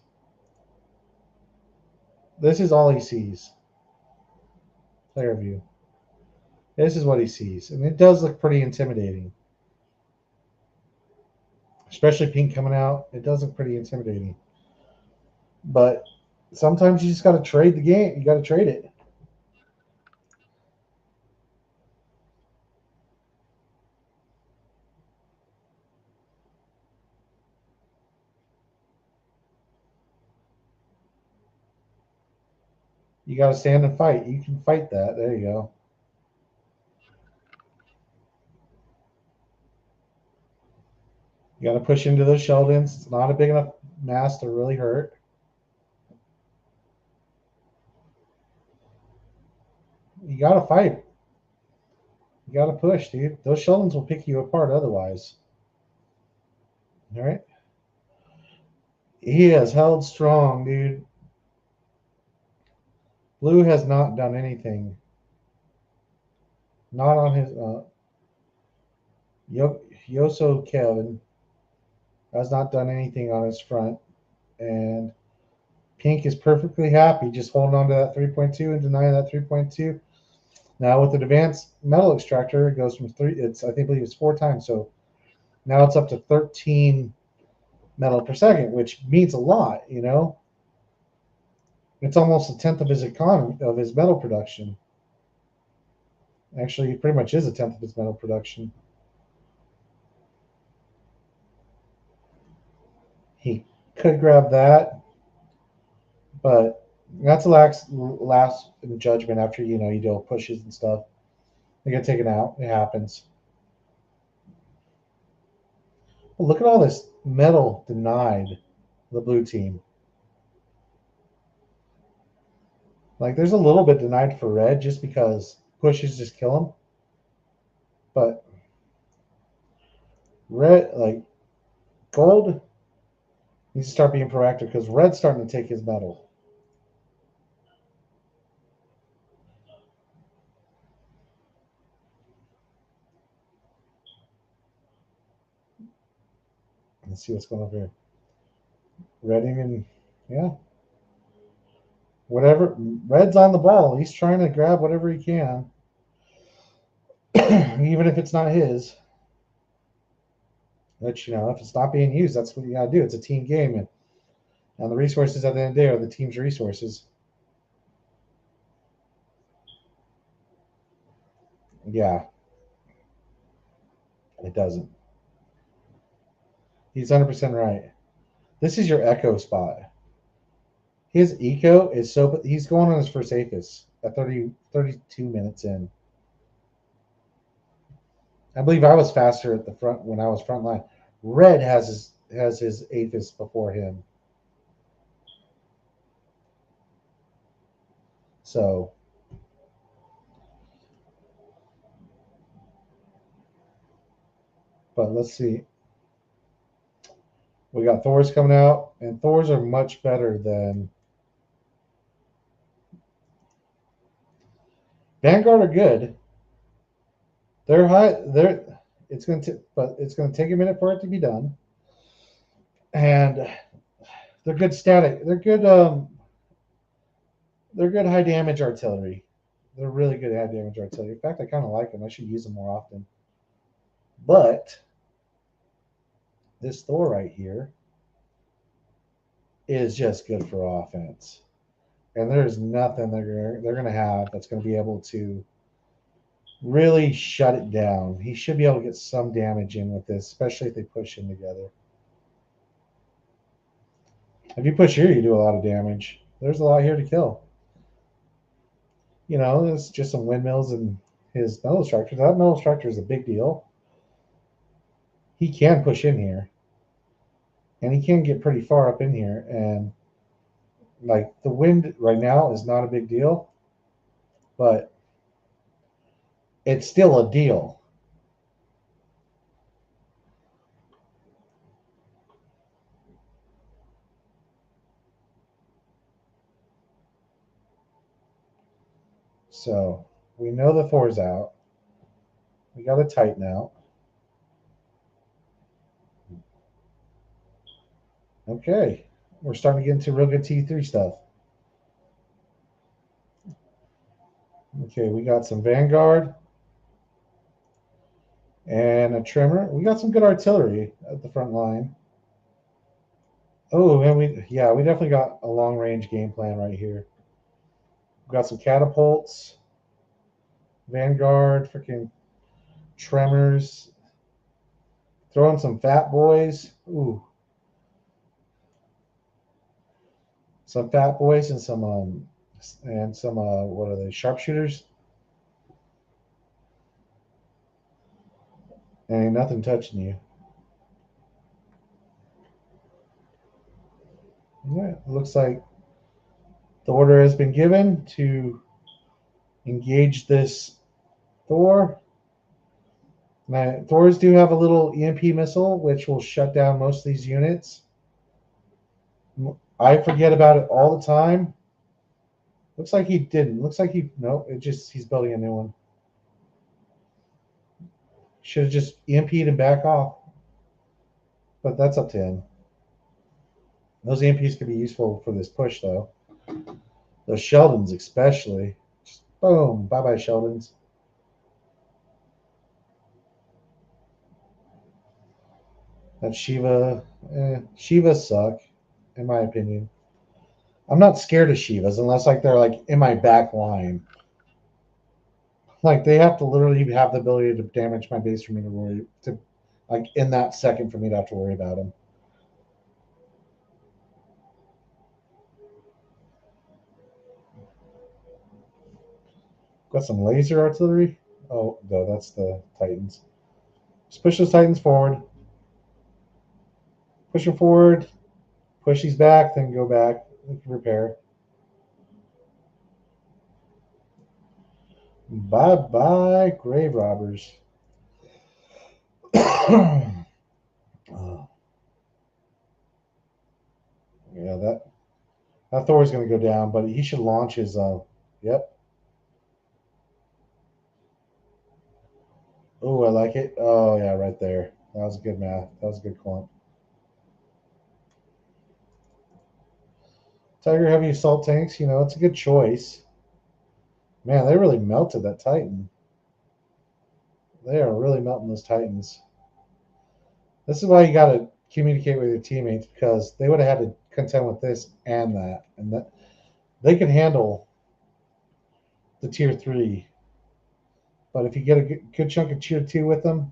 This is all he sees. Player view. This is what he sees. And it does look pretty intimidating. Especially pink coming out. It does look pretty intimidating. But sometimes you just got to trade the game. You got to trade it. You got to stand and fight. You can fight that. There you go. You got to push into those Sheldons. It's not a big enough mass to really hurt. You got to fight. You got to push, dude. Those Sheldons will pick you apart otherwise. All right. He has held strong, dude. Blue has not done anything. Not on his. Yoso Kevin has not done anything on his front. And Pink is perfectly happy just holding on to that 3.2 and denying that 3.2. Now with the advanced metal extractor, it goes from 3. I believe it's 4 times. So now it's up to 13 metal per second, which means a lot, you know. It's almost a tenth of his economy of his metal production. Actually, it pretty much is a tenth of his metal production. He could grab that, but that's a last judgment after you do pushes and stuff. They get taken out. It happens. But look at all this metal denied the blue team. Like there's a little bit denied for red just because pushes just kill them. But red, like gold, needs to start being proactive because red's starting to take his metal. Let's see what's going on here. Red even, yeah. Whatever, red's on the ball. He's trying to grab whatever he can, even if it's not his. But if it's not being used, that's what you gotta do. It's a team game, and And the resources at the end of the day are the team's resources. Yeah, it doesn't. He's 100% right. This is your echo spot. His eco is so. He's going on his first Aphis at 32 minutes in. I believe I was faster at the front when I was front line. Red has his Aphis before him. So but let's see. We got Thors coming out, and Thors are much better than Vanguard are good. They're high. But it's gonna take a minute for it to be done. And they're good static. They're good high damage artillery. They're really good high damage artillery. In fact, I kind of like them. I should use them more often. But this Thor right here is just good for offense. And there's nothing they're gonna have that's gonna be able to really shut it down. He should be able to get some damage in with this, especially if they push in together. If you push here, you do a lot of damage. There's a lot here to kill. It's just some windmills and his metal structure. That metal structure is a big deal. He can push in here. And he can get pretty far up in here. And like the wind right now is not a big deal, but it's still a deal. So we know the Thor's out. We got to tighten out. Okay. We're starting to get into real good T3 stuff. Okay, we got some Vanguard and a Trimmer. We got some good artillery at the front line. Oh, and we definitely got a long range game plan right here. We got some catapults, Vanguard, freaking Tremors, throwing some fat boys. Ooh, some fat boys and some what are they? Sharpshooters. Ain't nothing touching you. Yeah, it looks like the order has been given to engage this Thor. Now, Thors do have a little EMP missile, which will shut down most of these units. I forget about it all the time. Looks like he didn't. Looks like he's building a new one. Should have just EMP'd and back off. But that's up to him. Those EMPs could be useful for this push, though. Those Sheldons, especially. Just boom. Bye-bye, Sheldons. That Shiva. Shivas suck, in my opinion. I'm not scared of Shivas unless they're in my back line. They have to literally have the ability to damage my base for me to worry in that second for me to have to worry about them. Got some laser artillery. Oh no, that's the Titans. Just push those Titans forward. Push them forward. Push these back, then go back. Repair. Bye bye, grave robbers. Oh. Yeah, that Thor is going to go down, but he should launch his. Yep. Oh, I like it. Oh yeah, right there. That was good math. That was a good clump. Tiger heavy assault tanks. It's a good choice. Man, they really melted that Titan. They are really melting those Titans. This is why you got to communicate with your teammates, because they would have had to contend with this and that, and that they can handle the tier 3. But if you get a good chunk of tier 2 with them,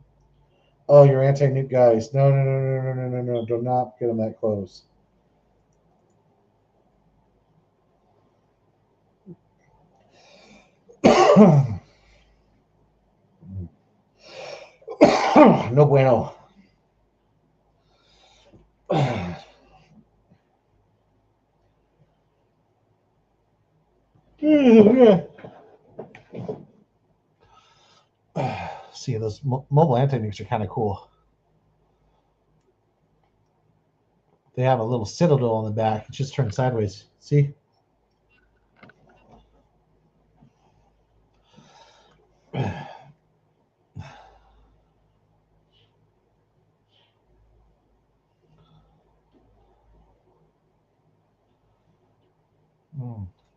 oh, you're anti-nuke guys. No, no, no, no, no, no, no, no. Do not get them that close. No bueno. See, those mobile anti-nukes are kind of cool. They have a little citadel on the back. It just turns sideways. See?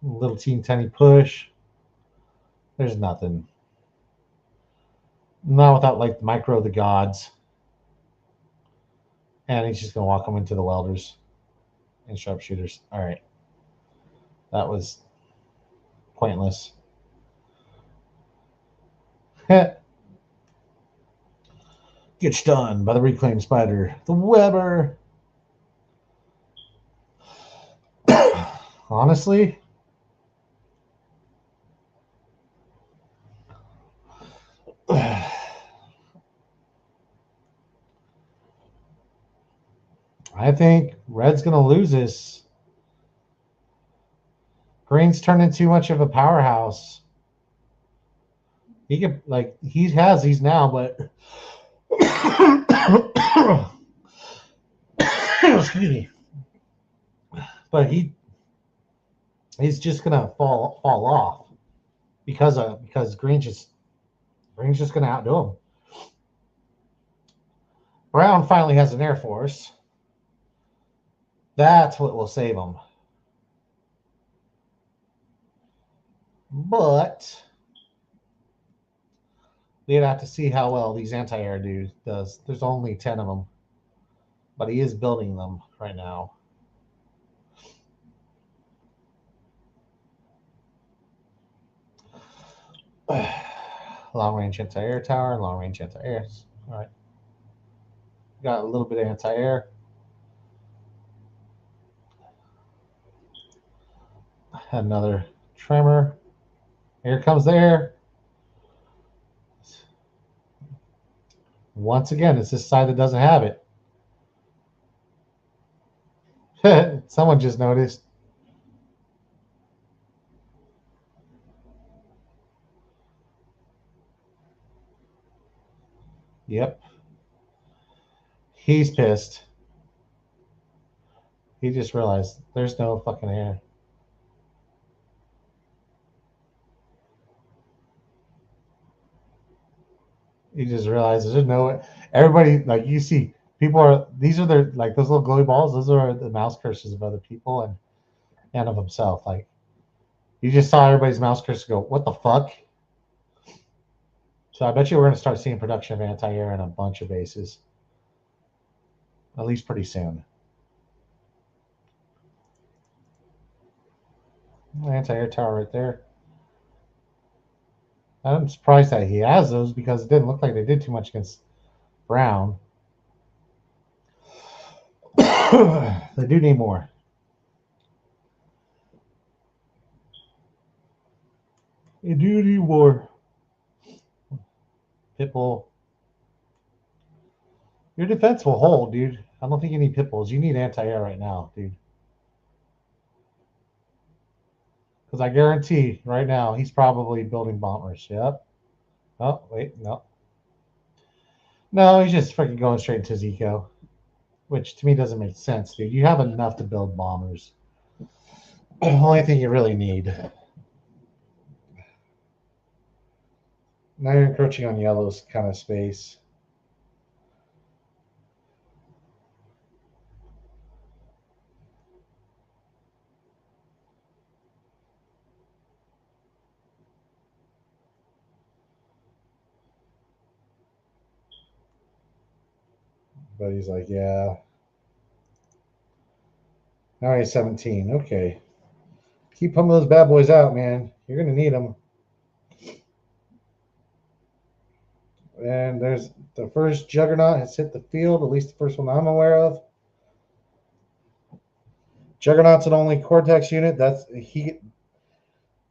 Little teeny tiny push. There's nothing. Not without like the micro of the gods. And he's just gonna walk them into the welders and sharpshooters. All right. That was pointless. Get stunned by the reclaimed spider. The Weber. Honestly, I think Red's going to lose this. Green's turning too much of a powerhouse. He could, like, he has these now, but excuse me. But he's just gonna fall off because Green's just gonna outdo him. Brown finally has an Air Force. That's what will save him. But we'd have to see how well these anti-air dudes does. There's only 10 of them, but he is building them right now. Long range anti-air tower, long range anti-air. All right. Got a little bit of anti-air. Another tremor. Here comes the air. Once again, it's this side that doesn't have it. Someone just noticed. Yep. He's pissed. He just realized there's no fucking air. He just realizes there's no. Everybody, like, you see, people are. These are their, like, those little glowy balls. Those are the mouse curses of other people and of himself. Like, you just saw everybody's mouse curse go, what the fuck? So I bet you we're going to start seeing production of anti-air in a bunch of bases. At least pretty soon. Anti-air tower right there. I'm surprised that he has those because it didn't look like they did too much against Brown. They do need more. They do need more. Pitbull. Your defense will hold, dude. I don't think you need pitbulls. You need anti-air right now, dude. Because I guarantee right now he's probably building bombers. Yep. Oh, wait, no. No, he's just freaking going straight into his eco. Which to me doesn't make sense, dude. You have enough to build bombers. The only thing you really need. Now you're encroaching on yellow's kind of space. But he's like, yeah. All right, 17. Okay. Keep pumping those bad boys out, man. You're going to need them. And there's the first Juggernaut has hit the field, at least the first one I'm aware of. Juggernaut's an only Cortex unit.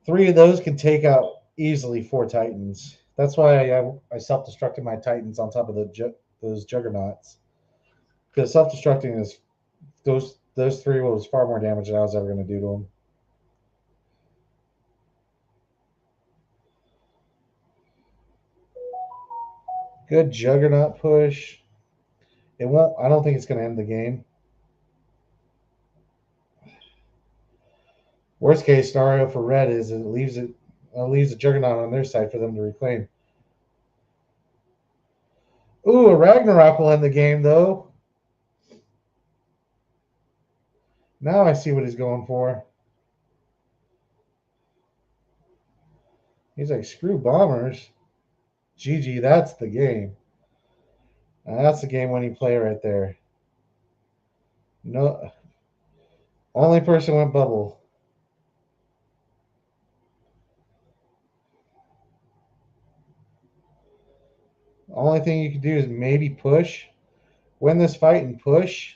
Three of those can take out easily 4 Titans. That's why I self-destructed my Titans on top of those Juggernauts. Because self-destructing is those 3 was far more damage than I was ever going to do to them. Good Juggernaut push. It won't. I don't think it's going to end the game. Worst case scenario for red is it leaves a Juggernaut on their side for them to reclaim. Ooh, a Ragnarok will end the game though. Now I see what he's going for. He's like, screw bombers. GG, that's the game. That's the game-winning play right there. No, only person went bubble. Only thing you can do is maybe push. Win this fight and push.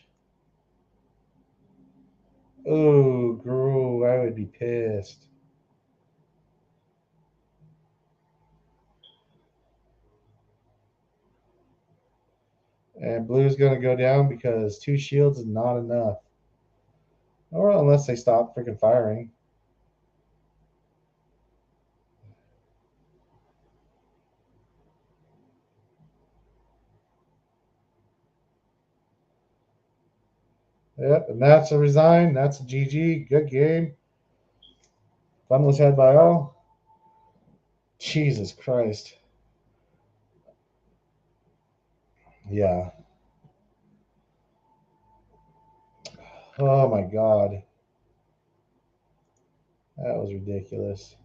Oh, girl, I would be pissed. And blue's going to go down because 2 shields is not enough. Or unless they stop freaking firing. Yep, and that's a resign. That's a GG. Good game. Fun was had by all. Jesus Christ. Yeah. Oh my God. That was ridiculous.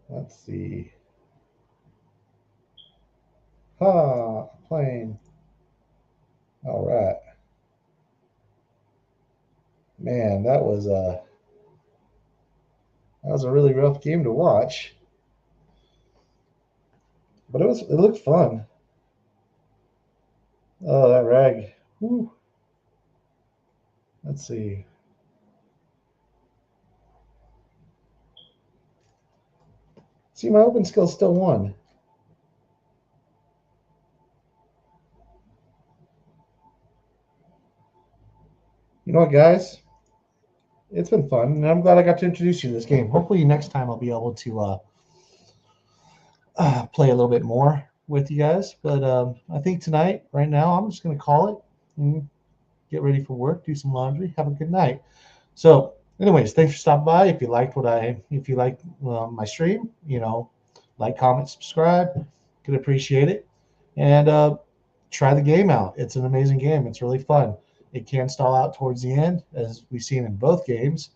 Let's see. Plane. All right. Man, that was a really rough game to watch. But it looked fun. Oh, that rag. Whew. Let's see. See, my open skill still won. You know what, guys? It's been fun, and I'm glad I got to introduce you to this game. Hopefully, next time I'll be able to play a little bit more with you guys. But I think tonight, right now, I'm just going to call it and get ready for work, do some laundry, have a good night. So, anyways, thanks for stopping by. If you liked my stream, like, comment, subscribe. Could appreciate it. And try the game out. It's an amazing game. It's really fun. It can stall out towards the end, as we've seen in both games,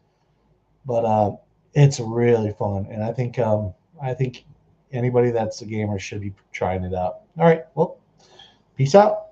but it's really fun. And I think anybody that's a gamer should be trying it out. All right. Well, peace out.